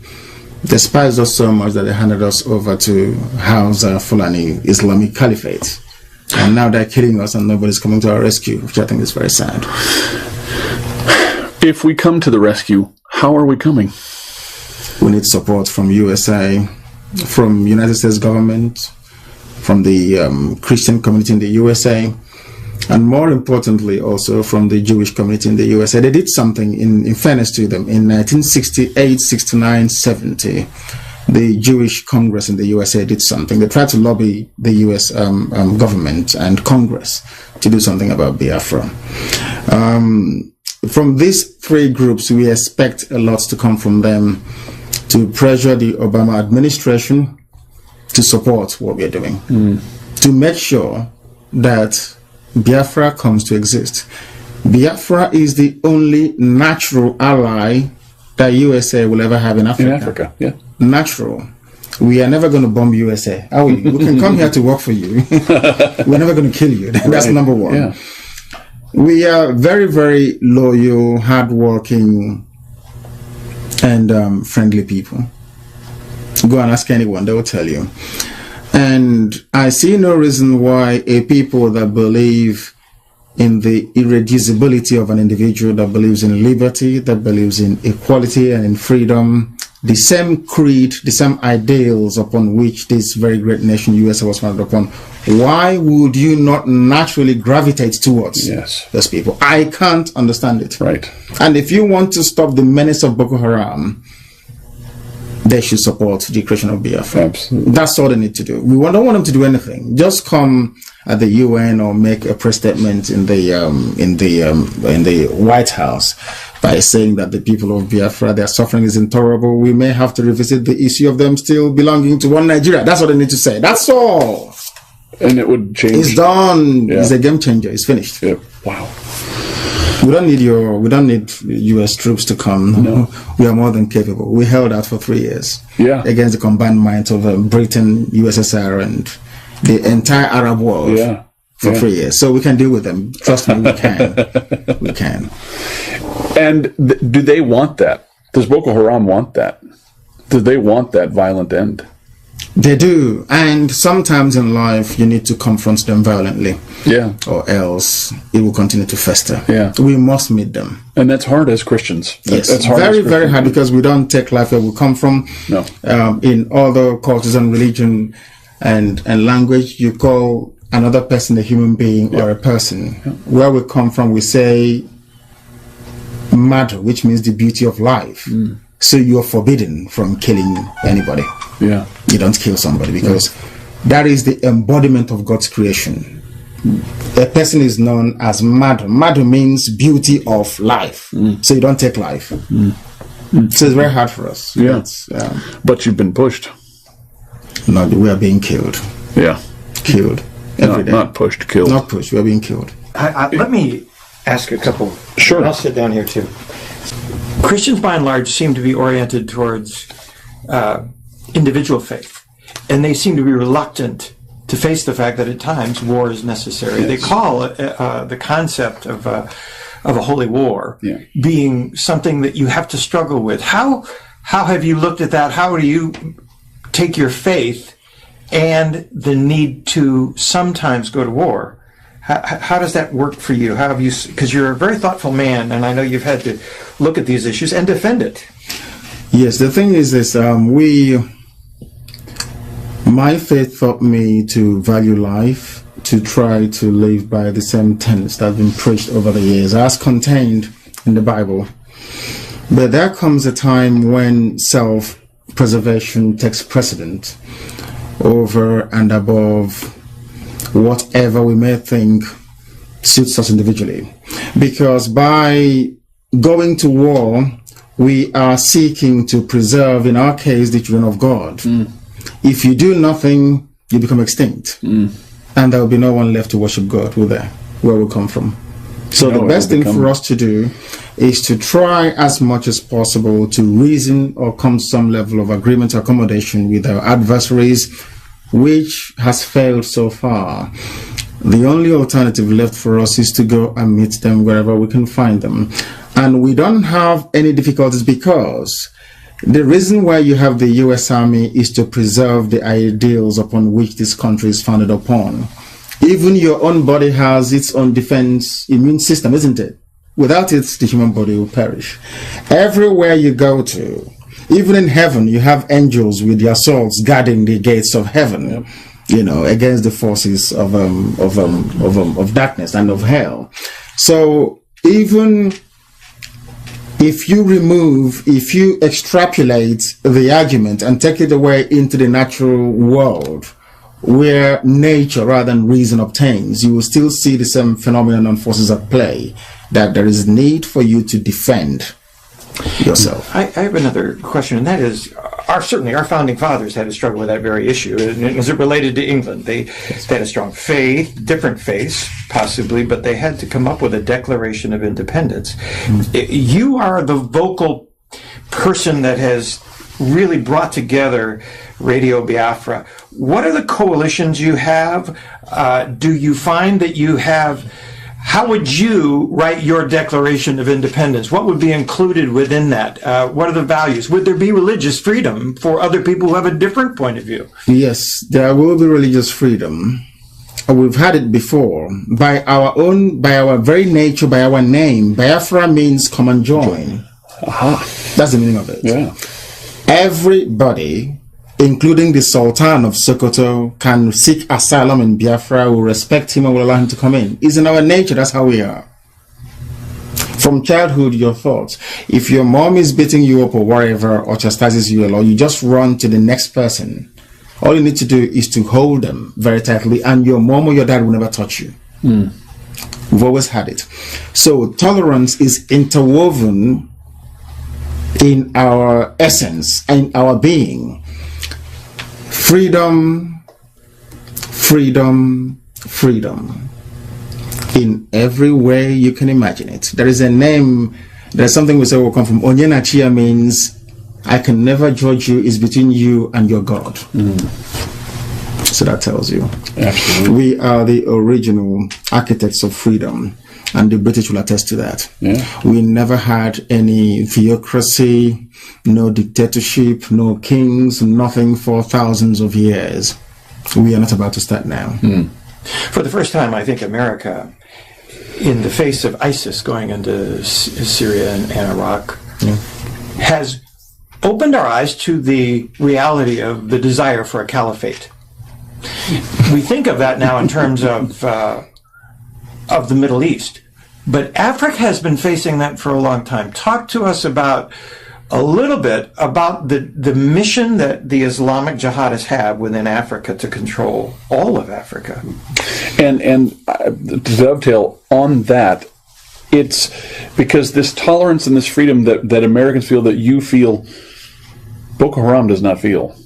Despised us so much that they handed us over to house Fulani Islamic Caliphate. And now they're killing us and nobody's coming to our rescue, which I think is very sad. If we come to the rescue, how are we coming? We need support from USA, from United States government, from the Christian community in the USA, and more importantly also from the Jewish community in the USA. They did something, in fairness to them, in 1968, 69, 70. The Jewish Congress in the USA did something. They tried to lobby the US government and Congress to do something about Biafra. From these 3 groups, we expect a lot to come from them to pressure the Obama administration to support what we're doing, to make sure that Biafra comes to exist. Biafra is the only natural ally that USA will ever have in Africa. In Africa, yeah. Natural. We are never going to bomb USA. Are we? We can come here to work for you. We're never going to kill you. That's Right. number one. Yeah. We are very, very loyal, hardworking, and friendly people. Go and ask anyone, they will tell you. And I see no reason why a people that believe in the irreducibility of an individual, that believes in liberty, that believes in equality and in freedom, the same creed, the same ideals upon which this very great nation USA was founded upon, why would you not naturally gravitate towards those people? I can't understand it. Right. And if you want to stop the menace of Boko Haram, they should support the creation of Biafra. Absolutely. That's all they need to do. We don't want them to do anything. Just come at the UN or make a press statement in the White House by saying that the people of Biafra, their suffering is intolerable. We may have to revisit the issue of them still belonging to one Nigeria. That's what they need to say. That's all. And it would change. It's done. Yeah. It's a game changer. It's finished. Yeah. Wow. We don't need US troops to come. No. We are more than capable. We held out for 3 years. Yeah. Against the combined might of Britain, USSR, and the entire Arab world. Yeah. For 3 years. So we can deal with them. Trust me, we can. We can. And do they want that? Does Boko Haram want that? Do they want that violent end? They do. And sometimes in life, you need to confront them violently. Yeah. Or else it will continue to fester. Yeah. We must meet them. And that's hard as Christians. Yes. That's hard very, as very hard, because we don't take life where we come from. No. In other cultures and religion and language, you call another person a human being or a person. Where we come from, we say mad, which means the beauty of life. So you're forbidden from killing anybody. Yeah. You don't kill somebody, because that is the embodiment of God's creation. a person is known as Madu. Madu means beauty of life. So you don't take life. So it's very hard for us. Yeah. But you've been pushed. No, we are being killed. Yeah. Killed. Every day. Not pushed, killed. Not pushed, we are being killed. Let me ask a couple. Sure. I'll sit down here too. Christians by and large seem to be oriented towards individual faith, and they seem to be reluctant to face the fact that at times war is necessary. Yes. They call the concept of a holy war being something that you have to struggle with. How have you looked at that? How do you take your faith and the need to sometimes go to war? How does that work for you? How have you? Because you're a very thoughtful man, and I know you've had to look at these issues and defend it. Yes, the thing is this: my faith taught me to value life, to try to live by the same tenets that have been preached over the years, as contained in the Bible. But there comes a time when self-preservation takes precedent over and above whatever we may think suits us individually. Because by going to war, we are seeking to preserve, in our case, the children of God. If you do nothing, you become extinct. And there will be no one left to worship God, will there? Where we come from. So the best thing for us to do is to try as much as possible to reason or come to some level of agreement or accommodation with our adversaries, which has failed so far. The only alternative left for us is to go and meet them wherever we can find them. And we don't have any difficulties, because the reason why you have the U.S. Army is to preserve the ideals upon which this country is founded upon. Even your own body has its own defense immune system, isn't it? Without it, the human body will perish. Everywhere you go to, even in heaven, you have angels with their swords guarding the gates of heaven, you know, against the forces of darkness and of hell. So even if you extrapolate the argument and take it away into the natural world, where nature rather than reason obtains, you will still see the same phenomenon and forces at play, that there is need for you to defend yourself. I have another question, and that is, certainly our founding fathers had to struggle with that very issue. And is it related to England? They had a strong faith, different faiths, possibly, but they had to come up with a Declaration of Independence. You are the vocal person that has really brought together Radio Biafra. What are the coalitions you have? Do you find that you have... How would you write your Declaration of Independence? What would be included within that? What are the values? Would there be religious freedom for other people who have a different point of view? Yes, there will be religious freedom. We've had it before. By our very nature, by our name, Biafra means come and join. That's the meaning of it. Yeah. Everybody, including the Sultan of Sokoto, can seek asylum in Biafra, will respect him and will allow him to come in. It's in our nature, that's how we are. From childhood, your thoughts. If your mom is beating you up or whatever, or chastises you a lot, you just run to the next person. All you need to do is to hold them very tightly, and your mom or your dad will never touch you. We've always had it. So tolerance is interwoven in our essence and our being. Freedom, freedom, freedom. In every way you can imagine it. There is a name, there's something we say will come from. Onyenachia means I can never judge you, it's between you and your God. So that tells you. Absolutely. We are the original architects of freedom, and the British will attest to that. We never had any theocracy, no dictatorship, no kings, nothing for thousands of years. We are not about to start now. For the first time, I think America, in the face of ISIS going into Syria and Iraq, has opened our eyes to the reality of the desire for a caliphate. We think of that now in terms of the Middle East, but Africa has been facing that for a long time. Talk to us about a little bit about the mission that the Islamic jihadists have within Africa to control all of Africa. And to dovetail on that, it's because this tolerance and this freedom that Americans feel, that you feel, Boko Haram does not feel.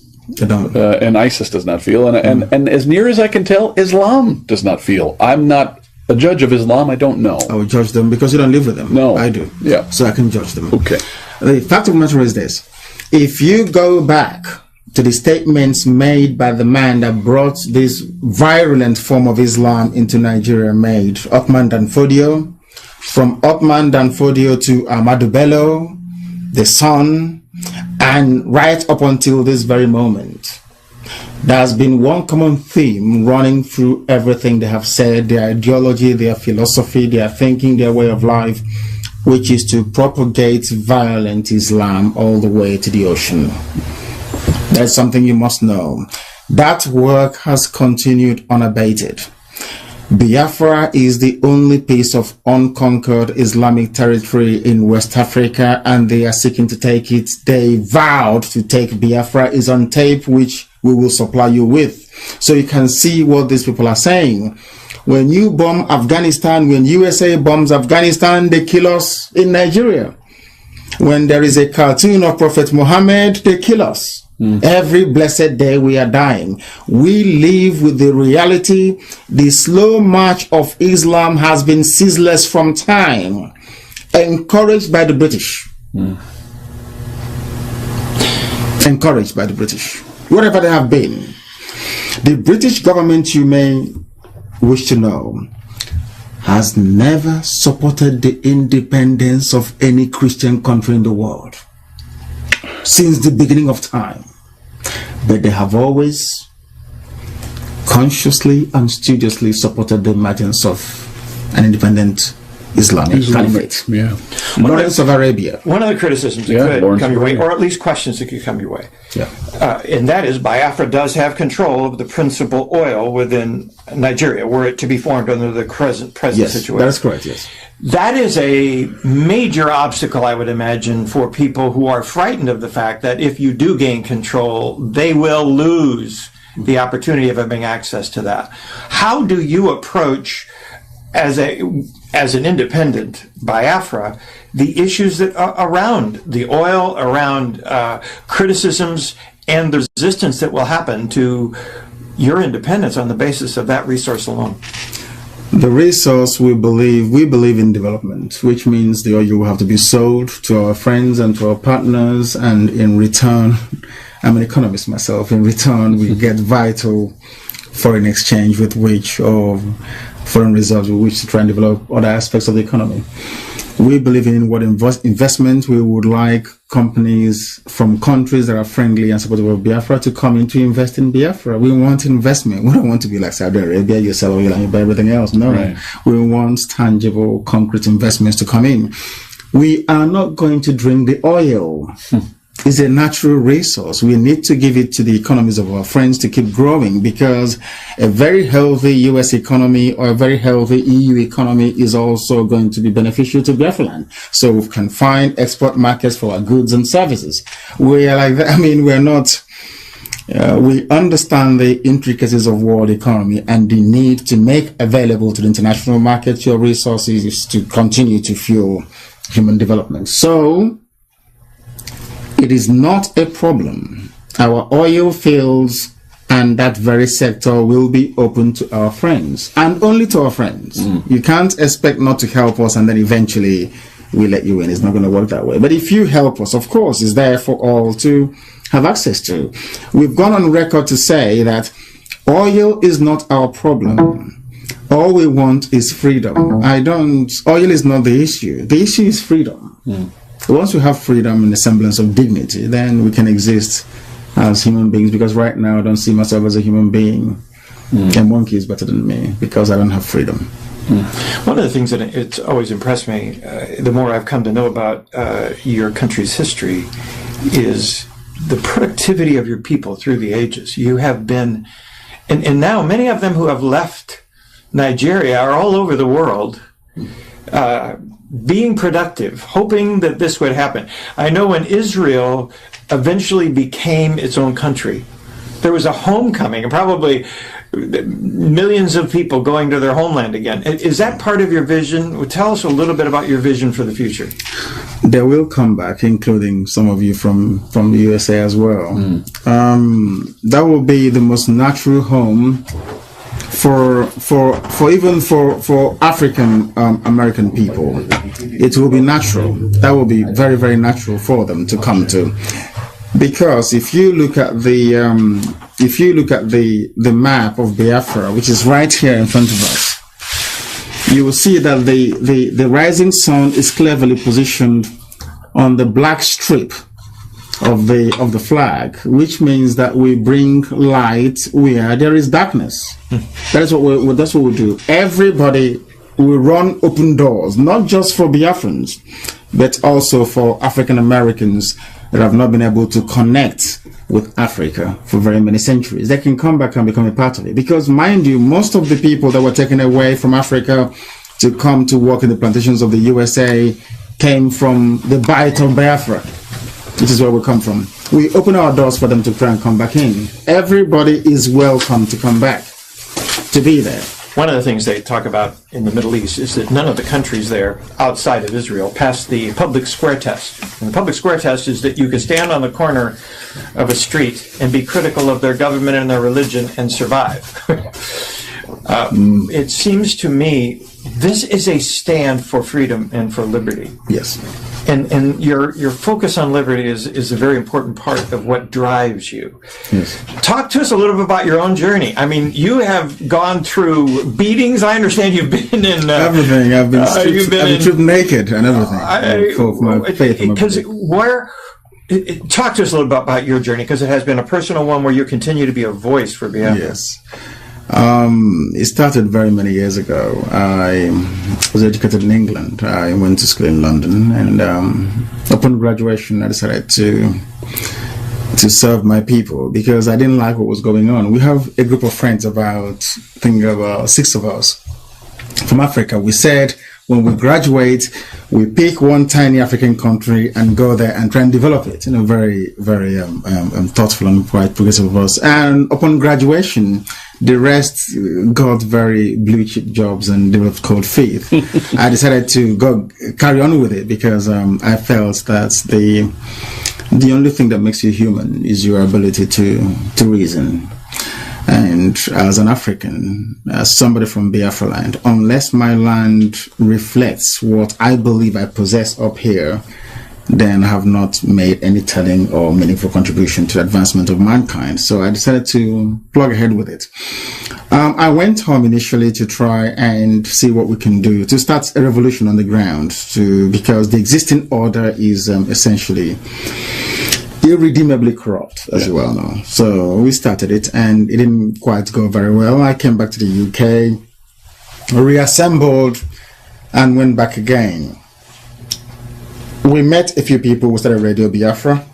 And ISIS does not feel. And as near as I can tell, Islam does not feel. I'm not a judge of Islam. I don't know. I would judge them because you don't live with them. No. I do. Yeah. So I can judge them. Okay. The fact of the matter is this. If you go back to the statements made by the man that brought this virulent form of Islam into Nigeria, made Othman Danfodio, from Othman Danfodio to Ahmadu Bello, the son, and right up until this very moment, there's been one common theme running through everything they have said, their ideology, their philosophy, their thinking, their way of life, which is to propagate violent Islam all the way to the ocean. That's something you must know. That work has continued unabated. Biafra is the only piece of unconquered Islamic territory in West Africa, and they are seeking to take it. They vowed to take Biafra. Is on tape, which we will supply you with. So you can see what these people are saying. When you bomb Afghanistan, when USA bombs Afghanistan, they kill us in Nigeria. When there is a cartoon of Prophet Muhammad, they kill us. Every blessed day we are dying. We live with the reality. The slow march of Islam has been ceaseless from time, encouraged by the British. Encouraged by the British. Whatever they have been. The British government, you may wish to know, has never supported the independence of any Christian country in the world since the beginning of time. But they have always consciously and studiously supported the emergence of an independent Islamic caliphate. Yeah. Lawrence of Arabia. One of the criticisms that could come your way, or at least questions that could come your way, and that is Biafra does have control of the principal oil within Nigeria, were it to be formed under the present situation. That's correct, yes. That is a major obstacle, I would imagine, for people who are frightened of the fact that if you do gain control, they will lose the opportunity of having access to that. How do you approach, as an independent Biafra, the issues that are around the oil, around criticisms, and the resistance that will happen to your independence on the basis of that resource alone? The resource, we believe in development, which means the oil will have to be sold to our friends and to our partners, and in return, I'm an economist myself, in return we get vital foreign exchange with which, or foreign reserves with which to try and develop other aspects of the economy. We believe in inward investment. We would like companies from countries that are friendly and supportive of Biafra to come in to invest in Biafra. We want investment. We don't want to be like Saudi Arabia, you sell oil and you buy everything else. No, right. We want tangible, concrete investments to come in. We are not going to drink the oil. It's a natural resource. We need to give it to the economies of our friends to keep growing, because a very healthy US economy or a very healthy EU economy is also going to be beneficial to Biafra. So we can find export markets for our goods and services. We are like that. I mean, we're not, we understand the intricacies of world economy and the need to make available to the international market your resources to continue to fuel human development. So it is not a problem. Our oil fields and that very sector will be open to our friends, and only to our friends. You can't expect not to help us and then eventually we let you in. It's not going to work that way. But if you help us, of course, it's there for all to have access to. We've gone on record to say that oil is not our problem. All we want is freedom. Oil is not the issue. The issue is freedom. Once we have freedom and a semblance of dignity, then we can exist as human beings, because right now I don't see myself as a human being. A monkey is better than me because I don't have freedom. One of the things that it's always impressed me, the more I've come to know about your country's history, is the productivity of your people through the ages. You have been, and now many of them who have left Nigeria are all over the world, being productive, hoping that this would happen. I know when Israel eventually became its own country, there was a homecoming, and probably millions of people going to their homeland again. Is that part of your vision? Well, tell us a little bit about your vision for the future. They will come back, including some of you from the USA as well. That will be the most natural home for African American people. It will be natural. That will be very, very natural for them to come to. Because if you look at the map of Biafra, which is right here in front of us, you will see that the rising sun is cleverly positioned on the black strip of the flag, which means that we bring light where there is darkness. That's what we do. Everybody will run open doors, not just for Biafrans, but also for African Americans that have not been able to connect with Africa for very many centuries. They can come back and become a part of it. Because mind you, most of the people that were taken away from Africa to come to work in the plantations of the USA came from the Bight of Biafra, which is where we come from. We open our doors for them to try and come back in. Everybody is welcome to come back, to be there. One of the things they talk about in the Middle East is that none of the countries there outside of Israel passed the public square test. And the public square test is that you can stand on the corner of a street and be critical of their government and their religion and survive. It seems to me this is a stand for freedom and for liberty. Yes. And your focus on liberty is a very important part of what drives you. Yes. Talk to us a little bit about your own journey. I mean, you have gone through beatings. I understand you've been in everything. I've been stripped naked and everything for my faith. Because talk to us a little bit about your journey, because it has been a personal one where you continue to be a voice for Biafra. Yes. It started very many years ago. I was educated in England. I went to school in London, and upon graduation, I decided to serve my people because I didn't like what was going on. We have a group of friends, about 6 of us from Africa. We said when we graduate, we pick one tiny African country and go there and try and develop it. Very, very thoughtful and quite progressive of us. And upon graduation, the rest got very blue chip jobs and developed cold feet. I decided to carry on with it because I felt that the only thing that makes you human is your ability to reason. And as an African, as somebody from Biafra land, unless my land reflects what I believe I possess up here, then I have not made any telling or meaningful contribution to the advancement of mankind. So I decided to plug ahead with it. I went home initially to try and see what we can do to start a revolution on the ground, because the existing order is essentially irredeemably corrupt, as you well know. So we started it, and it didn't quite go very well. I came back to the UK, reassembled, and went back again. We met a few people. We started Radio Biafra,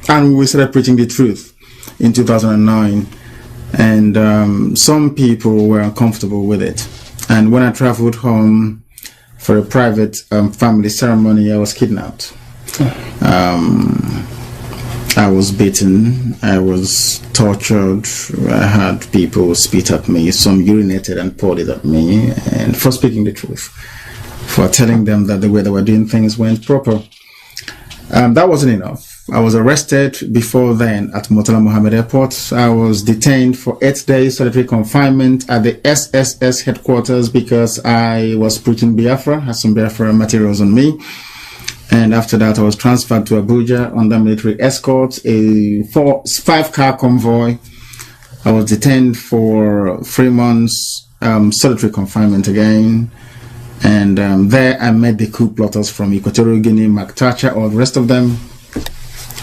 and we started preaching the truth in 2009. And some people were uncomfortable with it. And when I traveled home for a private family ceremony, I was kidnapped. I was beaten, I was tortured, I had people spit at me, some urinated and poured it at me, and for speaking the truth, for telling them that the way they were doing things weren't proper. That wasn't enough. I was arrested before then at Murtala Mohammed Airport. I was detained for 8 days solitary confinement at the SSS headquarters because I was preaching Biafra, had some Biafra materials on me. And after that, I was transferred to Abuja under military escort, a 5-car convoy. I was detained for 3 months, solitary confinement again. And there I met the coup plotters from Equatorial Guinea, Mark Thatcher, all the rest of them.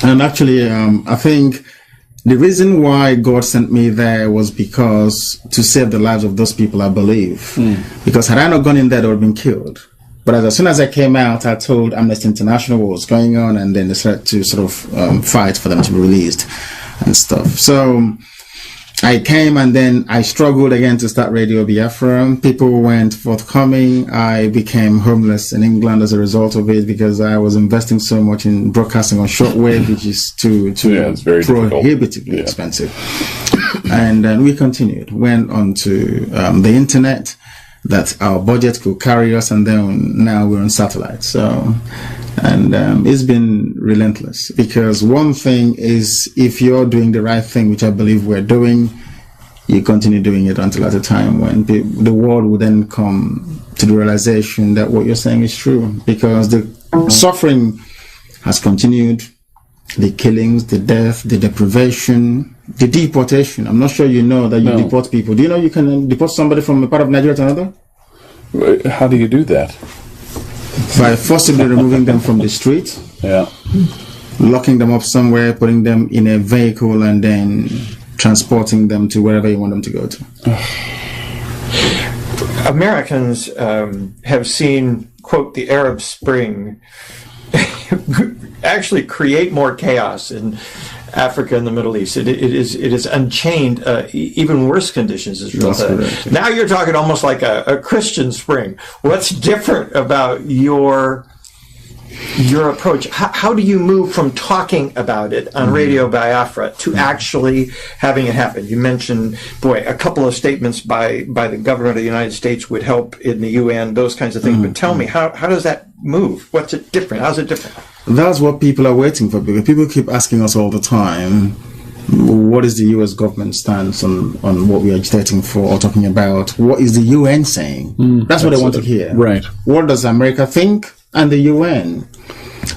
And actually, I think the reason why God sent me there was because to save the lives of those people, I believe. Because had I not gone in there, they would have been killed. But as soon as I came out, I told Amnesty International what was going on, and then they started to sort of fight for them to be released and stuff. So I came and then I struggled again to start Radio Biafra. People weren't forthcoming. I became homeless in England as a result of it because I was investing so much in broadcasting on shortwave, which is it's very prohibitively expensive. And then we continued, went on to the internet that our budget could carry us, and then now we're on satellite. So, and it's been relentless, because one thing is, if you're doing the right thing, which I believe we're doing, you continue doing it until at a time when the world will then come to the realization that what you're saying is true, because the suffering has continued, the killings, the death, the deprivation, the deportation. I'm not sure you know that you deport people. Do you know you can deport somebody from a part of Nigeria to another? How do you do that? By forcibly removing them from the street, locking them up somewhere, putting them in a vehicle, and then transporting them to wherever you want them to go to. Americans have seen, quote, the Arab Spring actually create more chaos in Africa and the Middle East. It is unchained even worse conditions as well. Now you're talking almost like a Christian spring. What's different about your approach? How do you move from talking about it on Radio Biafra to actually having it happen? You mentioned, a couple of statements by the government of the United States would help in the UN, those kinds of things. But tell me, how does that move? What's it different? How's it different? That's what people are waiting for. People keep asking us all the time, what is the US government stance on what we are agitating for or talking about? What is the UN saying? That's what they want to hear. Right. What does America think and the UN?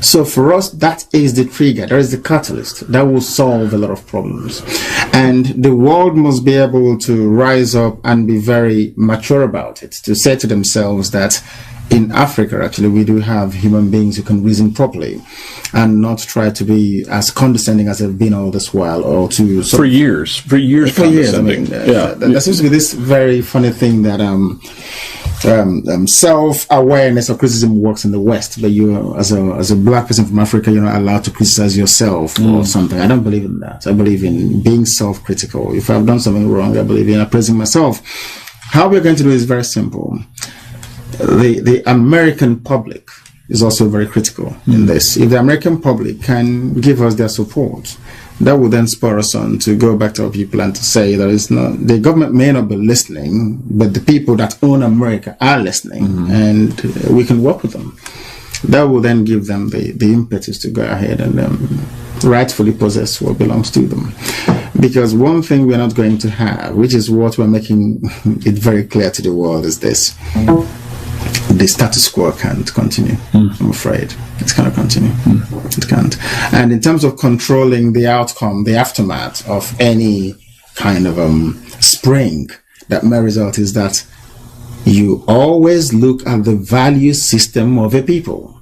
So for us, that is the trigger. That is the catalyst that will solve a lot of problems. And the world must be able to rise up and be very mature about it, to say to themselves that in Africa, actually, we do have human beings who can reason properly and not try to be as condescending as they've been all this while, or to... For years. I mean, there seems to be this very funny thing that self-awareness or criticism works in the West, but you, as a black person from Africa, you're not allowed to criticize yourself or something. I don't believe in that. I believe in being self-critical. If I've done something wrong, I believe in appraising myself. How we're going to do it is very simple. The American public is also very critical in this. If the American public can give us their support, that will then spur us on to go back to our people and to say that the government may not be listening, but the people that own America are listening, and we can work with them. That will then give them the impetus to go ahead and rightfully possess what belongs to them. Because one thing we're not going to have, which is what we're making it very clear to the world, is this. The status quo can't continue. I'm afraid it's going to continue. It can't. And in terms of controlling the outcome, the aftermath of any kind of spring that may result, is that you always look at the value system of a people.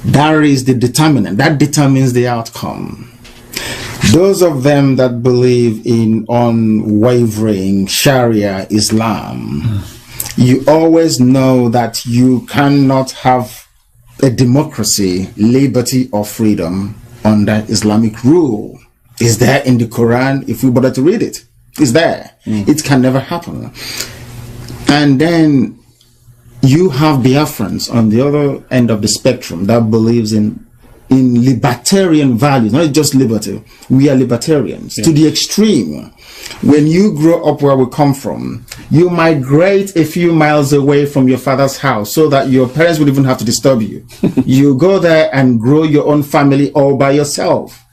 That is the determinant. That determines the outcome. Those of them that believe in unwavering Sharia Islam, you always know that you cannot have a democracy, liberty, or freedom under Islamic rule. It's there in the Quran, if we bother to read it. It's there. It can never happen. And then you have Biafrans on the other end of the spectrum that believes in libertarian values, not just liberty. We are libertarians to the extreme. When you grow up where we come from, you migrate a few miles away from your father's house so that your parents would even have to disturb you. You go there and grow your own family all by yourself.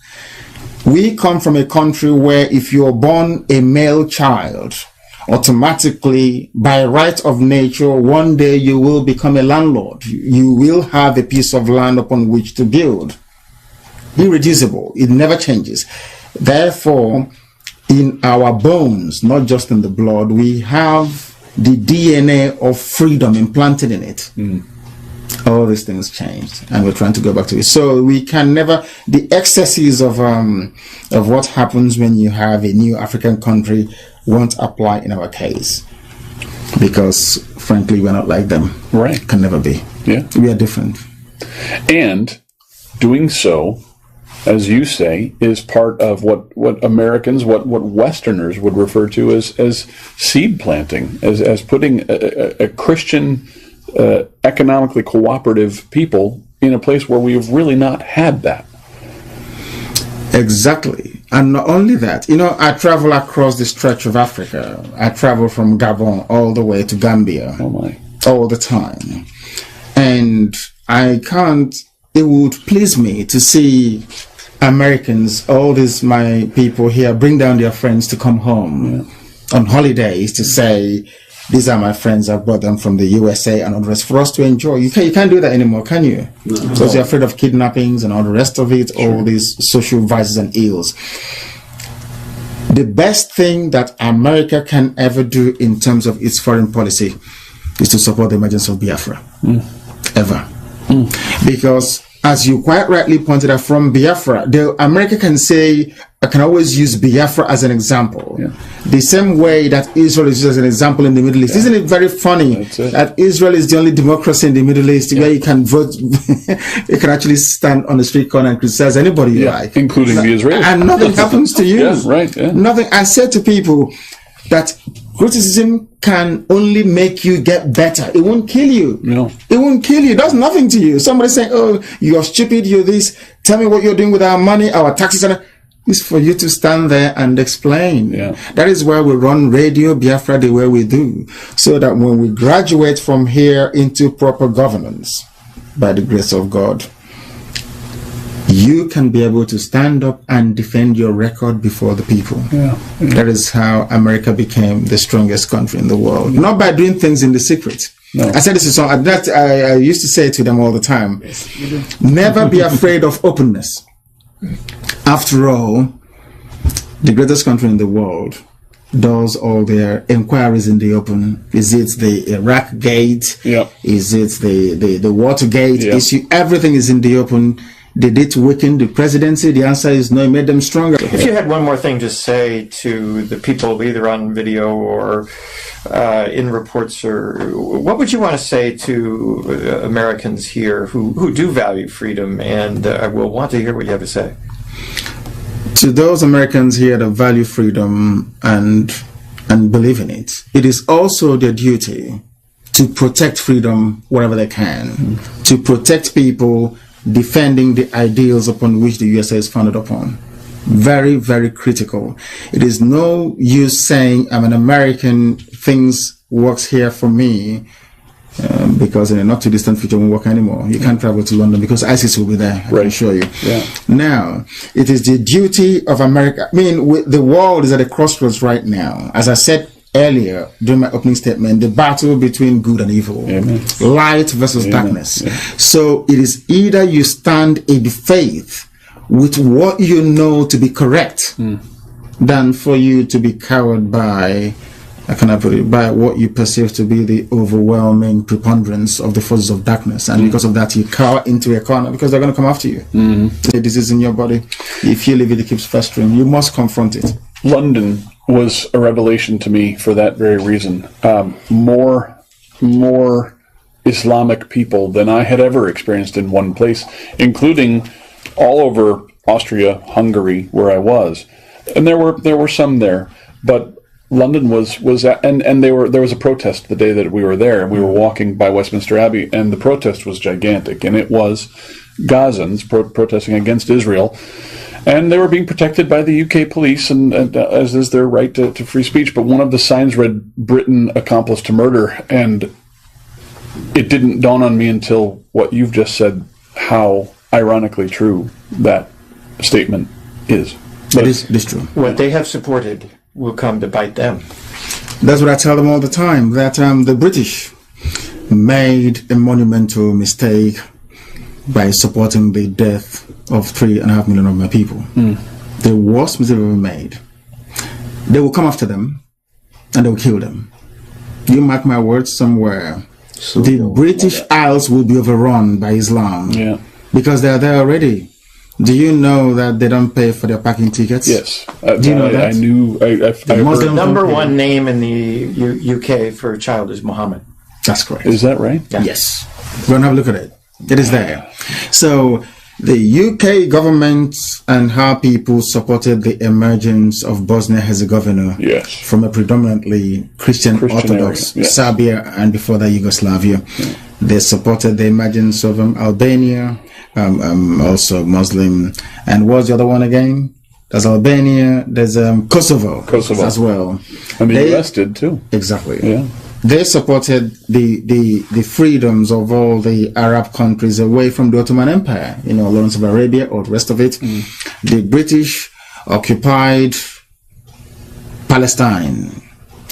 We come from a country where if you're born a male child, automatically, by right of nature, one day you will become a landlord. You will have a piece of land upon which to build. Irreducible. It never changes. Therefore, in our bones, not just in the blood, we have the DNA of freedom implanted in it. All these things changed, and we're trying to go back to it. So we can never, the excesses of what happens when you have a new African country won't apply in our case, because frankly we're not like them. Right. Can never be. Yeah. We are different. And doing so as you say, is part of what Americans, what Westerners would refer to as seed planting, as putting a Christian, economically cooperative people in a place where we have really not had that. Exactly. And not only that, I travel across the stretch of Africa. I travel from Gabon all the way to Gambia. Oh my. All the time. And it would please me to see Americans, all these my people here, bring down their friends to come home on holidays to say, these are my friends, I brought them from the USA and all the rest for us to enjoy. You can't do that anymore, can you? No. Because you're afraid of kidnappings and all the rest of it, all these social vices and ills. The best thing that America can ever do in terms of its foreign policy is to support the emergence of Biafra. Ever. Because, as you quite rightly pointed out, from Biafra, America can say, I can always use Biafra as an example. The same way that Israel is used as an example in the Middle East. Isn't it very funny that Israel is the only democracy in the Middle East where you can vote, you can actually stand on the street corner and criticize anybody you like. Including the Israelis. And nothing happens to you. Right. Nothing. I said to people that criticism can only make you get better. It won't kill you. No. It won't kill you. It does nothing to you. Somebody saying, oh, you're stupid, you're this, tell me what you're doing with our money, our taxes, and it's for you to stand there and explain. That is why we run Radio Biafra the way we do, so that when we graduate from here into proper governance, by the grace of God, you can be able to stand up and defend your record before the people. That is how America became the strongest country in the world. Not by doing things in the secret. No. I said this is something that I used to say to them all the time. Never be afraid of openness. After all, the greatest country in the world does all their inquiries in the open. Is it the Iraq gate? Is it the Watergate issue? Everything is in the open. Did it weaken the presidency? The answer is no, it made them stronger. If you had one more thing to say to the people, either on video or in reports, or what would you want to say to Americans here who do value freedom and will want to hear what you have to say? To those Americans here that value freedom and believe in it, it is also their duty to protect freedom wherever they can, to protect people defending the ideals upon which the USA is founded upon. Very, very critical. It is no use saying I'm an American, things works here for me, because in a not too distant future won't work anymore. You can't travel to London because ISIS will be there, I can assure you. Now, it is the duty of America. I mean, the world is at a crossroads right now. As I said earlier during my opening statement, the battle between good and evil, light versus darkness. So it is either you stand in faith with what you know to be correct than for you to be cowed by, how can I put it, by what you perceive to be the overwhelming preponderance of the forces of darkness. And because of that, you cower into a corner because they're going to come after you. The disease in your body, if you leave it, it keeps festering. You must confront it. London was a revelation to me for that very reason. More Islamic people than I had ever experienced in one place, including all over Austria, Hungary, where I was, and there were some there, but London was and there was a protest the day that we were there. We were walking by Westminster Abbey, and the protest was gigantic, and it was Gazans protesting against Israel. And they were being protected by the UK police, and as is their right to free speech. But one of the signs read, "Britain accomplice to murder," and it didn't dawn on me until what you've just said, how ironically true that statement is. But it is true. What they have supported will come to bite them. That's what I tell them all the time, that the British made a monumental mistake by supporting the death of 3.5 million of my people. The worst mistake ever made. They will come after them and they will kill them. You mark my words somewhere. The British Isles will be overrun by Islam because they are there already. Do you know that they don't pay for their parking tickets? Yes. Do you know that? I knew. The number one name in the UK for a child is Muhammad. That's correct. Is that right? Yes. Go and have a look at it. It is there. So The UK government and her people supported the emergence of Bosnia-Herzegovina from a predominantly Christian Orthodox Serbia and before that Yugoslavia. They supported the emergence of Albania, also Muslim. And what's the other one again? There's Albania, there's Kosovo as well. And the US did too. Exactly. Yeah. They supported the freedoms of all the Arab countries away from the Ottoman Empire, Lawrence of Arabia or the rest of it. The British occupied Palestine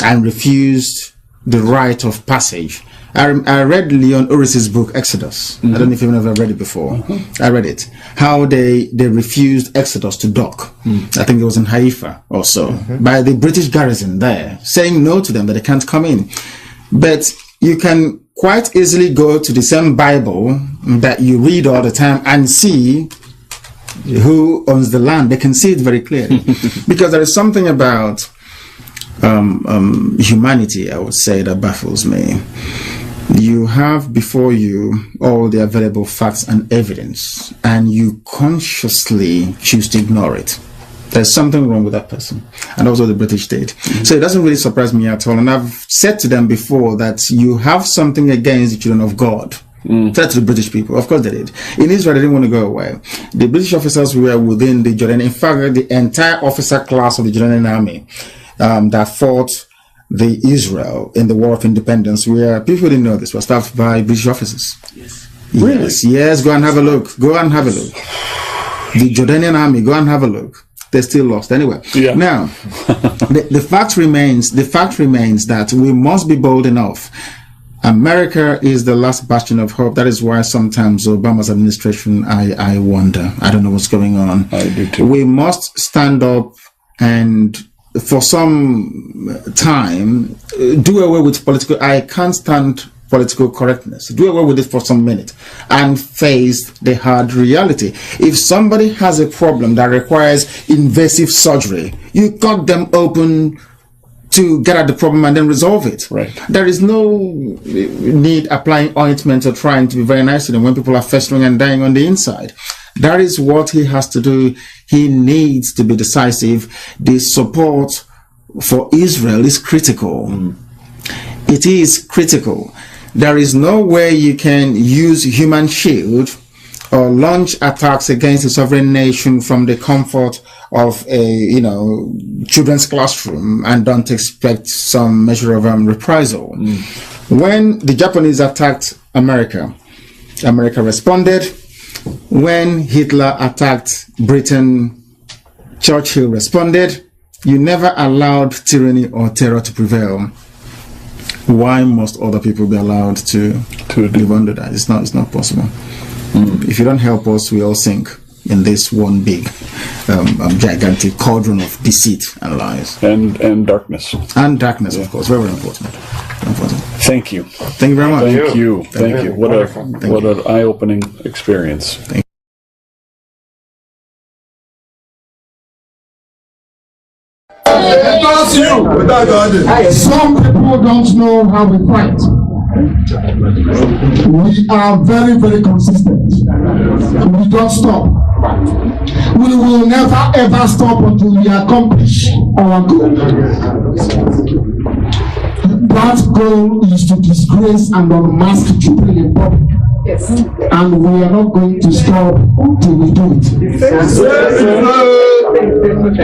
and refused the right of passage. I read Leon Uris's book, Exodus. I don't know if you've ever read it before. I read it. How they refused Exodus to dock. I think it was in Haifa also, by the British garrison there, saying no to them, that they can't come in. But you can quite easily go to the same Bible that you read all the time and see who owns the land. They can see it very clearly. Because there is something about humanity, I would say, that baffles me. You have before you all the available facts and evidence, and you consciously choose to ignore it. There's something wrong with that person. And also the British did. So it doesn't really surprise me at all. And I've said to them before that you have something against the children of God. Said to the British people. Of course they did. In Israel, they didn't want to go away. The British officers were within the Jordanian. In fact, the entire officer class of the Jordanian army that fought the Israel in the War of Independence, where people didn't know this, was staffed by British officers. Really? Yes, go and have a look. Go and have a look. The Jordanian army, go and have a look. They still lost anyway. Now, the fact remains that we must be bold enough. America is the last bastion of hope. That is why sometimes Obama's administration, I wonder. I don't know what's going on. I do too. We must stand up and for some time do away with political. I can't stand political correctness. Do away with it for some minute and face the hard reality. If somebody has a problem that requires invasive surgery, you cut them open to get at the problem and then resolve it. Right. There is no need applying ointment or trying to be very nice to them when people are festering and dying on the inside. That is what he has to do. He needs to be decisive. The support for Israel is critical. It is critical. There is no way you can use human shield or launch attacks against a sovereign nation from the comfort of a, children's classroom and don't expect some measure of reprisal. When the Japanese attacked America, America responded. When Hitler attacked Britain, Churchill responded. You never allowed tyranny or terror to prevail. Why must other people be allowed to live under that? It's not possible. If you don't help us, we all sink in this one big, gigantic cauldron of deceit and lies. And darkness. And darkness, of course. Very, very important. Thank you. Thank you very much. Thank you. What an eye-opening experience. Thank you. Some people don't know how we fight. We are very, very consistent. We don't stop. We will never ever stop until we accomplish our goal. That goal is to disgrace and unmask people in public. Yes. And we are not going to stop until we do it. Yes.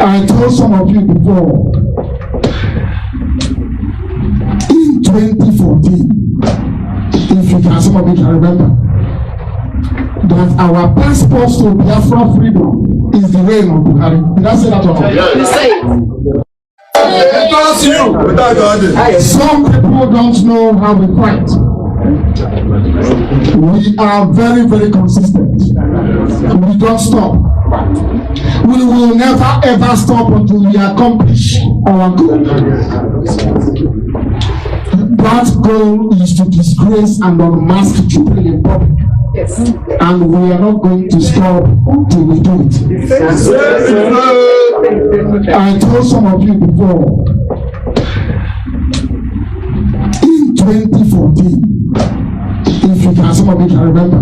I told some of you before, in 2014, if you can, some of you can remember, that our passports to Biafra freedom is the reign of Buhari. Did I say that or not? Yes. Some people don't know how we fight. We are very, very consistent. We don't stop. We will never ever stop until we accomplish our goal. That goal is to disgrace and unmask people in public. Yes. And we are not going to stop until we do it. Yes. I told some of you before, in 2014, if you can, some of you can remember,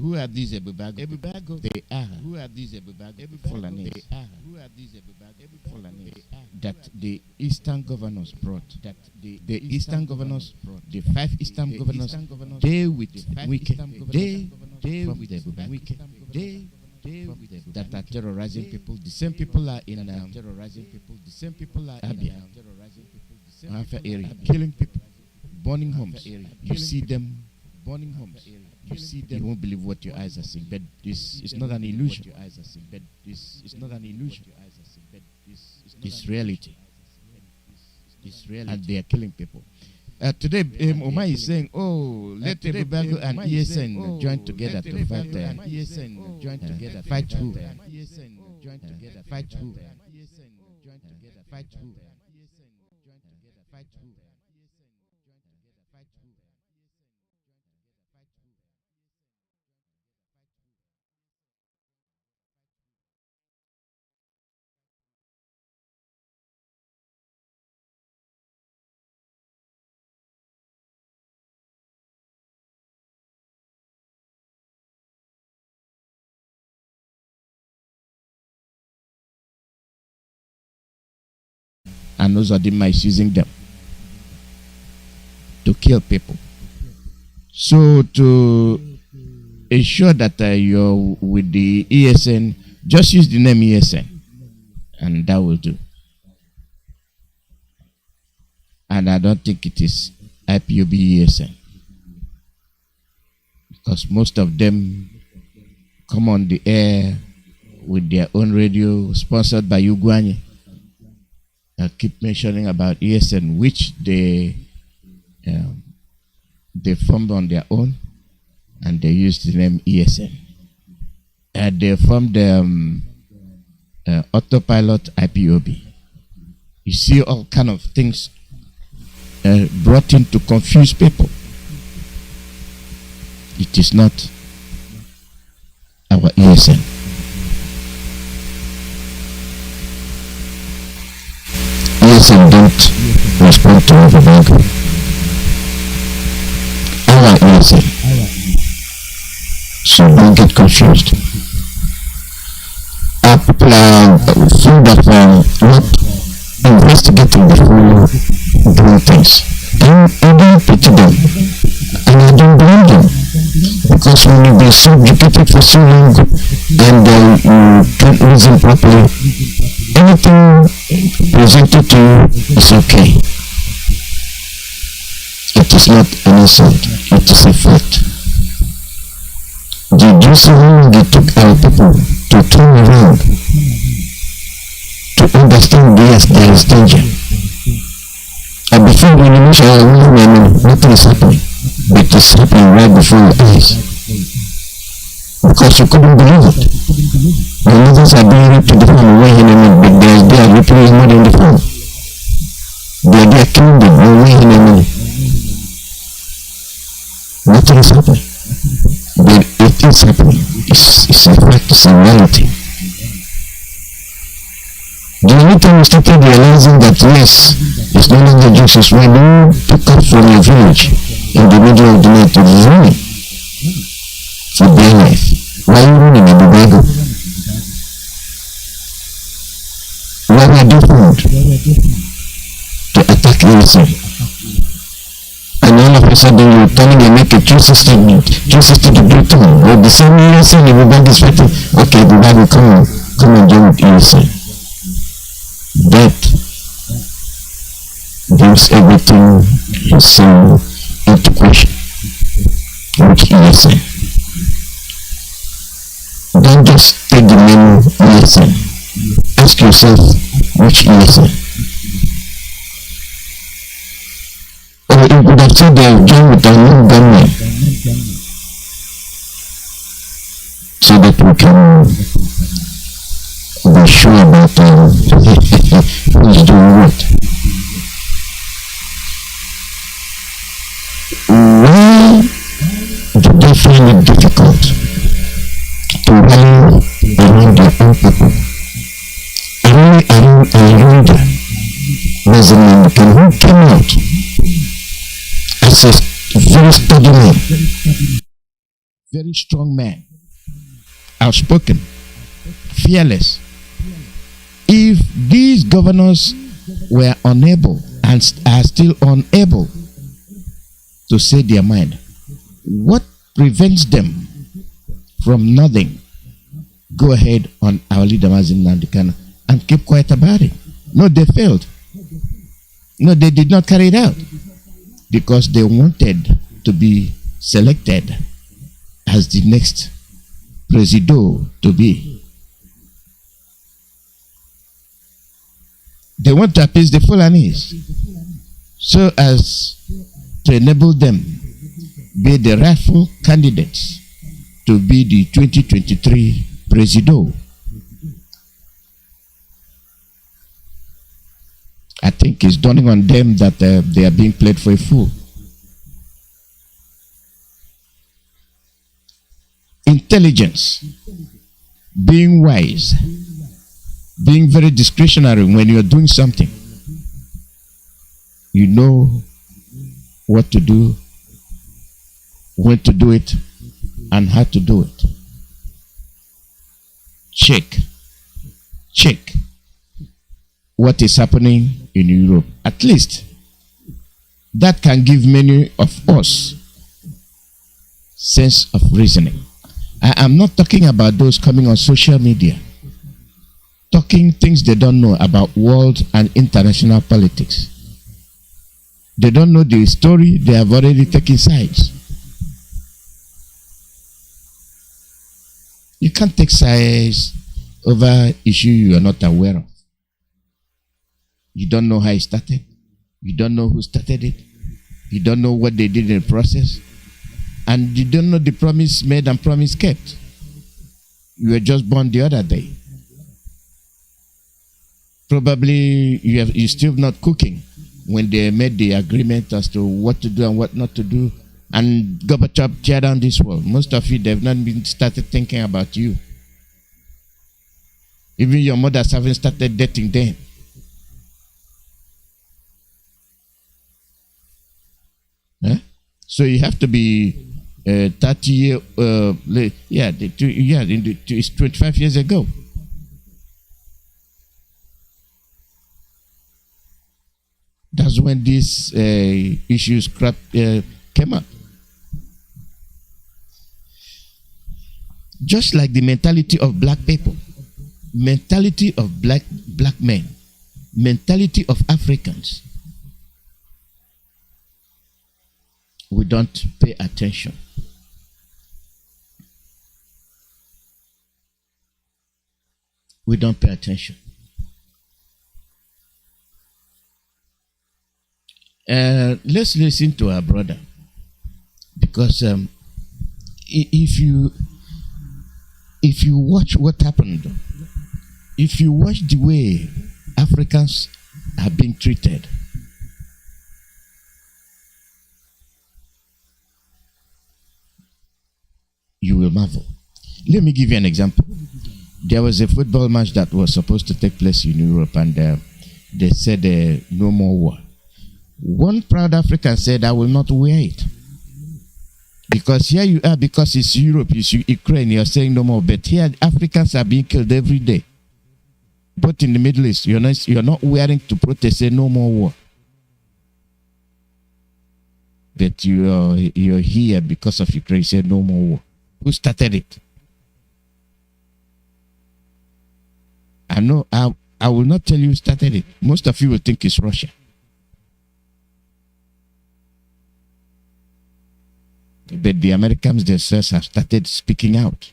Who are these Ebubago? They are. Who are these Ebubago? Fulani. They are. Who are these Ebubago? Fulani. That the Eastern governors brought. That the Eastern governors brought. The 5 Eastern governors. They with wicked. They with the wicked. They that are terrorizing people. The same people are in terrorizing people. The same people are in Biafra area, killing people, burning homes. You see them burning homes. You see them. You won't believe what your eyes are seeing. But this is not an illusion. Your eyes are seeing. But this is not an illusion. It's reality. It's reality. And they are killing people. Today, Omar is saying, "Oh, let Ebubago and ESN join together to fight. ESN join together. Fight who? ESN join together. Fight who? ESN join together. Fight who? ESN join together. Fight who? And Uzodinma is using them to kill people. So to ensure that you're with the ESN, just use the name ESN, and that will do. And I don't think it is IPOB ESN, because most of them come on the air with their own radio sponsored by Ugwanye. I keep mentioning about ESN, which they formed on their own, and they used the name ESN. And they formed autopilot IPOB. You see all kind of things brought in to confuse people. It is not our ESN. ESN don't respond to Ebubago. Our ESN. So don't get confused. People are feel that not investigating before doing things. And I don't pity them. And I don't blame them. Because when you've been subjugated for so long and you can't reason properly, anything presented to you is okay. It is not an insult, it is a fact. Do you see how long it took our people to turn around to understand yes, there is danger? And before we knew nothing is happening, but it is happening right before your eyes. Because you couldn't believe it. The mothers are being ripped to the farm away in a minute, but they are ripping his mother in the farm. They are killing them away in a minute. Nothing is happening. But it is happening. It's a fact, it's a reality. The only time we started realizing that yes, it's no longer justice when you pick up from your village in the middle of the night to running for their life. Why are you running in Ebubago? Why were they found to attack anything? And all of a sudden you're turning and make a true system to do it all. Or the same ESN, Ebubago is fighting. Okay, Ebubago, come and join with ESN. That brings everything so into question. Which ESN? Don't just take the name ESN. Ask yourself, which ESN? Or you could have said they have joined with our new government so that we can be sure about who is doing what. Why do they find it difficult to rally around their own people? Around Mazi Iyke, who came out as a very steady man very strong man, outspoken, fearless. If these governors were unable and are still unable to say their mind, what prevents them from nothing? Go ahead on our leader Mazi Nnamdi and keep quiet about it. No, they failed. No, they did not carry it out because they wanted to be selected as the next presido to be. They want to appease the Fulanis so as to enable them be the rightful candidates to be the 2023 presido. I think it's dawning on them that they are being played for a fool. Intelligence, being wise, being very discretionary when you are doing something. You know what to do, when to do it, and how to do it. Check what is happening in Europe. At least that can give many of us sense of reasoning. I am not talking about those coming on social media, talking things they don't know about world and international politics. They don't know the story, they have already taken sides. You can't take sides over issue you are not aware of. You don't know how it started. You don't know who started it. You don't know what they did in the process. And you don't know the promise made and promise kept. You were just born the other day. Probably you're still not cooking when they made the agreement as to what to do and what not to do. And Gorbachev tear down this world. Most of you, they've not been started thinking about you. Even your mothers haven't started dating then. So you have to be 30 years, it's 25 years ago. That's when these issues came up. Just like the mentality of black people, mentality of black men, mentality of Africans. We don't pay attention. We don't pay attention. Let's listen to our brother, because if you watch what happened, if you watch the way Africans are being treated, you will marvel. Let me give you an example. There was a football match that was supposed to take place in Europe, and they said no more war. One proud African said, I will not wear it. Because here you are, because it's Europe, it's Ukraine, you're saying no more. But here, Africans are being killed every day. But in the Middle East, you're not wearing to protest, say no more war. But you're here because of Ukraine, say no more war. Who started it? I know, I will not tell you who started it. Most of you will think it's Russia. But the Americans themselves have started speaking out.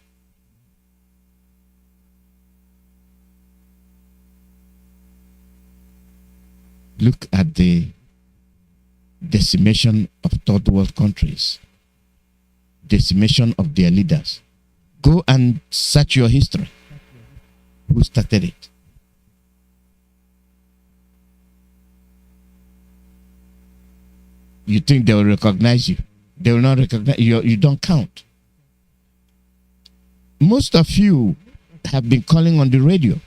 Look at the decimation of third world countries, decimation of their leaders. Go and search your history. Who started it? You think they will recognize you? They will not recognize you. You don't count. Most of you have been calling on the radio.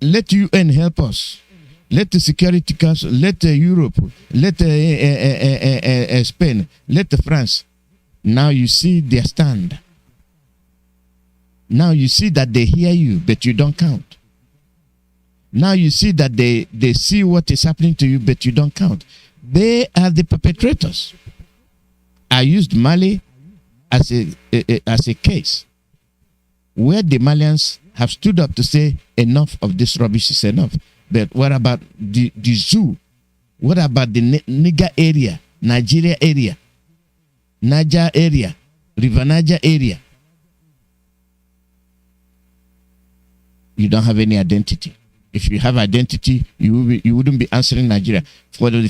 Let UN help us. Let the Security Council, let Europe, let Spain, let France. Now you see their stand. Now you see that they hear you, but you don't count. Now you see that they see what is happening to you, but you don't count. They are the perpetrators. I used Mali as a case where the Malians have stood up to say enough of this rubbish is enough. But what about the zoo? What about the Niger area, Nigeria area, Niger area, River Niger area? You don't have any identity. If you have identity, you wouldn't be answering Nigeria. For the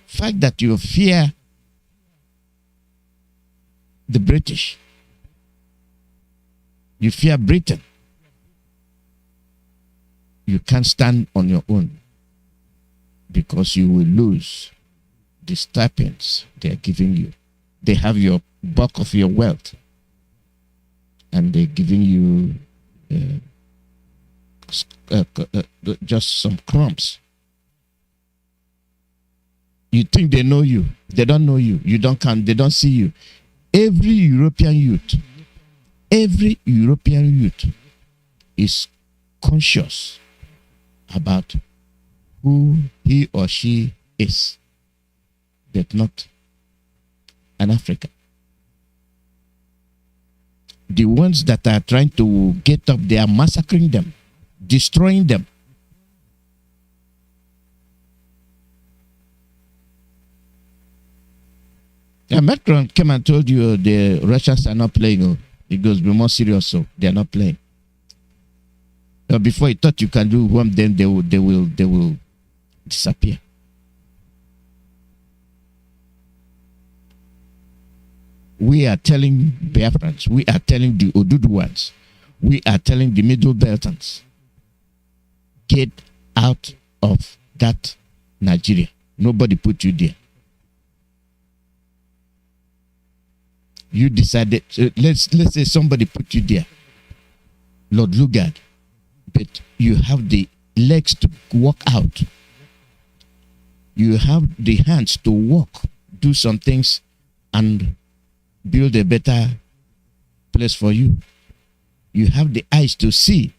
fact that you fear the British, you fear Britain, you can't stand on your own because you will lose the stipends they are giving you. They have your bulk of your wealth and they're giving you just some crumbs. You think they know you. They don't know you. You don't count. They don't see you. Every European youth is conscious about who he or she is, but not an African. The ones that are trying to get up, they are massacring them, destroying them. Yeah, Macron came and told you the Russians are not playing. Oh, he goes, be more serious. So they are not playing. Before he thought you can do one, then they will disappear. We are telling Biafrans, we are telling the Oduduwans, we are telling the Middle Beltans, get out of that Nigeria. Nobody put you there. You decided, let's say somebody put you there, Lord Lugard, but you have the legs to walk out. You have the hands to walk, do some things, and build a better place for you. You have the eyes to see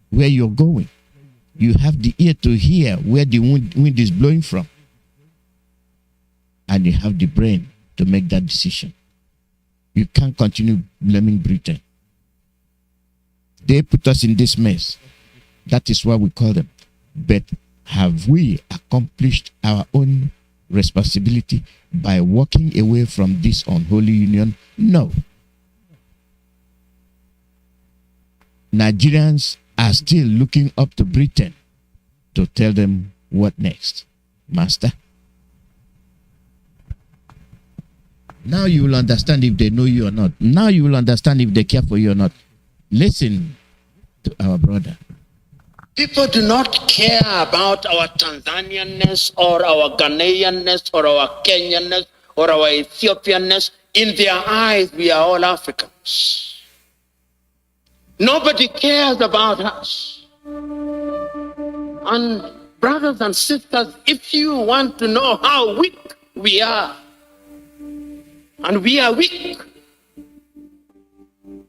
where you're going. You have the ear to hear where the wind is blowing from. And you have the brain to make that decision. You can't continue blaming Britain. They put us in this mess. That is why we call them. But have we accomplished our own responsibility by walking away from this unholy union? No. Nigerians are still looking up to Britain to tell them what next. Master. Now you will understand if they know you or not. Now you will understand if they care for you or not. Listen to our brother. People do not care about our Tanzanianness or our Ghanaianness or our Kenyanness or our Ethiopianness. In their eyes, we are all Africans. Nobody cares about us. And brothers and sisters, if you want to know how weak we are, and we are weak,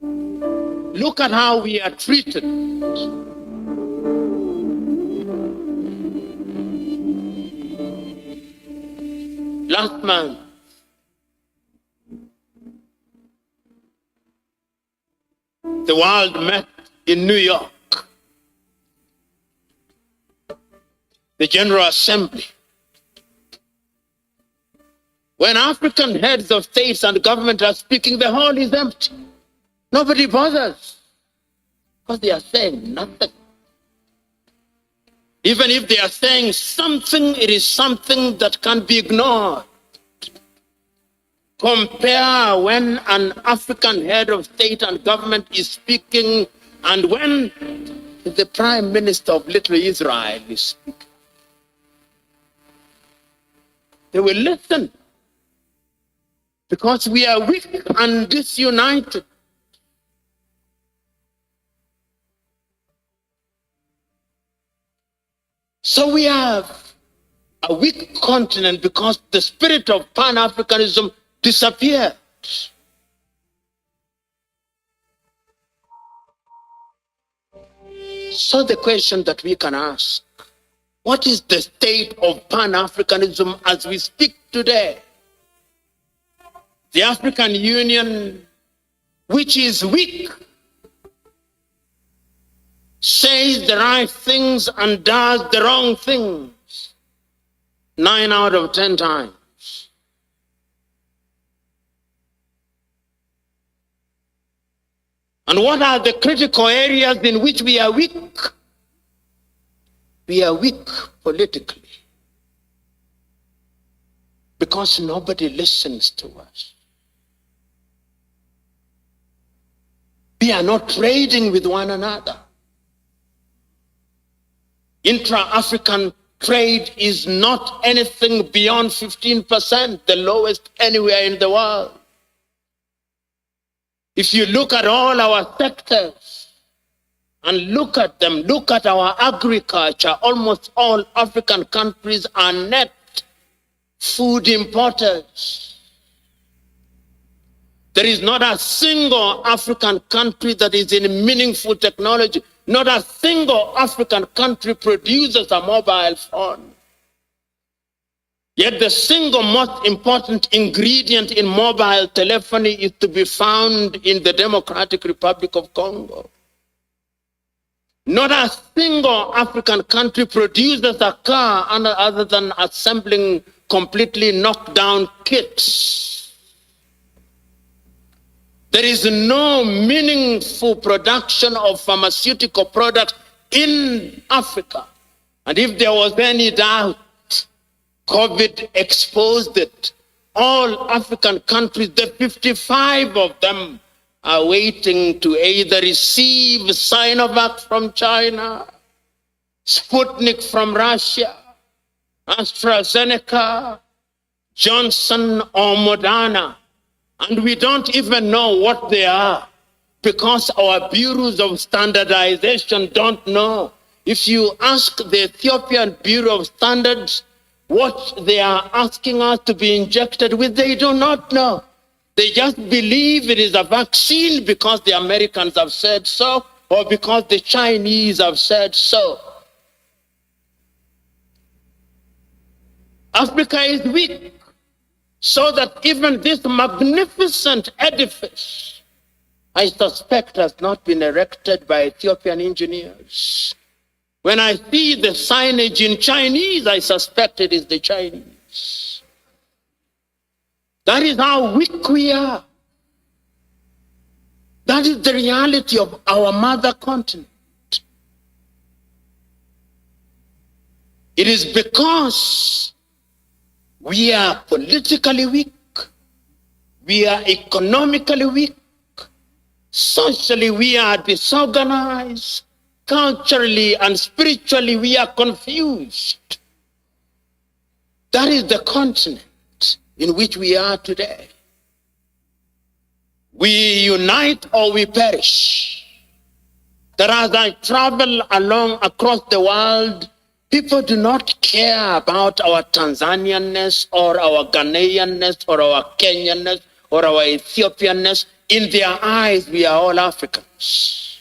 look at how we are treated. Last month, the world met in New York. The General Assembly. When African heads of states and government are speaking, the hall is empty. Nobody bothers because they are saying nothing. Even if they are saying something, it is something that can be ignored. Compare when an African head of state and government is speaking and when the Prime Minister of Little Israel is speaking. They will listen because we are weak and disunited. So we have a weak continent because the spirit of Pan-Africanism disappeared. So the question that we can ask, what is the state of Pan-Africanism as we speak today? The African Union, which is weak, says the right things and does the wrong things 9 out of 10 times. And what are the critical areas in which we are weak? We are weak politically because nobody listens to us. We are not trading with one another. Intra-African trade is not anything beyond 15%, the lowest anywhere in the world. If you look at all our sectors and look at them, look at our agriculture, almost all African countries are net food importers. There is not a single African country that is in meaningful technology. Not a single African country produces a mobile phone. Yet the single most important ingredient in mobile telephony is to be found in the Democratic Republic of Congo. Not a single African country produces a car other than assembling completely knocked down kits. There is no meaningful production of pharmaceutical products in Africa. And if there was any doubt, COVID exposed it. All African countries, the 55 of them, are waiting to either receive Sinovac from China, Sputnik from Russia, AstraZeneca, Johnson or Moderna. And we don't even know what they are because our bureaus of standardization don't know. If you ask the Ethiopian Bureau of Standards what they are asking us to be injected with, they do not know. They just believe it is a vaccine because the Americans have said so or because the Chinese have said so. Africa is weak, so that even this magnificent edifice, I suspect, has not been erected by Ethiopian engineers. When I see the signage in Chinese, I suspect it is the Chinese. That is how weak we are. That is the reality of our mother continent. It is because we are politically weak, we are economically weak, socially we are disorganized, culturally and spiritually we are confused. That is the continent in which we are today. We unite or we perish. That as I travel along across the world, people do not care about our Tanzanianness or our Ghanaianness or our Kenyanness or our Ethiopianness. In their eyes, we are all Africans.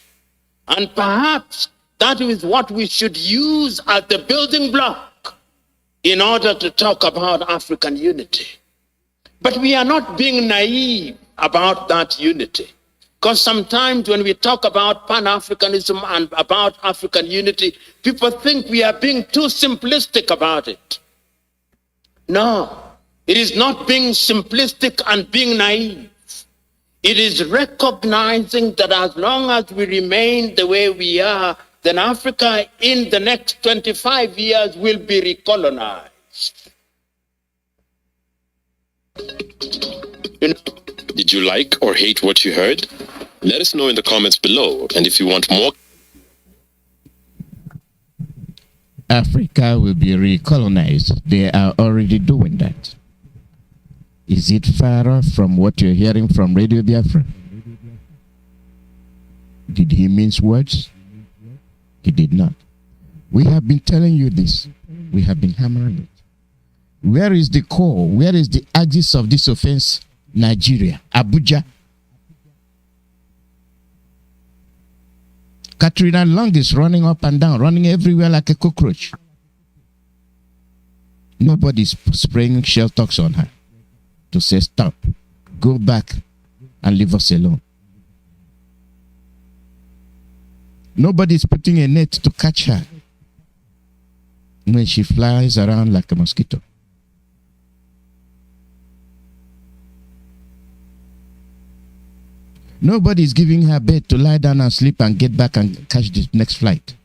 And perhaps that is what we should use as the building block in order to talk about African unity. But we are not being naive about that unity. Because sometimes when we talk about Pan-Africanism and about African unity, people think we are being too simplistic about it. No, it is not being simplistic and being naive. It is recognizing that as long as we remain the way we are, then Africa in the next 25 years will be recolonized. Did you like or hate what you heard? Let us know in the comments below. And if you want more, Africa will be recolonized. They are already doing that. Is it far off from what you're hearing from Radio Biafra? Did he mince words? He did not. We have been telling you this. We have been hammering it. Where is the core? Where is the axis of this offense Nigeria, Abuja. Katrina Long is running up and down, running everywhere like a cockroach. Nobody's spraying shell talks on her to say, stop, go back and leave us alone. Nobody's putting a net to catch her when she flies around like a mosquito. Nobody's giving her bed to lie down and sleep and get back and catch the next flight.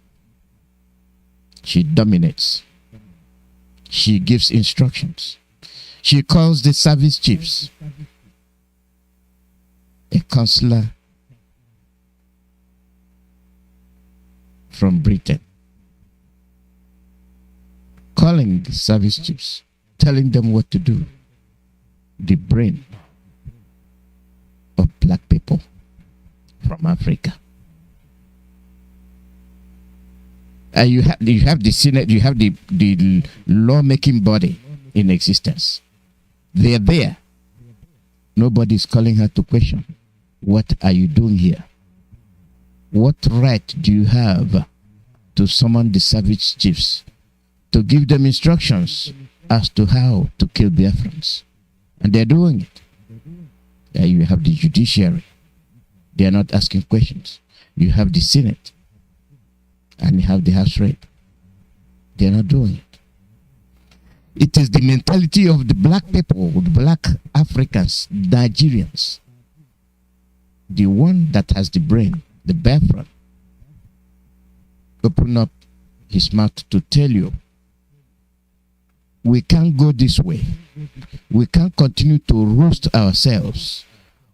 She dominates. She gives instructions. She calls the service chiefs. A counselor from Britain calling the service chiefs, telling them what to do. The brain of black people from Africa. You have the Senate, you have the law-making body in existence. They're there. Nobody's calling her to question. What are you doing here? What right do you have to summon the savage chiefs to give them instructions as to how to kill Biafrans? And they're doing it. You have the judiciary. They are not asking questions. You have the Senate. And you have the House Rep. They are not doing it. It is the mentality of the black people, the black Africans, Nigerians. The one that has the brain, the Biafran, open up his mouth to tell you, we can't go this way. We can't continue to roast ourselves.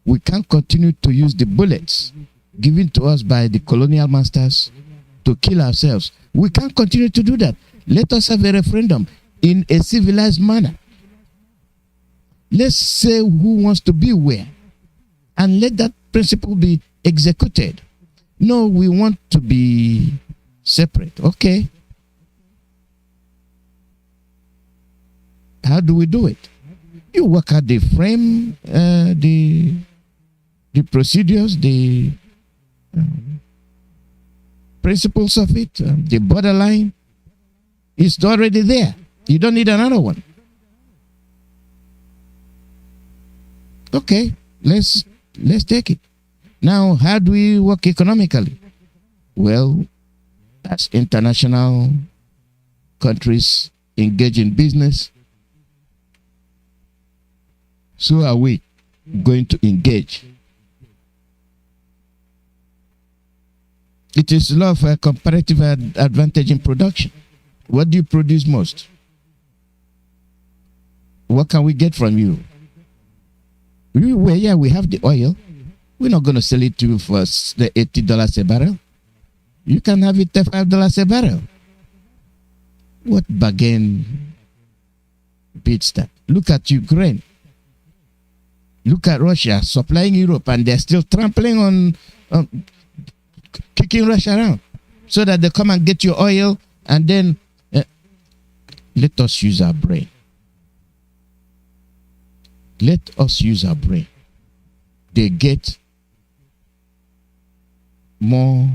We can't continue to use the bullets given to us by the colonial masters to kill ourselves. We can't continue to do that. Let us have a referendum in a civilized manner. Let's say who wants to be where, and let that principle be executed. No, we want to be separate. Okay. How do we do it? You work out the frame, the procedures, the principles of it, the borderline. It's already there. You don't need another one. Okay, let's take it. Now, how do we work economically? Well, as international countries engage in business, so are we going to engage. It is law of a comparative advantage in production. What do you produce most? What can we get from you? We have the oil. We're not going to sell it to you for the $80 a barrel. You can have it at $5 a barrel. What bargain beats that? Look at Ukraine. Look at Russia supplying Europe, and they're still trampling on kicking Russia around so that they come and get your oil, and then let us use our brain. Let us use our brain. They get more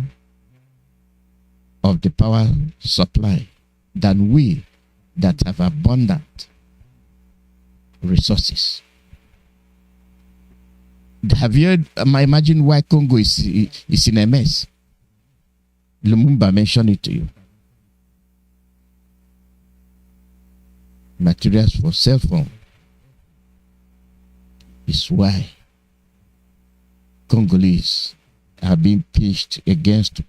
of the power supply than we that have abundant resources. Have you heard, imagine why Congo is in a mess? Lumumba mentioned it to you. Materials for cell phone is why Congolese are being pitched against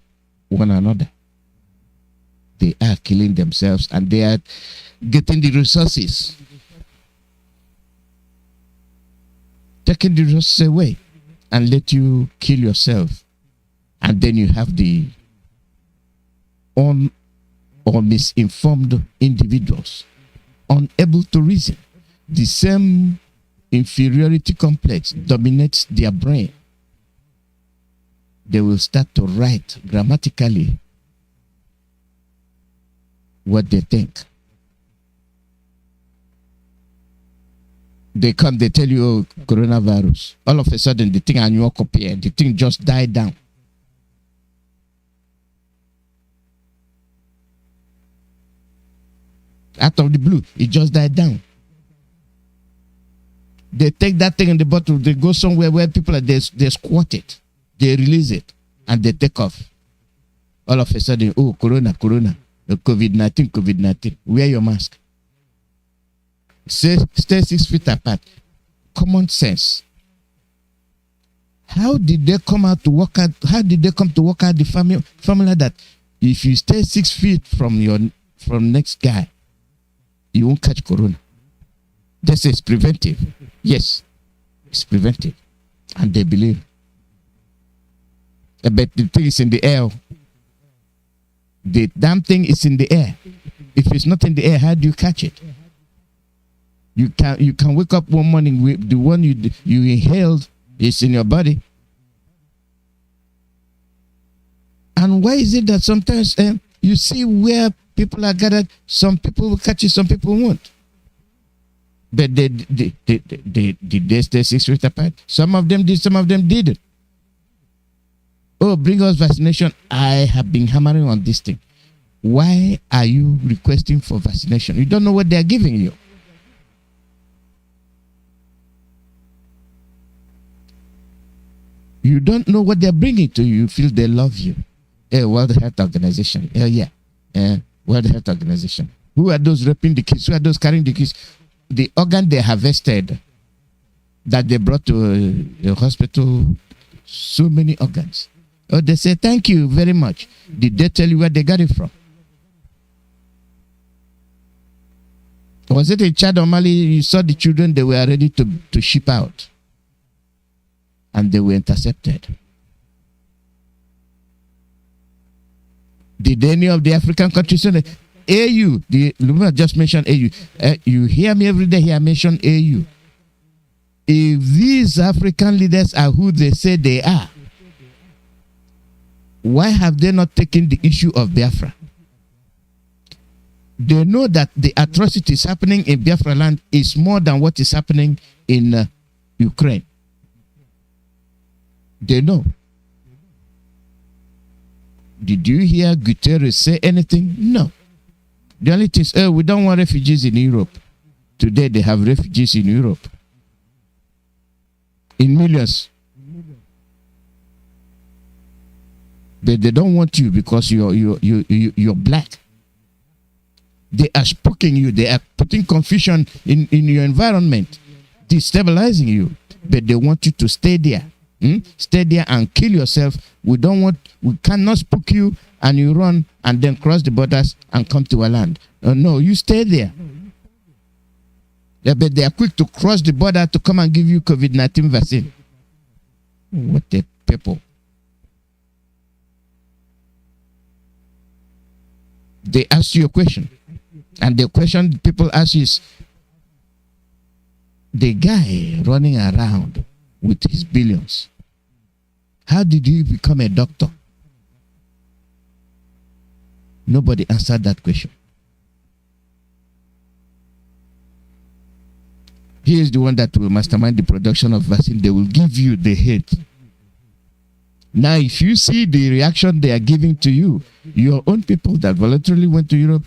one another. They are killing themselves and they are getting the resources, taking the resources away and let you kill yourself. And then you have the or misinformed individuals, unable to reason. The same inferiority complex dominates their brain. They will start to write grammatically what they think. They come, they tell you, oh, coronavirus. All of a sudden, the thing annual copy, and the thing just died down. Out of the blue, it just died down. They take that thing in the bottle, they go somewhere where people are, they squat it, they release it, and they take off. All of a sudden, oh, corona, COVID-19, wear your mask. Stay 6 feet apart. Common sense. How did they come out to work out? How did they come to work out the formula that if you stay 6 feet from next guy, you won't catch corona? This is preventive. Yes, it's preventive. And they believe. But the thing is in the air. The damn thing is in the air. If it's not in the air, how do you catch it? You can wake up one morning with the one you inhaled is in your body. And why is it that sometimes you see where people are gathered, some people will catch it, some people won't? But they stay 6 feet apart. Some of them did, some of them didn't. Oh, bring us vaccination. I have been hammering on this thing. Why are you requesting for vaccination? You don't know what they are giving you. You don't know what they're bringing to you. You feel they love you. World Health Organization. World Health Organization. Who are those raping the kids? Who are those carrying the kids? The organ they harvested that they brought to the hospital, so many organs. Oh, they say, thank you very much. Did they tell you where they got it from? Was it in Chad or Mali? You saw the children, they were ready to ship out. And they were intercepted. Did any of the African countries say that? AU, Lumina just mentioned AU. You hear me every day here, I mention AU. If these African leaders are who they say they are, why have they not taken the issue of Biafra? They know that the atrocities happening in Biafra land is more than what is happening in Ukraine. They know. Did you hear Guterres say anything? No. The only thing is, we don't want refugees in Europe. Today they have refugees in Europe. In millions. But they don't want you because you're black. They are spooking you. They are putting confusion in your environment, destabilizing you. But they want you to stay there. Stay there and kill yourself. We cannot spook you and you run and then cross the borders and come to our land. No, you stay there. But they are quick to cross the border to come and give you COVID-19 vaccine. What a people. They ask you a question. And the question people ask is, the guy running around with his billions, how did he become a doctor? Nobody answered that question. He is the one that will mastermind the production of vaccine. They will give you the hate. Now, if you see the reaction they are giving to you, your own people that voluntarily went to Europe,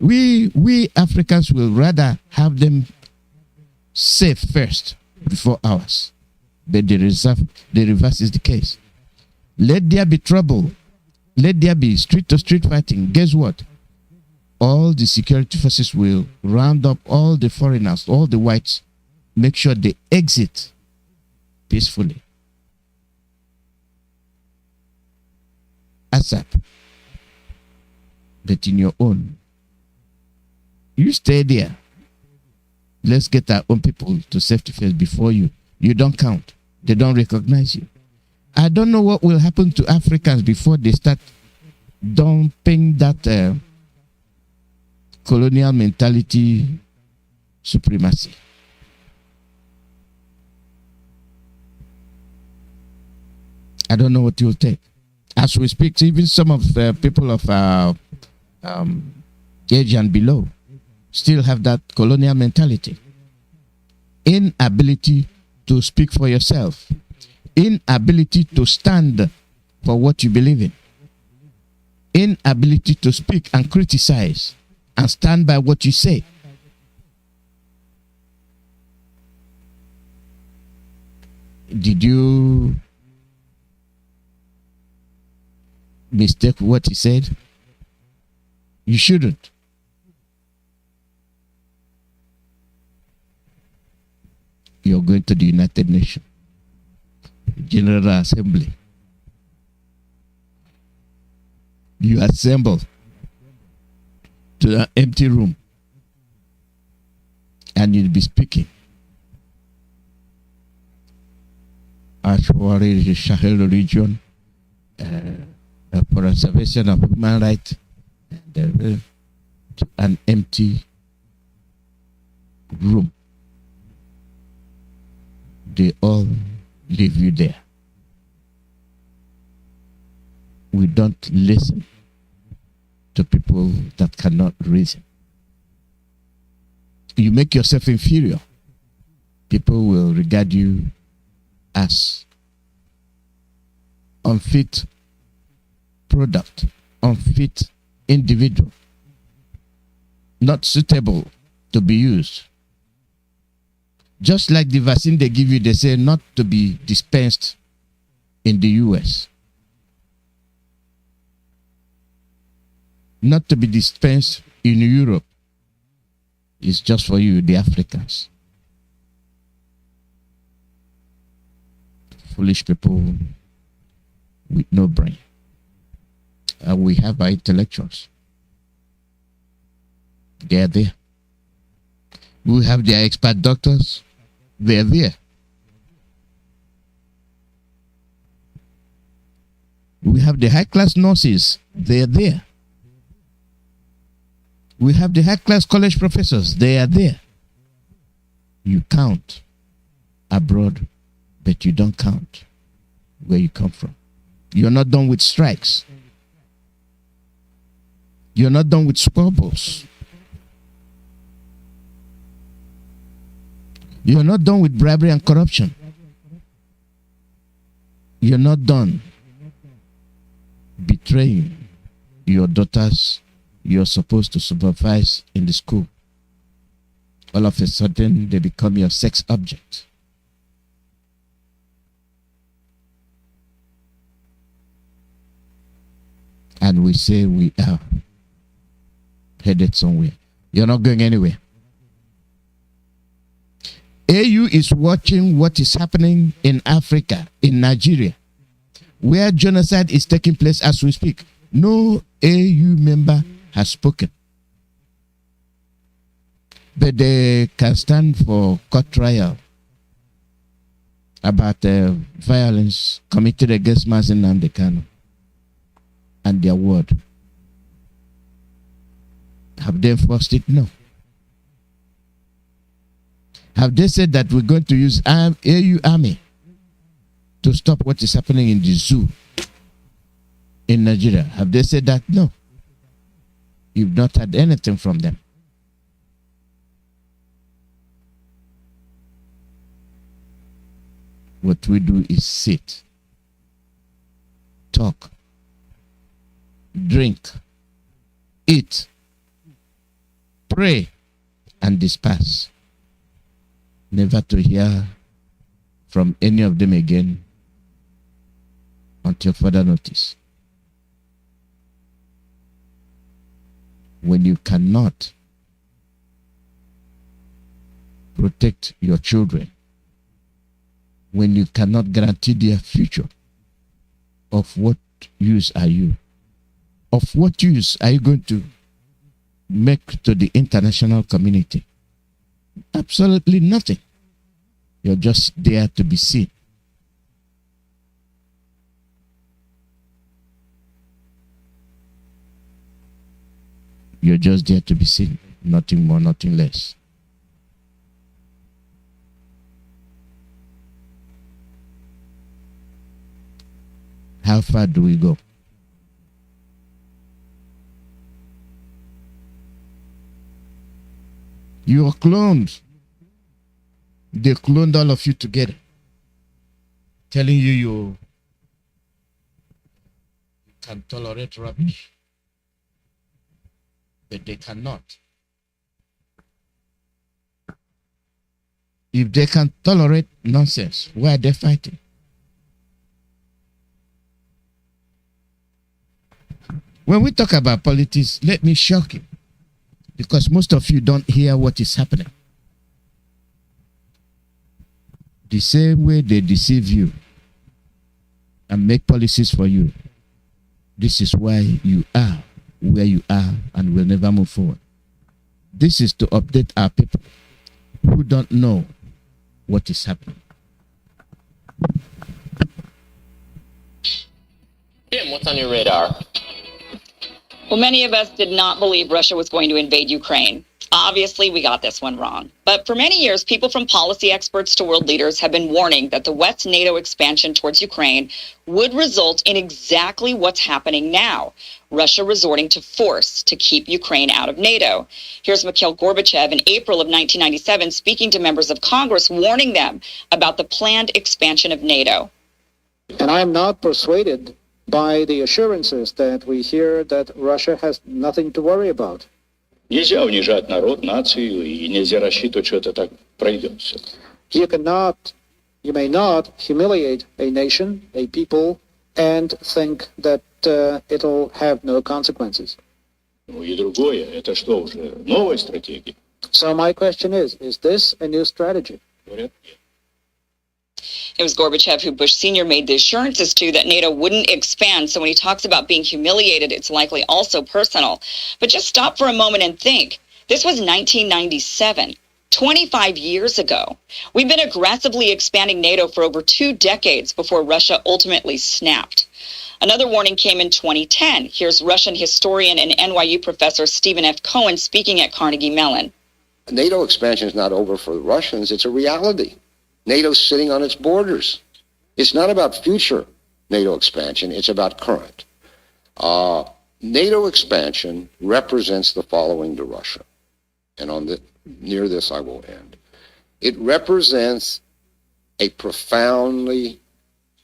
we Africans will rather have them safe first before ours. But the reverse is the case. Let there be trouble. Let there be street-to-street fighting. Guess what? All the security forces will round up all the foreigners, all the whites, make sure they exit peacefully. ASAP. But in your own, you stay there. Let's get our own people to safety first before you. You don't count. They don't recognize you. I don't know what will happen to Africans before they start dumping that colonial mentality supremacy. I don't know what it will take. As we speak, even some of the people of age and below still have that colonial mentality. inability to speak for yourself, inability to stand for what you believe in, inability to speak and criticize and stand by what you say. Did you mistake what he said? You shouldn't. You're going to the United Nations General Assembly. You assemble to an empty room and you'll be speaking. Actually, the Sahel region, for preservation of human rights, and an empty room. They all leave you there. We don't listen to people that cannot reason. You make yourself inferior. People will regard you as unfit product, unfit individual, not suitable to be used. Just like the vaccine they give you, they say not to be dispensed in the US. Not to be dispensed in Europe. It's just for you, the Africans. Foolish people with no brain. We have our intellectuals. They are there. We have their expert doctors. They are there. We have the high-class nurses. They are there. We have the high-class college professors. They are there. You count abroad, but you don't count where you come from. You're not done with strikes. You're not done with squabbles. You're not done with bribery and corruption. You're not done betraying your daughters you're supposed to supervise in the school. All of a sudden, they become your sex object. And we say we are headed somewhere. You're not going anywhere. AU is watching what is happening in Africa, in Nigeria, where genocide is taking place as we speak. No AU member has spoken. But they can stand for court trial about violence committed against Mazi Nnamdi and their word. Have they enforced it? No. Have they said that we're going to use AU army to stop what is happening in the zoo in Nigeria? Have they said that? No. You've not had anything from them. What we do is sit, talk, drink, eat, pray, and disperse. Never to hear from any of them again until further notice. When you cannot protect your children, when you cannot guarantee their future, of what use are you? Of what use are you going to make to the international community? Absolutely nothing. You're just there to be seen. You're just there to be seen. Nothing more, nothing less. How far do we go? You are cloned. They cloned all of you together, telling you can tolerate rubbish, but they cannot. If they can tolerate nonsense, why are they fighting? When we talk about politics, let me shock you, because most of you don't hear what is happening. The same way they deceive you and make policies for you, this is why you are where you are and will never move forward. This is to update our people who don't know what is happening. Tim, what's on your radar? Well, many of us did not believe Russia was going to invade Ukraine. Obviously, we got this one wrong. But for many years, people from policy experts to world leaders have been warning that the West's NATO expansion towards Ukraine would result in exactly what's happening now, Russia resorting to force to keep Ukraine out of NATO. Here's Mikhail Gorbachev in April of 1997 speaking to members of Congress, warning them about the planned expansion of NATO. And I am not persuaded by the assurances that we hear that Russia has nothing to worry about. Нельзя унижать народ, нацию, и нельзя рассчитывать, что это так пройдет все. You may not humiliate a nation, a people, and think that it'll have no consequences. Ну и другое, это что уже, новая стратегия? So my question is this a new strategy? Говорят, It was Gorbachev who Bush Sr. made the assurances to that NATO wouldn't expand. So when he talks about being humiliated, it's likely also personal. But just stop for a moment and think. This was 1997, 25 years ago. We've been aggressively expanding NATO for over 2 decades before Russia ultimately snapped. Another warning came in 2010. Here's Russian historian and NYU professor Stephen F. Cohen speaking at Carnegie Mellon. NATO expansion is not over for the Russians. It's a reality. NATO's sitting on its borders. It's not about future NATO expansion. It's about current. NATO expansion represents the following to Russia. And near this I will end. It represents a profoundly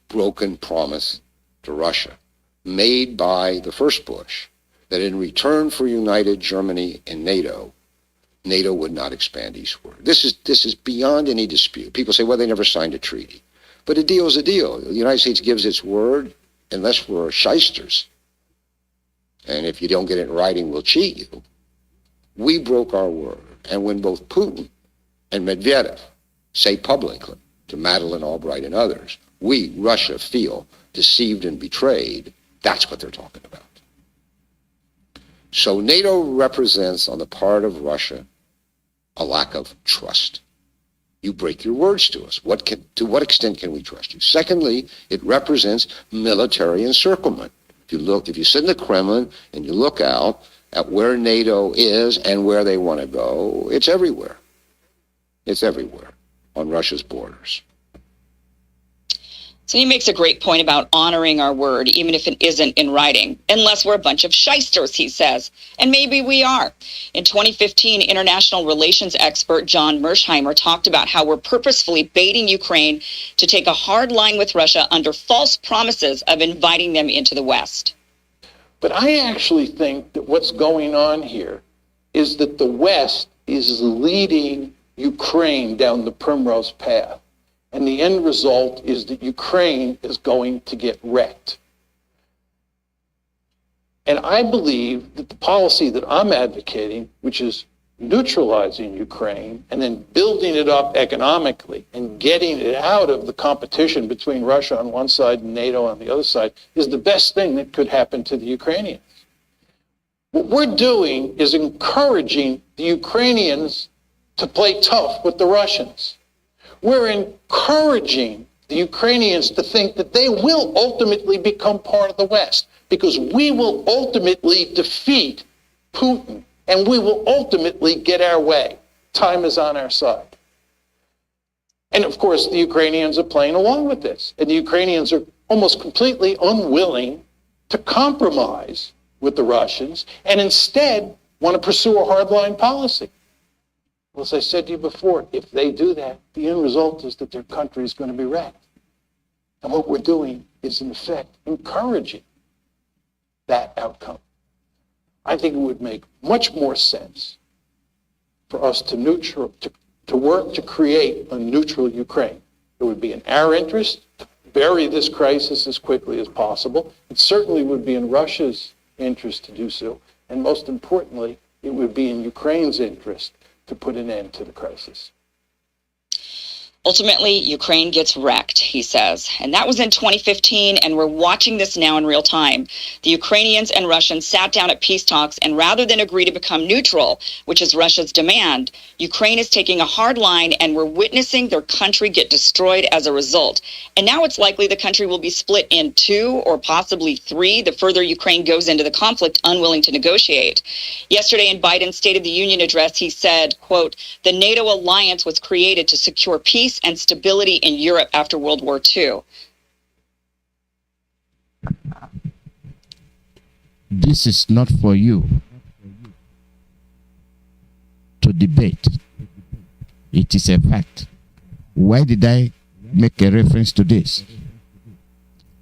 broken promise to Russia made by the first Bush that in return for united Germany and NATO would not expand eastward. This is beyond any dispute. People say, well, they never signed a treaty. But a deal is a deal. The United States gives its word unless we're shysters. And if you don't get it in writing, we'll cheat you. We broke our word. And when both Putin and Medvedev say publicly to Madeleine Albright and others, we, Russia, feel deceived and betrayed, that's what they're talking about. So NATO represents, on the part of Russia, a lack of trust. You break your words to us. To what extent can we trust you? Secondly, it represents military encirclement. If you sit in the Kremlin and you look out at where NATO is and where they want to go, it's everywhere. It's everywhere on Russia's borders. So he makes a great point about honoring our word, even if it isn't in writing, unless we're a bunch of shysters, he says. And maybe we are. In 2015, international relations expert John Mersheimer talked about how we're purposefully baiting Ukraine to take a hard line with Russia under false promises of inviting them into the West. But I actually think that what's going on here is that the West is leading Ukraine down the primrose path. And the end result is that Ukraine is going to get wrecked. And I believe that the policy that I'm advocating, which is neutralizing Ukraine and then building it up economically and getting it out of the competition between Russia on one side and NATO on the other side, is the best thing that could happen to the Ukrainians. What we're doing is encouraging the Ukrainians to play tough with the Russians. We're encouraging the Ukrainians to think that they will ultimately become part of the West, because we will ultimately defeat Putin and we will ultimately get our way. Time is on our side. And of course, the Ukrainians are playing along with this. And the Ukrainians are almost completely unwilling to compromise with the Russians and instead want to pursue a hardline policy. Well, as I said to you before, if they do that, the end result is that their country is going to be wrecked. And what we're doing is, in effect, encouraging that outcome. I think it would make much more sense for us to work to create a neutral Ukraine. It would be in our interest to bury this crisis as quickly as possible. It certainly would be in Russia's interest to do so. And most importantly, it would be in Ukraine's interest to put an end to the crisis. Ultimately, Ukraine gets wrecked, he says. And that was in 2015, and we're watching this now in real time. The Ukrainians and Russians sat down at peace talks, and rather than agree to become neutral, which is Russia's demand, Ukraine is taking a hard line, and we're witnessing their country get destroyed as a result. And now it's likely the country will be split in 2 or possibly 3 the further Ukraine goes into the conflict, unwilling to negotiate. Yesterday in Biden's State of the Union address, he said, quote, "The NATO alliance was created to secure peace and stability in Europe after World War II." This is not for you to debate. It is a fact. Why did I make a reference to this?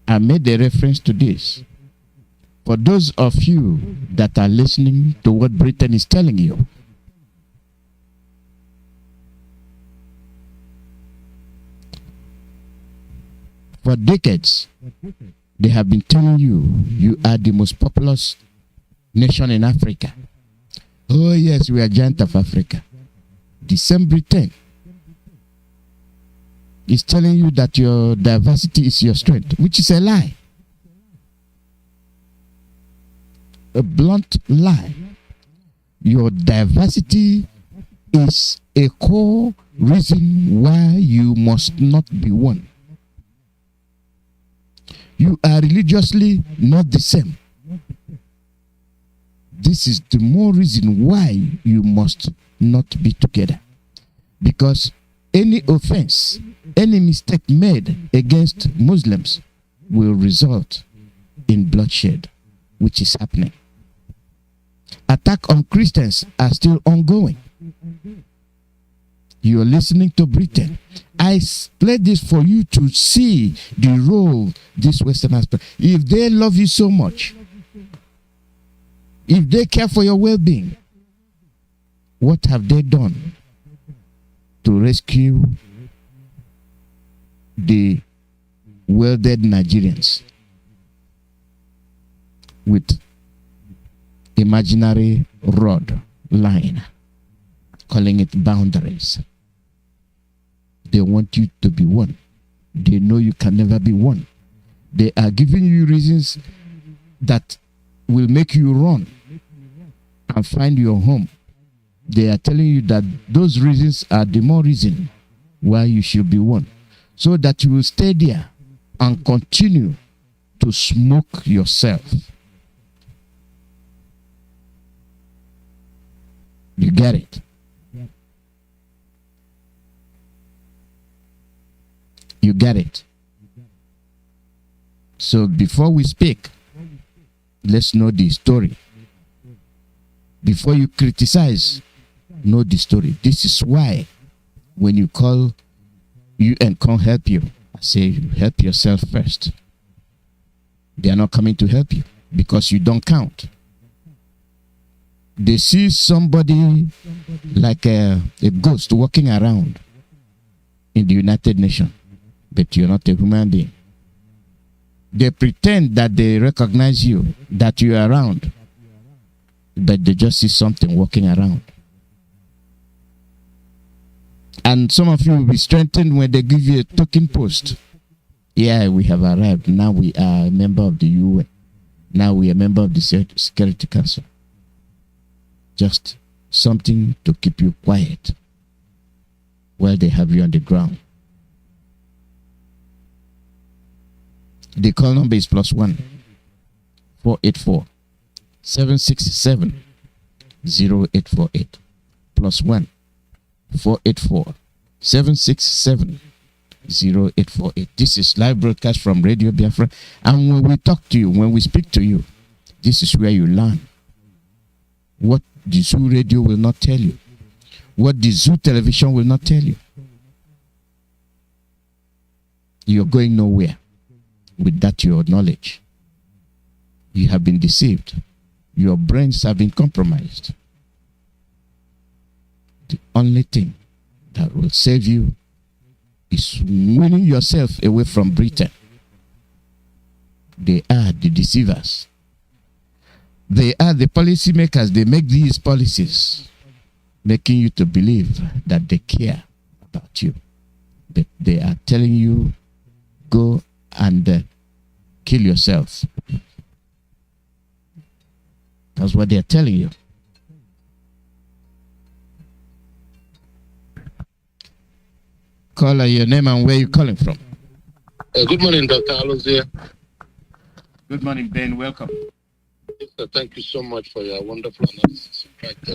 I made a reference to this for those of you that are listening to what Britain is telling you. For decades, they have been telling you, you are the most populous nation in Africa. Oh yes, we are giant of Africa. The same Britain is telling you that your diversity is your strength, which is a lie. A blunt lie. Your diversity is a core reason why you must not be one. You are religiously not the same. This is the more reason why you must not be together. Because any offense, any mistake made against Muslims will result in bloodshed, which is happening. Attack on Christians are still ongoing. You are listening to Britain. I played this for you to see the role this Westerners play. If they love you so much, if they care for your well-being, what have they done to rescue the well-dead Nigerians with imaginary rod line, calling it boundaries? They want you to be one. They know you can never be one. They are giving you reasons that will make you run and find your home. They are telling you that those reasons are the more reason why you should be one, so that you will stay there and continue to smoke yourself. You get it? You get it? So before we speak, let's know the story. Before you criticize, know the story. This is why when you call UN can't help you, I say help yourself first. They are not coming to help you because you don't count. They see somebody like a ghost walking around in the United Nations, but you're not a human being. They pretend that they recognize you, that you're around, but they just see something walking around. And some of you will be strengthened when they give you a token post. Yeah, we have arrived. Now we are a member of the UN. Now we are a member of the Security Council. Just something to keep you quiet while they have you on the ground. The call number is +1 484 767 0848. +1 484 767 0848. This is live broadcast from Radio Biafra. And when we talk to you, when we speak to you, this is where you learn what the Zoo Radio will not tell you. what the Zoo television will not tell you. You're going nowhere with that your knowledge. You have been deceived. Your brains have been compromised. The only thing that will save you is winning yourself away from Britain. They are the deceivers. They are the policymakers. They make these policies, making you to believe that they care about you. But they are telling you, go and kill yourself. That's what they are telling you. Caller, your name and where you calling from? Good morning, Dr. Alozie. Good morning, Ben. Welcome. Yes, sir. Thank you so much for your wonderful analysis. In fact,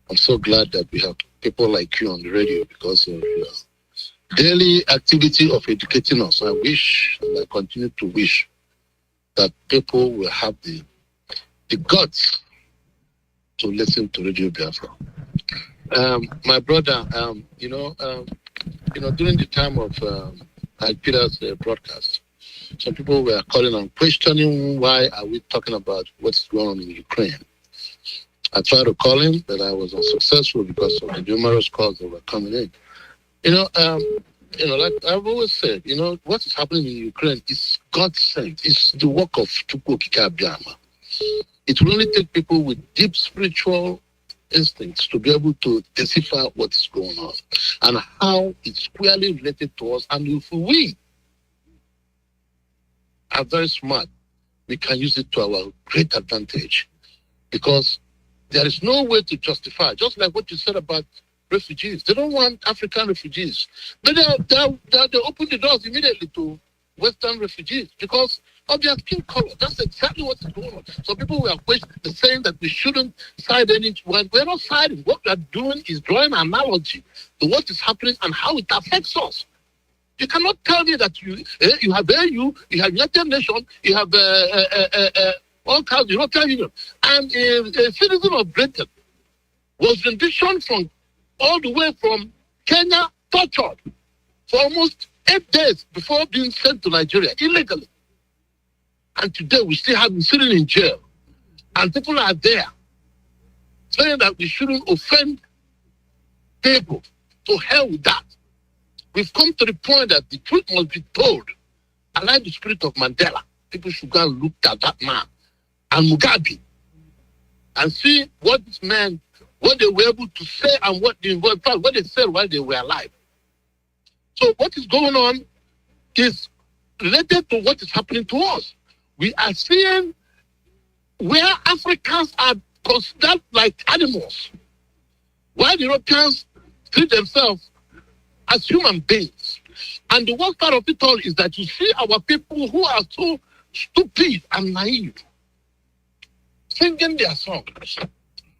I'm so glad that we have people like you on the radio because of your daily activity of educating us. I wish, and I continue to wish, that people will have the guts to listen to Radio Biafra. My brother, during the time of Peter's broadcast, some people were calling and questioning why are we talking about what's going on in Ukraine. I tried to call him, but I was unsuccessful because of the numerous calls that were coming in. Like I've always said, what is happening in Ukraine is God sent. It's the work of Chukwokika Biama. It will only take people with deep spiritual instincts to be able to decipher what is going on and how it's squarely related to us. And if we are very smart, we can use it to our great advantage, because there is no way to justify, just like what you said about refugees. They don't want African refugees, but they open the doors immediately to Western refugees because of their skin color. That's exactly what's going on. So people were saying that we shouldn't side anyone. We're not siding. What we're doing is drawing an analogy to what is happening and how it affects us. You cannot tell me that you have AU, you have United Nations, you have all kinds, European Union, and a citizen of Britain was renditioned from all the way from Kenya, tortured for almost 8 days before being sent to Nigeria illegally. And today we still have him sitting in jail. And people are there saying that we shouldn't offend people. To hell with that. We've come to the point that the truth must be told. I like the spirit of Mandela. People should go and look at that man and Mugabe and see what this man, what they were able to say and what they said while they were alive. So what is going on is related to what is happening to us. We are seeing where Africans are considered like animals, while Europeans treat themselves as human beings. And the worst part of it all is that you see our people who are so stupid and naive singing their songs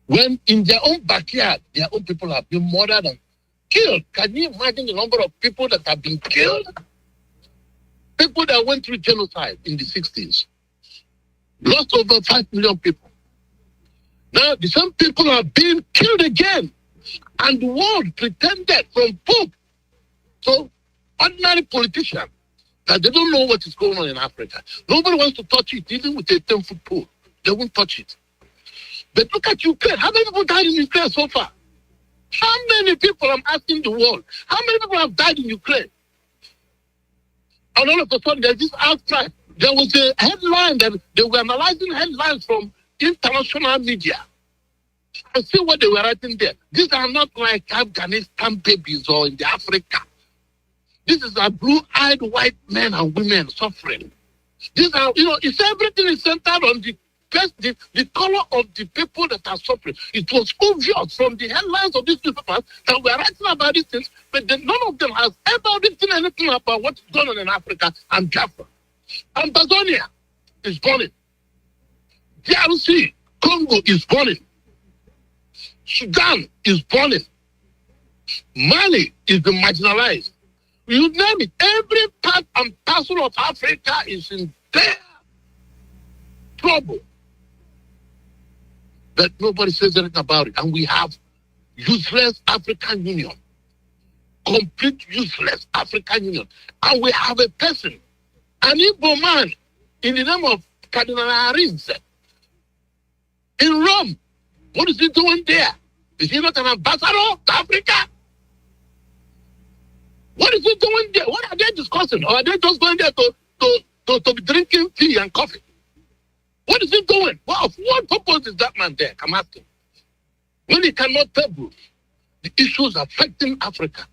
when in their own backyard, their own people have been murdered and killed. Can you imagine the number of people that have been killed? People that went through genocide in the 60s. Lost over 5 million people. Now, the same people are being killed again. And the world pretended from Pope to ordinary politicians that they don't know what is going on in Africa. Nobody wants to touch it, even with a 10-foot pole. They won't touch it. But look at Ukraine. How many people died in Ukraine so far? How many people, I'm asking the world, how many people have died in Ukraine? And all of a sudden, there's this outcry. There was a headline that they were analyzing headlines from international media. And see what they were writing there. These are not like Afghanistan babies or in the Africa. This is a blue-eyed white men and women suffering. These are, it's everything is centered on the color of the people that are suffering. It was obvious from the headlines of these newspapers that we're writing about these things, but then none of them has ever written anything about what's going on in Africa and Biafra. Amazonia is burning. DRC, Congo is burning. Sudan is burning. Mali is the marginalized. You name it. Every part and parcel of Africa is in their trouble. But nobody says anything about it. And we have useless African Union. Complete useless African Union. And we have a person, an Igbo man, in the name of Cardinal Arinze, in Rome. What is he doing there? Is he not an ambassador to Africa? What is he doing there? What are they discussing? Or are they just going there to be drinking tea and coffee? What is he doing? What purpose is that man there? I'm asking. When he cannot table the issues affecting Africa,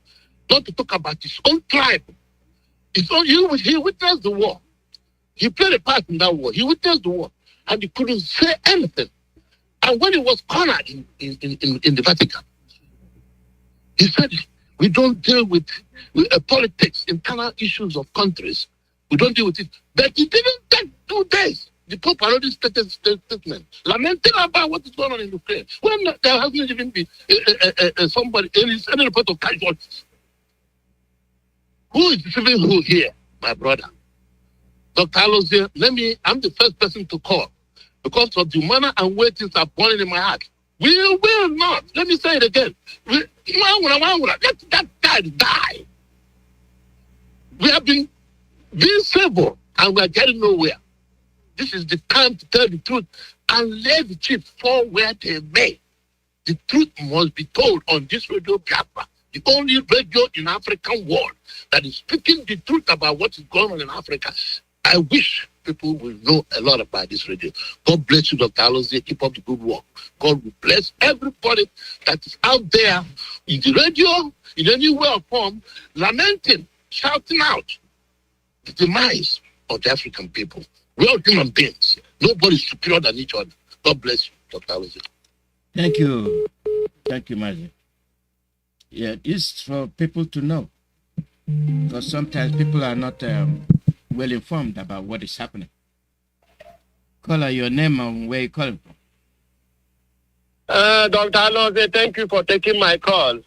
not to talk about his own tribe. He witnessed the war. He played a part in that war. He witnessed the war. And he couldn't say anything. And when he was cornered in the Vatican, he said, we don't deal with politics, internal issues of countries. We don't deal with it. But it didn't take 2 days. The Pope already stated statement, lamenting about what is going on in Ukraine. When there hasn't even been somebody, any report of casualties. Who is deceiving who here, my brother? Dr. Alozie, I'm the first person to call because of the manner and way things are burning in my heart. We will not. Let me say it again. Let that guy die. We have been civil and we are getting nowhere. This is the time to tell the truth and let the chips fall where they may. The truth must be told on this radio Biafra, the only radio in African world that is speaking the truth about what is going on in Africa. I wish people will know a lot about this radio. God bless you, Dr. Alozie. Keep up the good work. God will bless everybody that is out there in the radio, in any way or form, lamenting, shouting out the demise of the African people. We're all human beings. Nobody is superior than each other. God bless you, Dr. Alozie. Thank you. Thank you, Mazi. Yeah, it's for people to know. Because sometimes people are not well informed about what is happening. Call your name and where you calling from. Dr. Alozie, thank you for taking my call.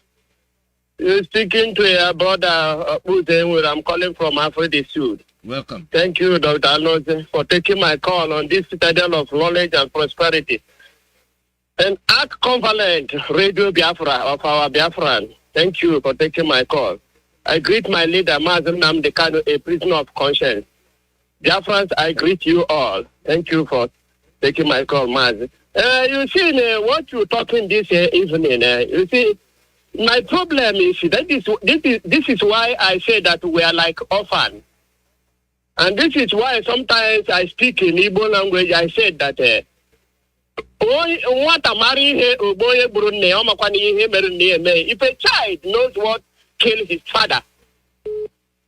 You're speaking to a brother where I'm calling from Africa Sud. Welcome. Thank you, Dr. Alozie, for taking my call on this citadel of knowledge and prosperity. And Arc Convalent Radio Biafra of our Biafran. Thank you for taking my call. I greet my leader, Mazi Nnamdi Kanu, a prisoner of conscience. Biafrans, I greet you all. Thank you for taking my call, Mazi. You see, what you're talking this evening, you see, my problem is that this is why I say that we are like orphans. And this is why sometimes I speak in Igbo language. I said that if a child knows what killed his father,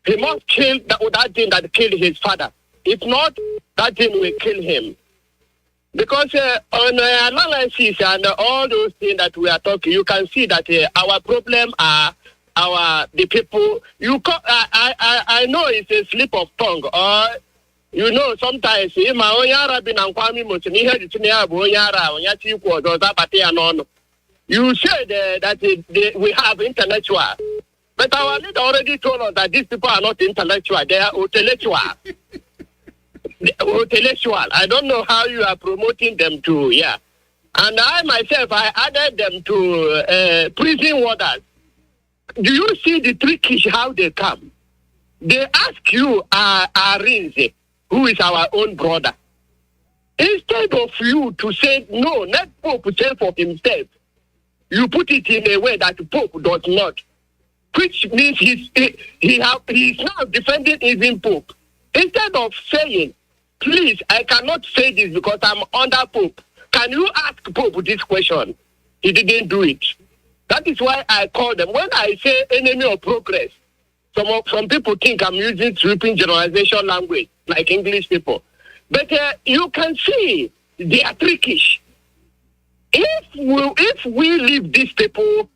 he must kill that thing that killed his father. If not, that thing will kill him. Because on analysis and all those things that we are talking, you can see that our problem are the people. I know it's a slip of tongue, or you know, sometimes you said that we have intellectual, but our leader already told us that these people are not intellectual; they are intellectual. Intellectual. I don't know how you are promoting them to, yeah. And I myself, I added them to prison warders. Do you see the trick is how they come? They ask you, Arinze, who is our own brother. Instead of you to say, no, let Pope say for himself, you put it in a way that Pope does not. Which means he's now defending even Pope. Instead of saying, please, I cannot say this because I'm under Pope. Can you ask Pope this question? He didn't do it. That is why I call them. When I say enemy of progress, some people think I'm using sweeping generalization language, like English people. But you can see they are trickish. If we leave these people,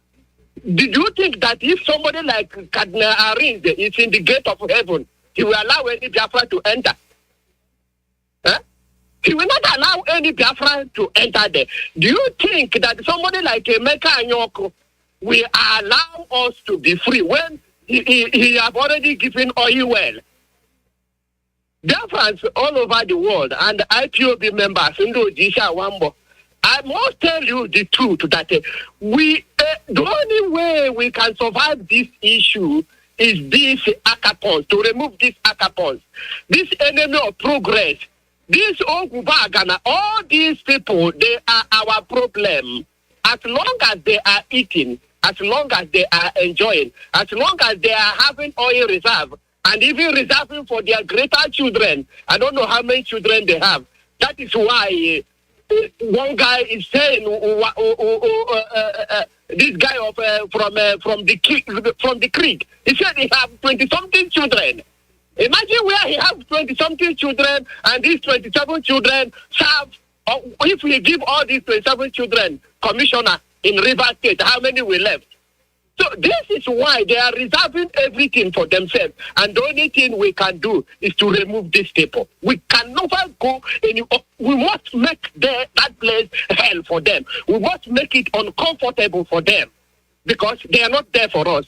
did you think that if somebody like Cardinal Arinze is in the gate of heaven, he will allow any Biafra to enter? Huh? He will not allow any Biafra to enter there. Do you think that somebody like Emeka Anyoko will allow us to be free when he have already given oil well? Biafrans all over the world and IPOB members, Ndo Jisha Wambo, I must tell you the truth that the only way we can survive this issue is these acapons, to remove these acapons, this enemy of progress, this Ogubagana, all these people, they are our problem. As long as they are eating, as long as they are enjoying, as long as they are having oil reserve, and even reserving for their greater children, I don't know how many children they have. That is why one guy is saying, this guy from the creek, he said he have 20-something children. Imagine where he has 20-something children, and these 27 children serve. If we give all these 27 children commissioner in River State, how many will left? So this is why they are reserving everything for themselves. And the only thing we can do is to remove these people. We can never go we must make that place hell for them. We must make it uncomfortable for them, because they are not there for us.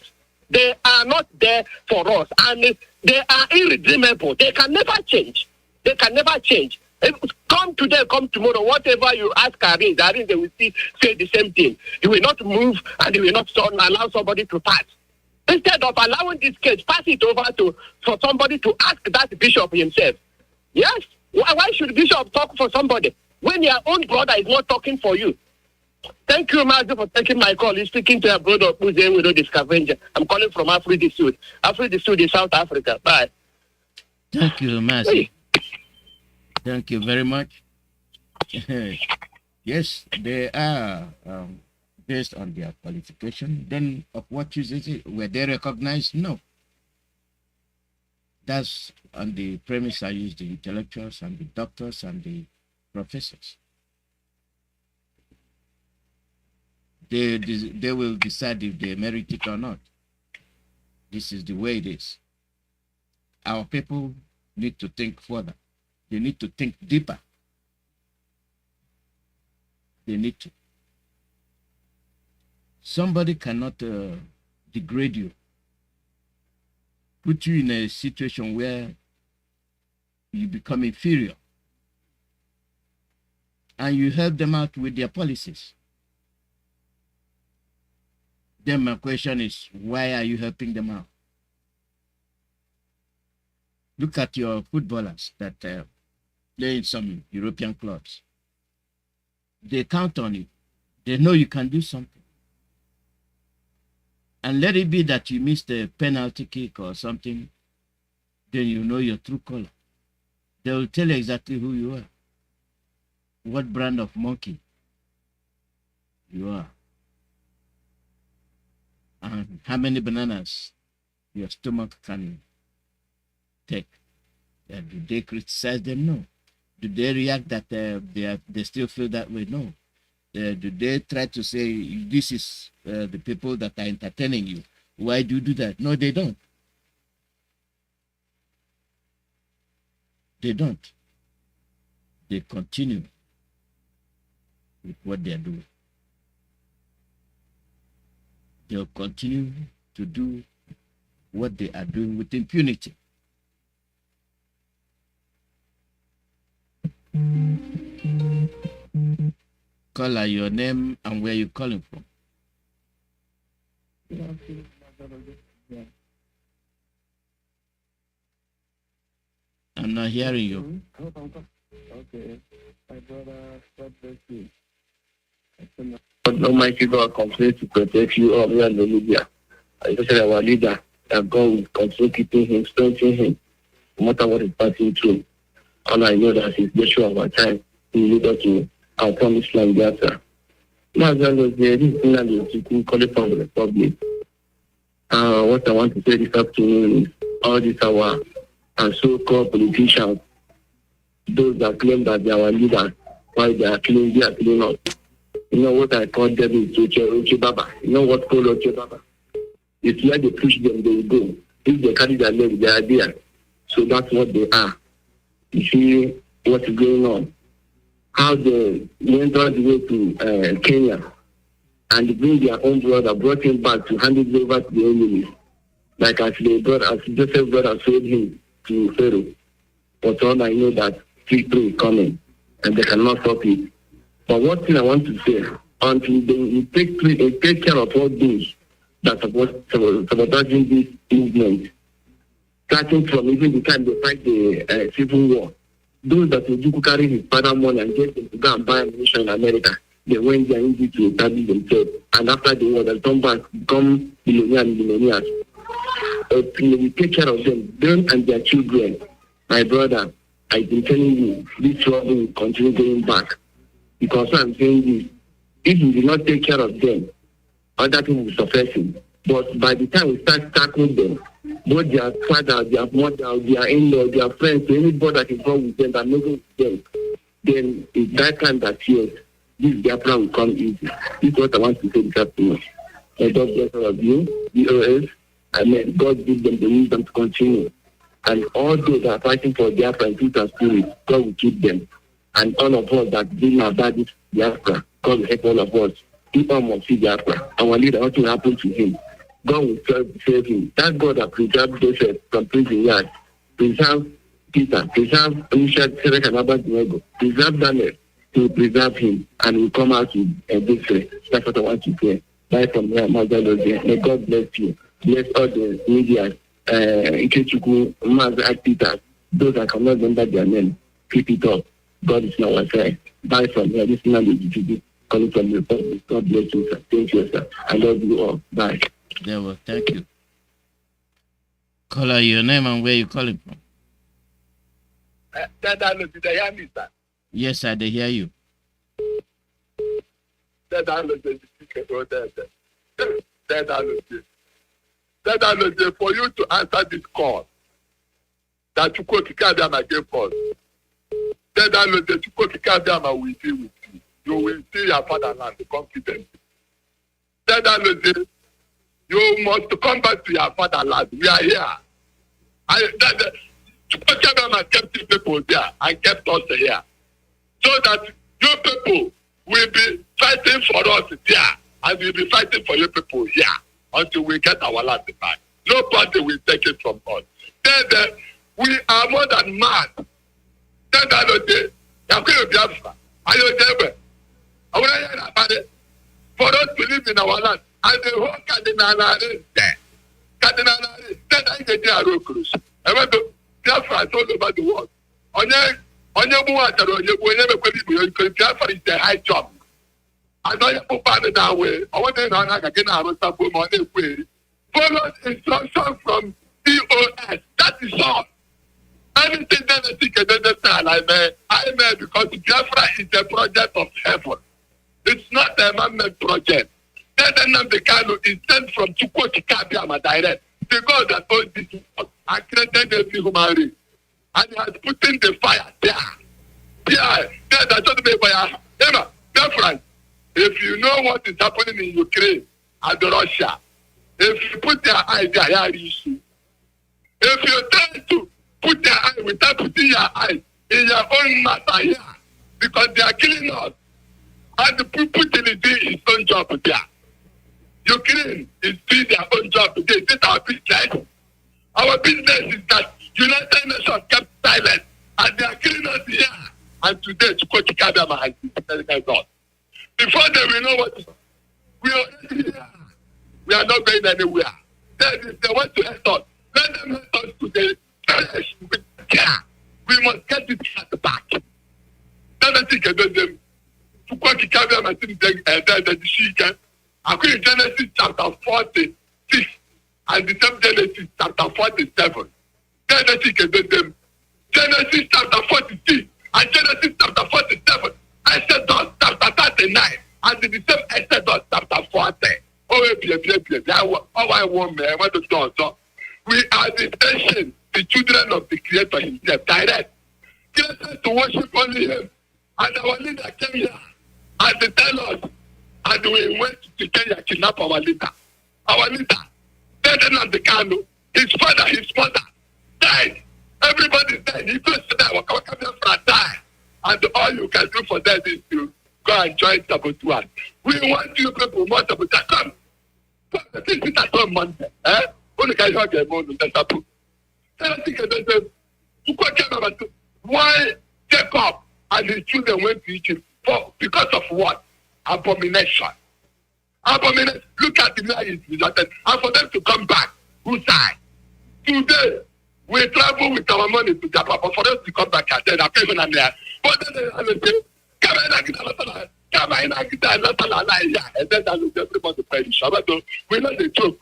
They are not there for us. And they are irredeemable. They can never change. They can never change. Come today, come tomorrow, whatever you ask Karin, they will say the same thing. He will not move, and he will not allow somebody to pass. Instead of allowing this case, pass it over for somebody to ask that bishop himself. Yes? Why should bishop talk for somebody when your own brother is not talking for you? Thank you, Mazi, for taking my call. You're speaking to your brother who's there with the scavenger. I'm calling from Africa Sud. Africa Sud is South Africa. Bye. Thank you, Mazi. Hey. Thank you very much. Yes, they are based on their qualification. Then of what use is it? Were they recognized? No. That's on the premise I use the intellectuals and the doctors and the professors. They will decide if they merit it or not. This is the way it is. Our people need to think further. They need to think deeper. They need to. Somebody cannot degrade you, put you in a situation where you become inferior, and you help them out with their policies. Then my question is, why are you helping them out? Look at your footballers that play in some European clubs. They count on you. They know you can do something. And let it be that you missed a penalty kick or something, then you know your true color. They will tell you exactly who you are, what brand of monkey you are, and how many bananas your stomach can take. Do they criticize them? No. Do they react that they still feel that way? No. Do they try to say, this is the people that are entertaining you? Why do you do that? No, they don't. They don't. They continue with what they're doing. They'll continue to do what they are doing with impunity. Caller, your name and where you're calling from. I'm not hearing you. Okay. My brother, God bless you. Almighty God continues to protect you all here in the media. I just said our leader, that God will continue keeping him, strengthening him, no matter what he's passing through. And I know that he's the issue of our time. He lead us to our promised land, Biafra. Mazi Iyke, this is Nnamdi calling from the Republic. What I want to say this afternoon is all these our so-called politicians, those that claim that they are our leaders, why they are killing us. You know what I call them is Oche Baba. You know what called Oche Baba? It's where they push them, they will go. If they carry their leg, they are there. So that's what they are. You see what is going on. How they went all the way to Kenya and they bring their own brother, brought him back to hand it over to the enemy. Like as Joseph's brother sold him to Pharaoh. But all I know that victory is coming and they cannot stop it. But one thing I want to say, until they take care of all those that sabotaging this movement, starting from even the time they fight the civil war, those that will carry his father money and get them to go and buy ammunition in America, they went there easy to establish themselves. And after the war, they come back, become millionaires. We take care of them and their children. My brother, I've been telling you, this trouble will continue going back. Because I'm saying this, if we do not take care of them, other people will suffer. But by the time we start tackling them, both their father, their mother, their in-law, their friends, anybody that is wrong with them, that knows with them, then it's that time that yes, this Biafra will come easy. This is what I want to say this afternoon. May God bless all of you, the OS, and may God give them the wisdom to continue. And all those that are fighting for Biafra and truth and spirit, God will keep them. And all of us that did not about this Biafra, God will help all of us. People must see Biafra. Our leader, what will happen to him? God will save him. That God that preserved Joseph from prison yard, preserve Peter, preserve Misha, Serek, and Abba Diego, preserve Daniel, to preserve him, and will come out with a victory. That's what I want to say. Bye from here, Mazi Iyke. May God bless you. Bless all the media, Ikechukwu, Mazi Peter, those that cannot remember their name. Keep it up. God is not our side. Bye from here. This is Nnamdi calling from the Republic. God bless you, sir. Thank you, sir. I love you all. Bye. There well, thank you. Caller, your name and where you calling from? Yes, sir, they hear you. For you to answer this call, that you go to Kadam again first. Will deal with you. You will see your fatherland confidently. You must come back to your fatherland. We are here. Kadam kept the people there and kept us here. So that you people will be fighting for us there and we'll be fighting for you people here until we get our land back. Nobody will take it from us. Then we are more than mad. For us to live in our land, and the whole cardinal is there. Cardinal is there. I get there road cruise. I went to Biafra all over the world. Biafra is the high job. I know you put it that way. I want to know how I can follow instruction from EOS. That is all. Anything that I think I may because Biafra is a project of heaven. It's not a man-made project. Nnamdi Kanu is sent from Chukwu to Kabiama direct. The God that owns this world and created every human race. And he has put in the fire there. Yeah, that's what the fire. Biafrans, if you know what is happening in Ukraine and Russia, if you put your eye there, if you try to put your eye without putting your eye in your own matter here, because they are killing us, and the Putin is doing his own job there. Ukraine is doing their own job today. This is our business. Our business is that United Nations kept silent, and they are killing us here. And today, Chukwu Kadama has been telling us. Before they will know what we are already here. We are not going anywhere. They want to help us. Let them help us today. With care. We must get it at the back. That's the thing. Chukwu Kadama is according to Genesis chapter 46 and the same Genesis chapter 47. Genesis chapter 46 and Genesis chapter 47. Exodus chapter 39 and the same Exodus chapter 40. We are the nation, the children of the Creator Himself, direct. Created to worship only Him. And our leader came here and they tell us, and we went to Kenya to kidnap our leader. Our leader, Nnamdi Kanu, his father, his mother, died. Everybody died. He goes to die. Biafra died. And all you can do for them is to go and join Sabotuan. We want you people more Sabotuan. Come. This is at home Monday. Only can you get more than Sabu. Why Jacob and his children went to Egypt because of what? Abomination. Abomination. Look at the lie is resulted. And for them to come back, whose side? Today, we travel with our money to Japan, but for them to come back and then I pay on there. But then they say, come and then everybody perish. We know the truth.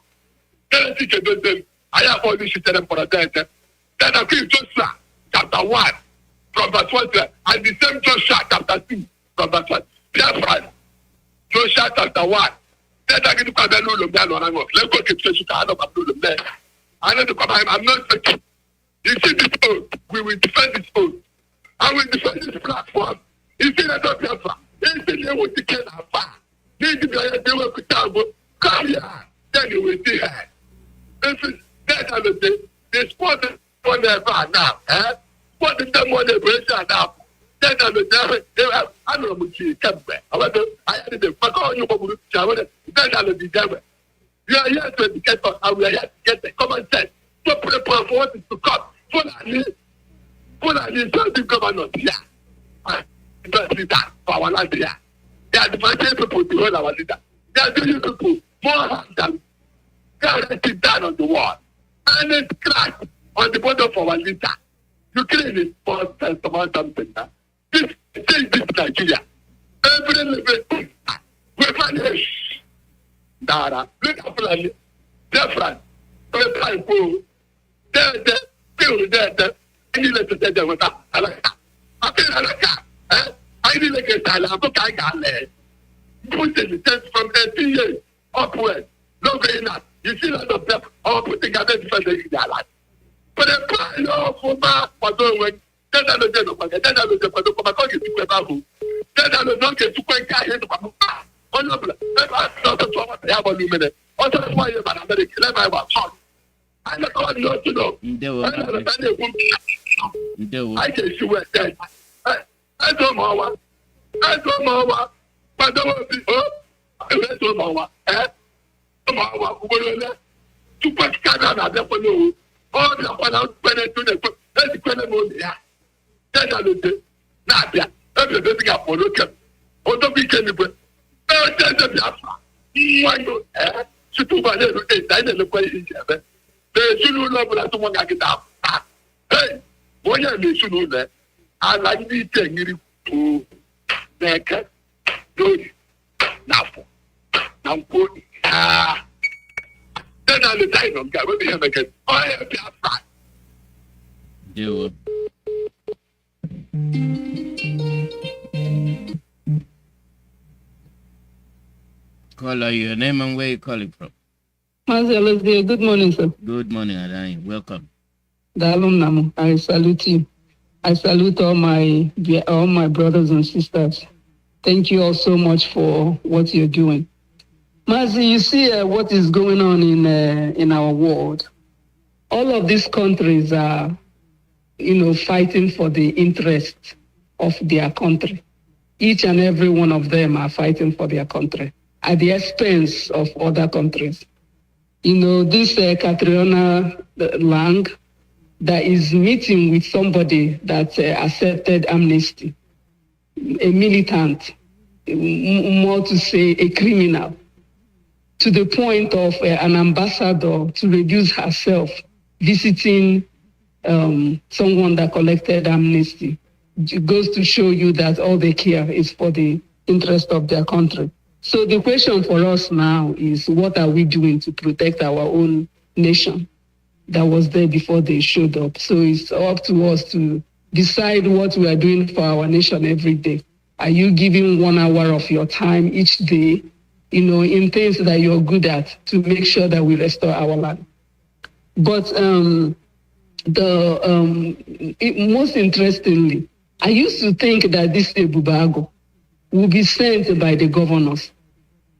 Then I think them. I have all this shit them for a day. Then I give Joshua chapter 1 from verse 1 and the same Joshua chapter 2 from verse 1. Biafrans, Joshua chapter 1. Then I give to come and look down on us. Let's go keep saying I know I'm there. I know to come. I'm not saying. You see this oath. We will defend this oath. I will defend this platform. You see that Biafra. You see they will take care of her. They will come here. Then you will see her. This is that other day. They spot on their van now. What is them on the bridge now? Then other day, I don't know what she came back. However, I had the fuck on you. Then other day, we are here to educate us and we are here to get the common sense to prepare for what is to come. For the government here. Don't see that for our land here. They are dividing people to hold our leader. They are doing people more harm than they are writing down on the wall. And it's cracked on the bottom of our leader. Ukraine is for something. This Nigeria. Every living we vanish. Dara, look at Fulani, Biafrans, there, any letter said there was I need to get I'm putting the test from 18 years upwards. No going up. You see lot of them all put together different things in their life. But the plan of Fuma was doing then I don't know, then I don't know, but I can't get about who. Then I don't get to quite carry to my also, why you are American? I was hot. I don't know to know. I can see where dead. I don't know. But don't be I don't know. Tomorrow, to put Canada, never know. All the one out when I do the let's go to the then I look at Nadia. Everything up for look at. Oh, don't be cannibal. Biafra. Why not? Surtout pas les détails de le pays. Mais si nous l'avons là, tout le monde a quitté. Hey, moi j'ai mis sur nous là. À la limite, il faut d'accord. Donc, n'afo. N'importe. Then dans le time, on va bien avec. Oh, Biafra. Deal. Caller, your name and where you calling from? Mazi Iyke, good morning, sir. Good morning, Adani. Welcome. I salute you. I salute all my brothers and sisters. Thank you all so much for what you're doing. Mazi, you see what is going on in our world. All of these countries are, fighting for the interest of their country. Each and every one of them are fighting for their country at the expense of other countries. This Catriona Lang that is meeting with somebody that accepted amnesty, a militant, more to say a criminal, to the point of an ambassador to reduce herself, visiting someone that collected amnesty. It goes to show you that all they care is for the interest of their country. So the question for us now is, what are we doing to protect our own nation that was there before they showed up? So it's up to us to decide what we are doing for our nation every day. Are you giving 1 hour of your time each day, in things that you're good at to make sure that we restore our land? But most interestingly, I used to think that this Ebubago will be sent by the governors.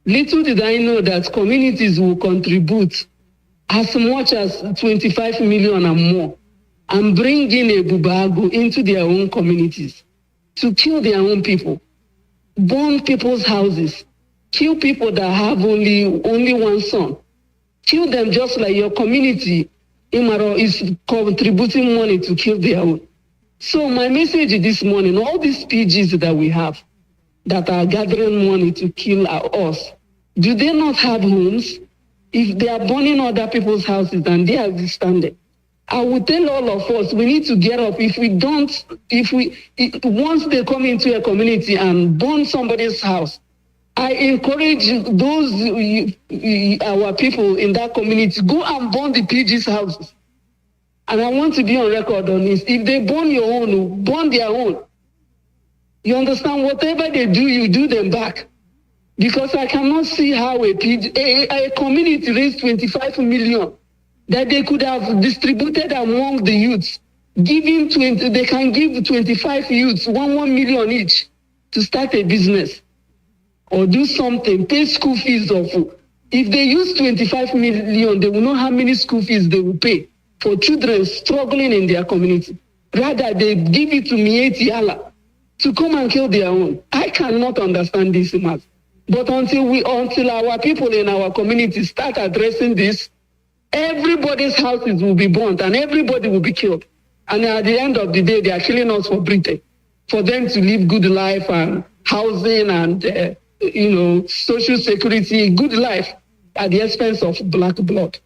Little did I know that communities will contribute as much as 25 million and more and bring in Ebubago into their own communities to kill their own people, burn people's houses, kill people that have only one son, kill them just like your community, Imaro, is contributing money to kill their own. So my message this morning, all these PGs that we have, that are gathering money to kill us, do they not have homes? If they are burning other people's houses and they are standing, I would tell all of us, we need to get up. If we don't, once they come into a community and burn somebody's house, I encourage those, our people in that community, go and burn the PG's houses. And I want to be on record on this. If they burn your own, burn their own. You understand? Whatever they do, you do them back. Because I cannot see how a community raised 25 million that they could have distributed among the youths. They can give 25 youths 1 million each to start a business or do something, pay school fees of. If they use 25 million, they will know how many school fees they will pay for children struggling in their community. Rather, they give it to Mieti Allah to come and kill their own. I cannot understand this, Mazi. But until our people in our community start addressing this, everybody's houses will be burnt and everybody will be killed. And at the end of the day, they are killing us for Britain, for them to live good life and housing and social security, good life at the expense of black blood.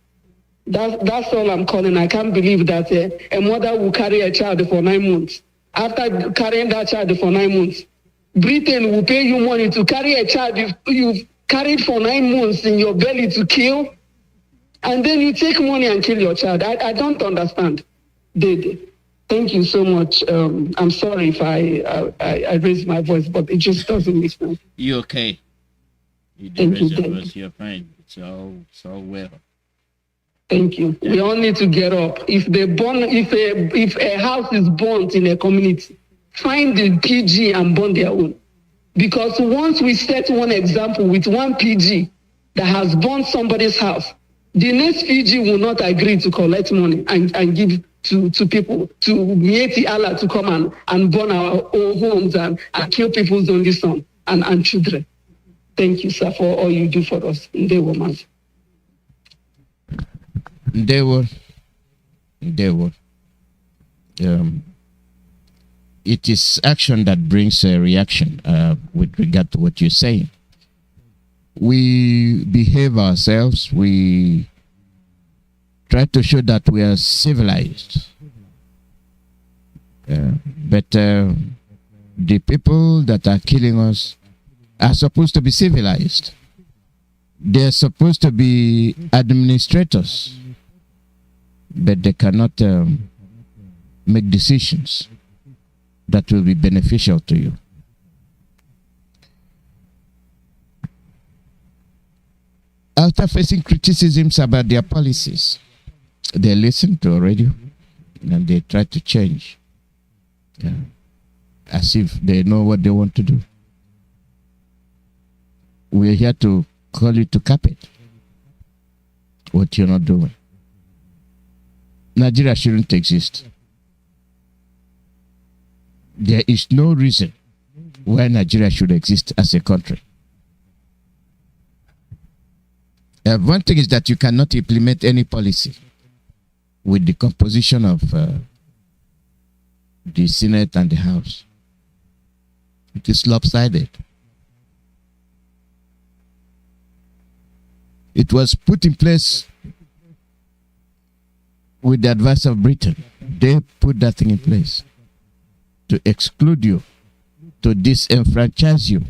That's all I'm calling. I can't believe that a mother will carry a child for 9 months. After carrying that child for 9 months, Britain will pay you money to carry a child you've carried for 9 months in your belly to kill, and then you take money and kill your child. I don't understand. Thank you so much. I'm sorry if I raised my voice, but it just doesn't make sense. You okay? You Thank raise you. your voice, you're fine. It's all well. Thank you. Yeah. We all need to get up. If a house is burnt in a community, find the PG and burn their own. Because once we set one example with one PG that has burnt somebody's house, the next PG will not agree to collect money and give to people, to Mieti Allah to come and burn our own homes and kill people's only son and children. Thank you, sir, for all you do for us. Mazi. They were. It is action that brings a reaction with regard to what you're saying. We behave ourselves. We try to show that we are civilized. But the people that are killing us are supposed to be civilized. They're supposed to be administrators, but they cannot make decisions that will be beneficial to you. After facing criticisms about their policies, they listen to a radio and they try to change, as if they know what they want to do. We're here to call you to cap it, what you're not doing. Nigeria shouldn't exist. There is no reason why Nigeria should exist as a country. One thing is that you cannot implement any policy with the composition of the Senate and the House. It is lopsided. It was put in place with the advice of Britain. They put that thing in place to exclude you, to disenfranchise you.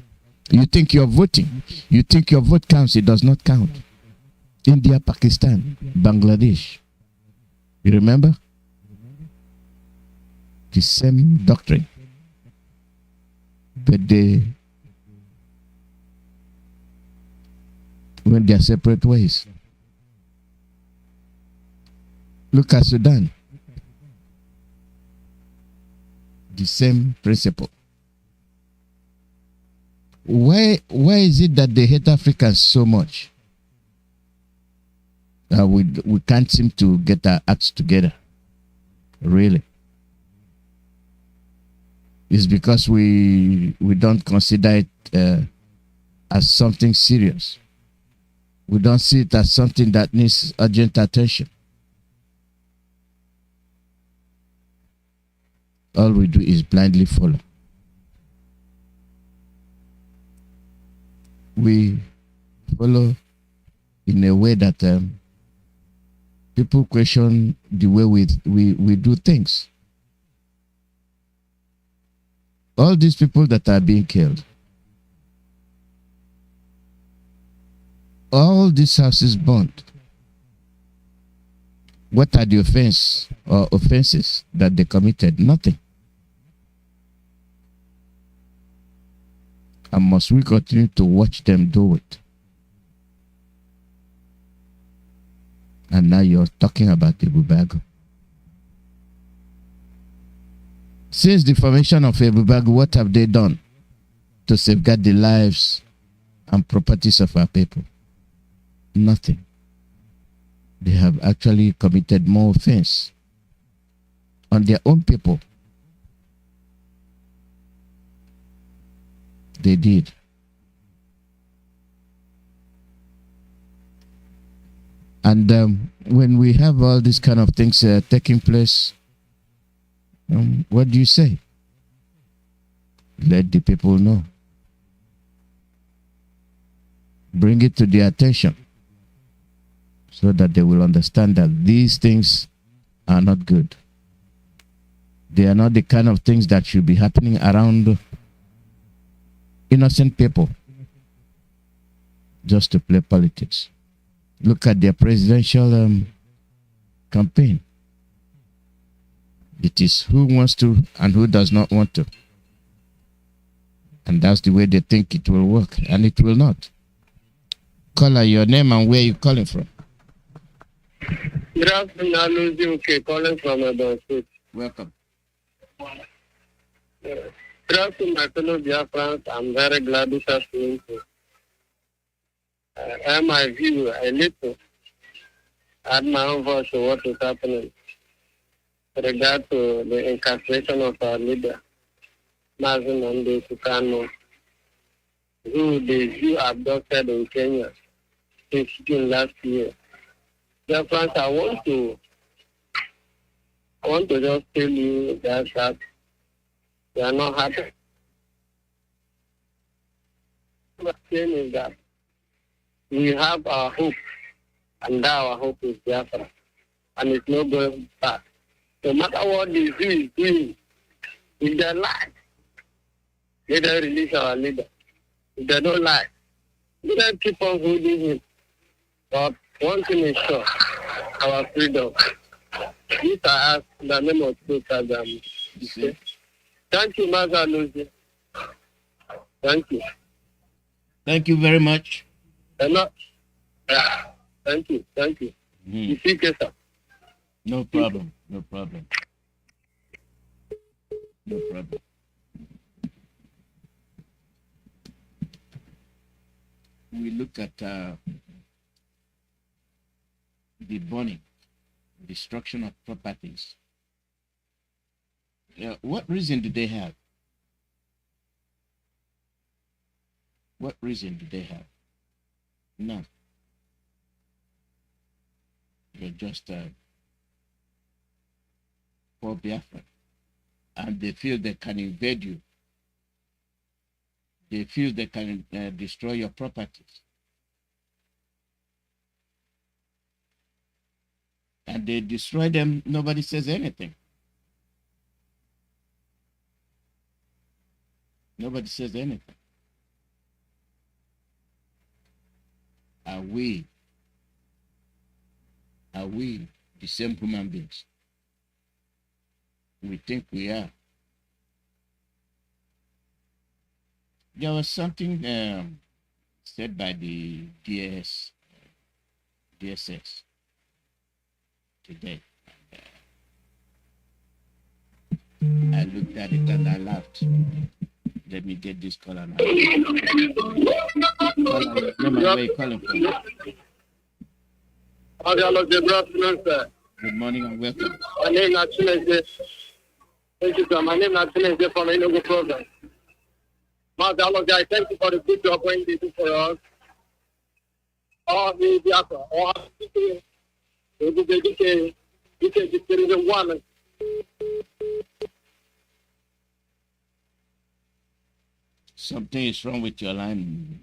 You think you're voting. You think your vote counts. It does not count. India, Pakistan, Bangladesh. You remember? The same doctrine. But they went their separate ways. Look at Sudan. The same principle. Why is it that they hate Africans so much? We can't seem to get our acts together. Really. It's because we don't consider it as something serious. We don't see it as something that needs urgent attention. All we do is blindly follow. we follow in a way that people question the way we do things. All these people that are being killed, all these houses burned, what are the offenses that they committed? Nothing. And must we continue to watch them do it? And now you're talking about Ebubago. Since the formation of Ebubago, what have they done to safeguard the lives and properties of our people? Nothing. They have actually committed more offense on their own people. They did. And when we have all these kind of things taking place, what do you say? Let the people know. Bring it to their attention so that they will understand that these things are not good. They are not the kind of things that should be happening around innocent people just to play politics. Look at their presidential campaign. It is who wants to and who does not want to. And that's the way they think it will work, and it will not. Caller, your name and where you calling from? Good afternoon, Mazi Iyke Alozie, calling from Edo State. Welcome. Good afternoon, my fellow Biafrans. I'm very glad this afternoon to air my view a little, add my own voice to what is happening with regard to the incarceration of our leader, Mazi Nnamdi Kanu, who the Jew abducted in Kenya since June last year. Biafrans, I want to just tell you that we are not happy. What I'm saying is that we have our hope, and our hope is Biafra, and it's not going back. No matter what the Jew is doing in their life, let them release our leader. If they don't like, let them keep on holding him. But one thing is sure, our freedom. This I ask in the name of Jesus. Thank you, Mazi Iyke Alozie. Thank you. Thank you very much. Yeah. Thank you. You see, sir. No problem. No problem. No problem. We look at the burning, destruction of properties. What reason do they have? What reason do they have? None. You're just poor Biafra. And they feel they can invade you. They feel they can destroy your properties. And they destroy them, nobody says anything. Nobody says anything. Are we the same human beings? We think we are. There was something said by the DSS today. I looked at it and I laughed. Let me get this caller now. Caller, where are you calling from? Good afternoon, sir. Good morning and welcome. My name is Excelency. Thank you, sir. My name is Excelency from Enugu program. Mazi Iyke, I thank you for the good job when you do for us. All the Biafra, all the people, the one. Something is wrong with your line.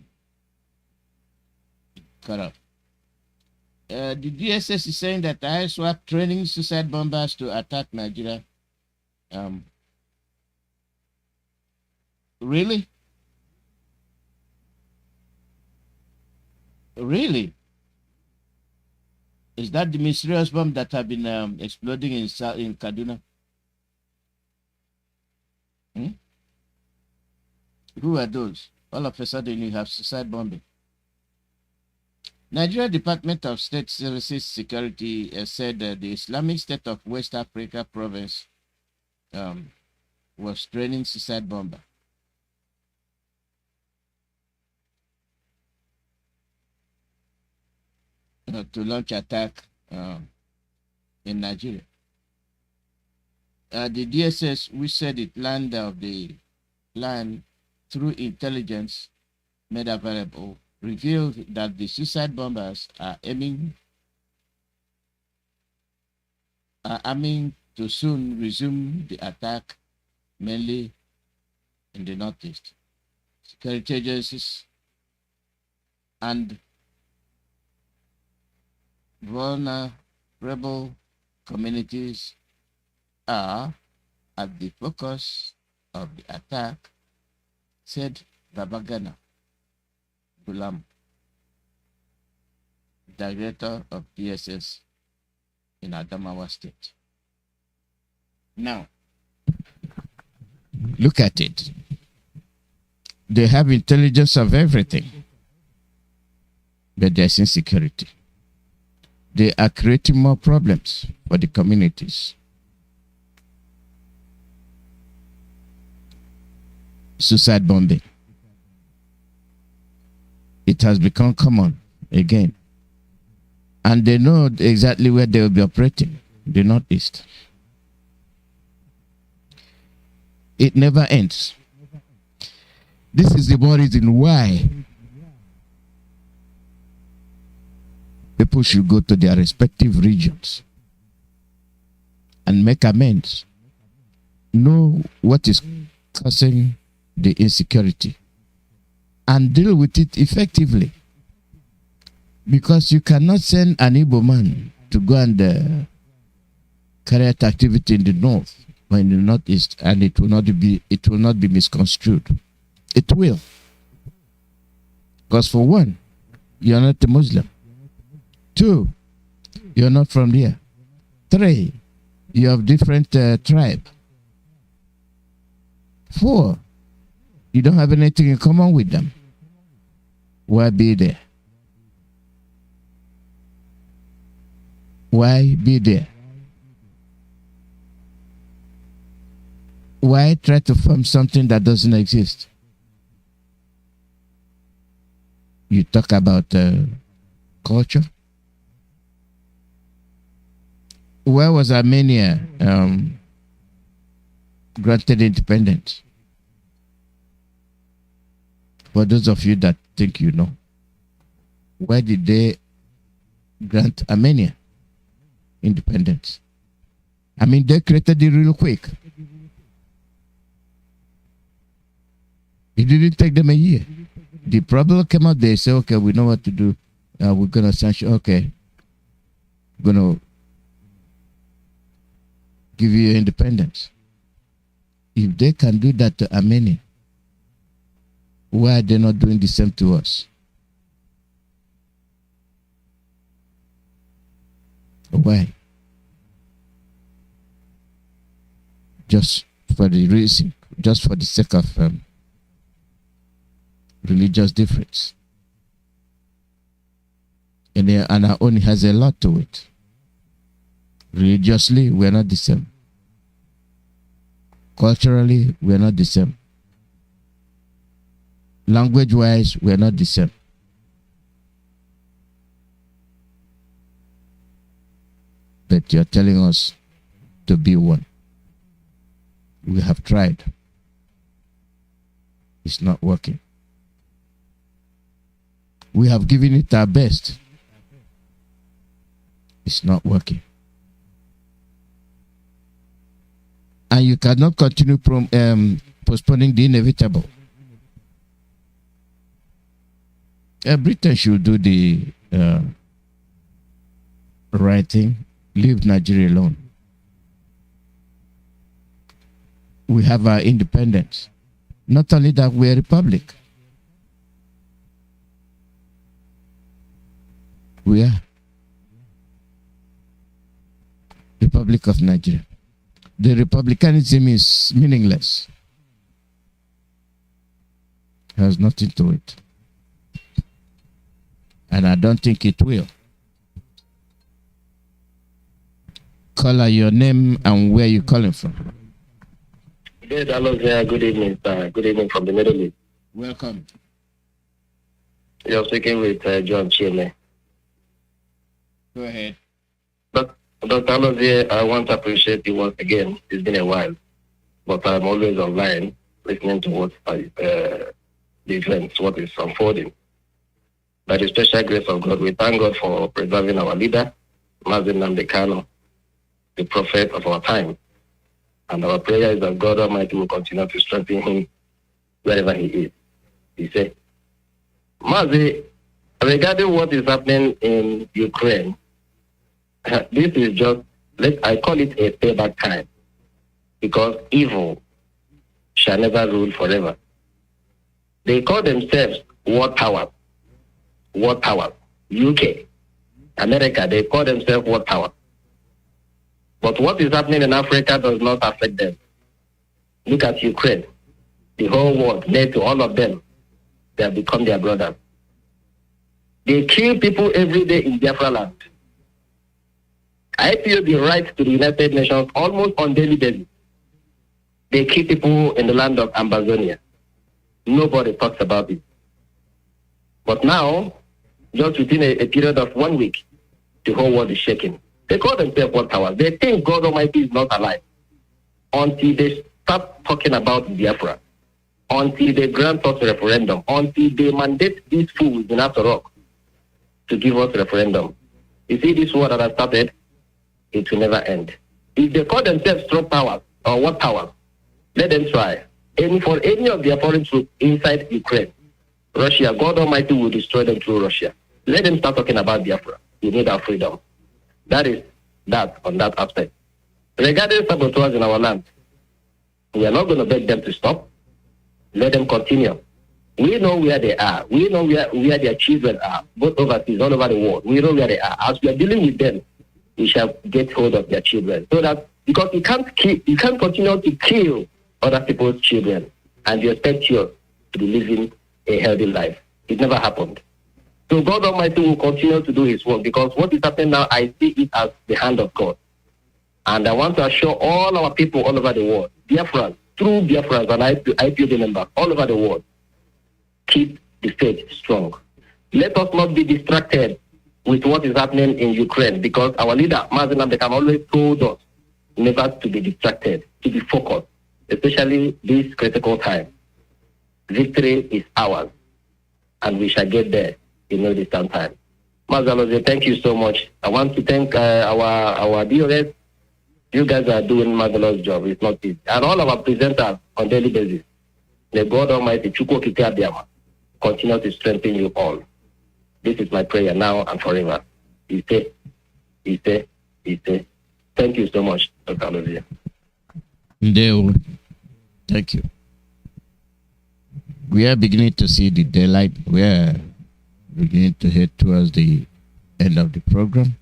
cut off. The DSS is saying that ISWAP training suicide bombers to attack Nigeria. Really? Really? Is that the mysterious bomb that have been exploding in Kaduna? Who are those? All of a sudden you have suicide bombing. Nigeria Department of State Services Security said that the Islamic State of West Africa province was training suicide bomber. To launch attack in Nigeria. The DSS, which said it learned of the plan through intelligence made available, revealed that the suicide bombers are aiming to soon resume the attack, mainly in the Northeast. Security agencies and vulnerable communities are at the focus of the attack, said Babagana Gulam, director of DSS in Adamawa State. Now, look at it. They have intelligence of everything, but there's insecurity. They are creating more problems for the communities. Suicide bombing. It has become common again. And they know exactly where they will be operating, the Northeast. It never ends. This is the more reason why people should go to their respective regions and make amends. Know what is causing the insecurity and deal with it effectively. Because you cannot send an Igbo man to go and carry out activity in the north or in the northeast, and it will not be misconstrued. It will. Because for one, you are not a Muslim. 2, you're not from here. 3, you have different tribe. 4, you don't have anything in common with them. Why be there? Why be there? Why try to form something that doesn't exist? You talk about culture. Where was Armenia granted independence? For those of you that think you know, why did they grant Armenia independence? I mean, they created it real quick. It didn't take them a year. The problem came out, they say, okay, we know what to do. We're going to sanction, okay. We're going to give you independence. If they can do that to Armenia, why are they not doing the same to us? Why? Just for the reason, just for the sake of religious difference. And our own has a lot to it. Religiously, we are not the same. Culturally, we are not the same. Language-wise, we are not the same. But you're telling us to be one. We have tried. It's not working. We have given it our best. It's not working. And you cannot continue postponing the inevitable. Britain should do the right thing, leave Nigeria alone. We have our independence. Not only that, we're a republic. We are Republic of Nigeria. The republicanism is meaningless. Has nothing to it. And I don't think it will. Caller, your name and where you calling from. Good evening, sir. Good evening from the Middle East. Welcome. You're speaking with John Chile. Go ahead. Dr. Alozie, I want to appreciate you once again. It's been a while, but I'm always online listening to what the events, what is unfolding. By the special grace of God, we thank God for preserving our leader, Mazi Nnamdi Kanu, the prophet of our time. And our prayer is that God Almighty will continue to strengthen him wherever he is. He said, Mazi, regarding what is happening in Ukraine, this is just, I call it a payback time, because evil shall never rule forever. They call themselves world power. World power. UK, America, they call themselves world power. But what is happening in Africa does not affect them. Look at Ukraine. The whole world, NATO, all of them, they have become their brothers. They kill people every day in Biafra land. I feel the right to the United Nations almost on daily basis. They kill people in the land of Amazonia. Nobody talks about it. But now, just within a period of 1 week, the whole world is shaking. They call themselves world powers. They think God Almighty is not alive until they start talking about Biafra, until they grant us referendum, until they mandate these fools in After Rock to give us referendum. You see this war that has started, it will never end. If they call themselves strong powers or what powers, let them try. And for any of their foreign troops inside Ukraine, Russia, God Almighty will destroy them through Russia. Let them start talking about Biafra. We need our freedom. That is that on that aspect. Regarding saboteurs in our land, we are not going to beg them to stop. Let them continue. We know where they are. We know where their children are, both overseas, all over the world. We know where they are. As we are dealing with them, we shall get hold of their children. So that, because you can't continue to kill other people's children and you expect you to be living a healthy life. It never happened. So God Almighty will continue to do his work, because what is happening now, I see it as the hand of God. And I want to assure all our people all over the world, Biafrans, true Biafrans and IPOB members all over the world, keep the faith strong. Let us not be distracted with what is happening in Ukraine, because our leader, Mazi Nnamdi Kanu, always told us never to be distracted, to be focused, especially this critical time. Victory is ours, and we shall get there in no distant time. Mazi Iyke, thank you so much. I want to thank our DOS. You guys are doing marvelous job. It's not easy. And all our presenters on daily basis. May God Almighty continue to strengthen you all. This is my prayer now and forever. Iyke. Thank you so much, Dr. Alozie. Thank you. We are beginning to see the daylight. We are beginning to head towards the end of the program.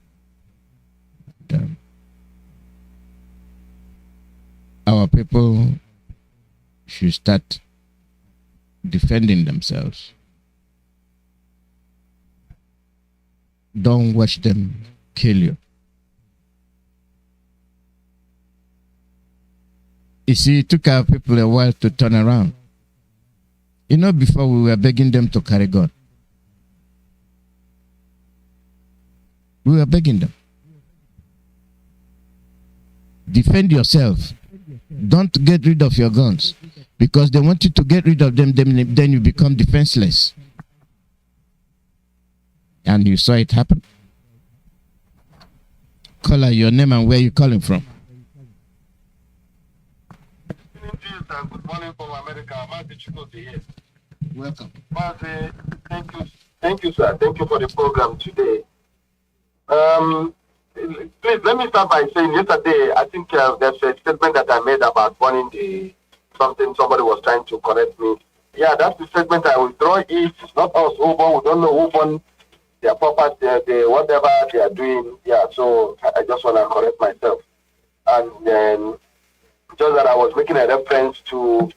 Our people should start defending themselves. Don't watch them kill you. You see, it took our people a while to turn around. You know, before we were begging them to carry gun. We were begging them. Defend yourself. Don't get rid of your guns, because they want you to get rid of them, then you become defenseless. And you saw it happen. Caller, your name and where you calling from. Good morning from America. Mazi Iyke here. Welcome. Mazi, Thank you, sir. Thank you for the program today. Please, let me start by saying yesterday, I think there's a statement that I made about burning something. Somebody was trying to correct me. Yeah, that's the statement I withdraw. It's not us who burn. We don't know who burn their property, whatever they are doing. Yeah, so I just want to correct myself. And then just that I was making a reference to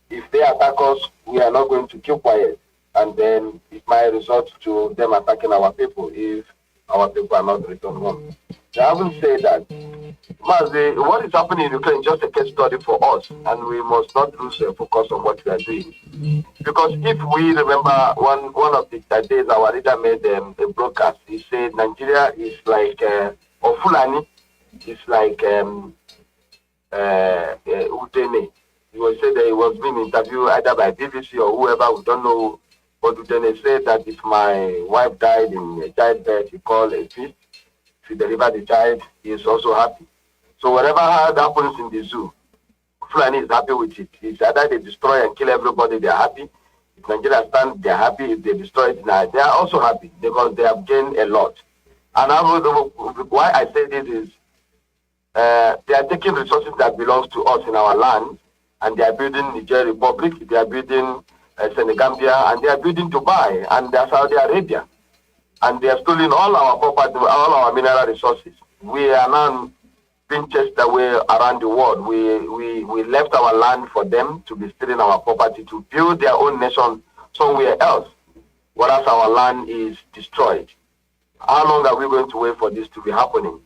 if they attack us, we are not going to keep quiet. And then it might result to them attacking our people if our people are not returned home. They haven't said that. Mazi, what is happening in Ukraine is just a case study for us, and we must not lose focus on what we are doing. Because if we remember one of the days our leader made a broadcast, he said Nigeria is like, or Fulani is like Udene. He was said that he was being interviewed either by BBC or whoever, we don't know. But Udene said that if my wife died in childbirth, he called a feast. If he delivered the child, he is also happy. So whatever happens in the zoo, Fulani is happy with it. It's either they destroy and kill everybody, they are happy. If Nigeria stands, they are happy. If they destroy it, they are also happy because they have gained a lot. And why I say this is they are taking resources that belongs to us in our land, and they are building Niger Republic, they are building Senegambia, and they are building Dubai, and they are Saudi Arabia. And they are stealing all our property, all our mineral resources. We are now being chased away around the world. We left our land for them to be stealing our property, to build their own nation somewhere else, whereas our land is destroyed. How long are we going to wait for this to be happening?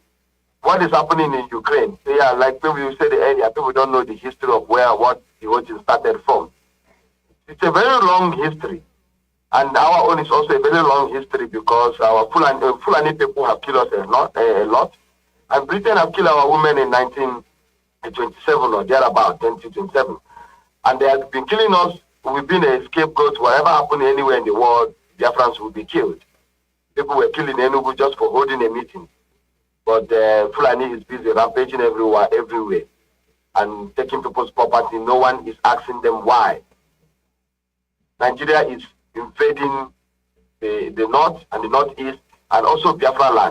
What is happening in Ukraine? Yeah, like people said earlier, people don't know the history of what the origin started from. It's a very long history. And our own is also a very long history because our Fulani people have killed us a lot. And Britain have killed our women in 1927 or thereabout, 1927. And they have been killing us. We've been a scapegoat. Whatever happened anywhere in the world, Biafrans will be killed. People were killed in Enugu just for holding a meeting. But Fulani is busy rampaging everywhere, and taking people's property. No one is asking them why. Nigeria is invading the north and the northeast, and also Biafra land.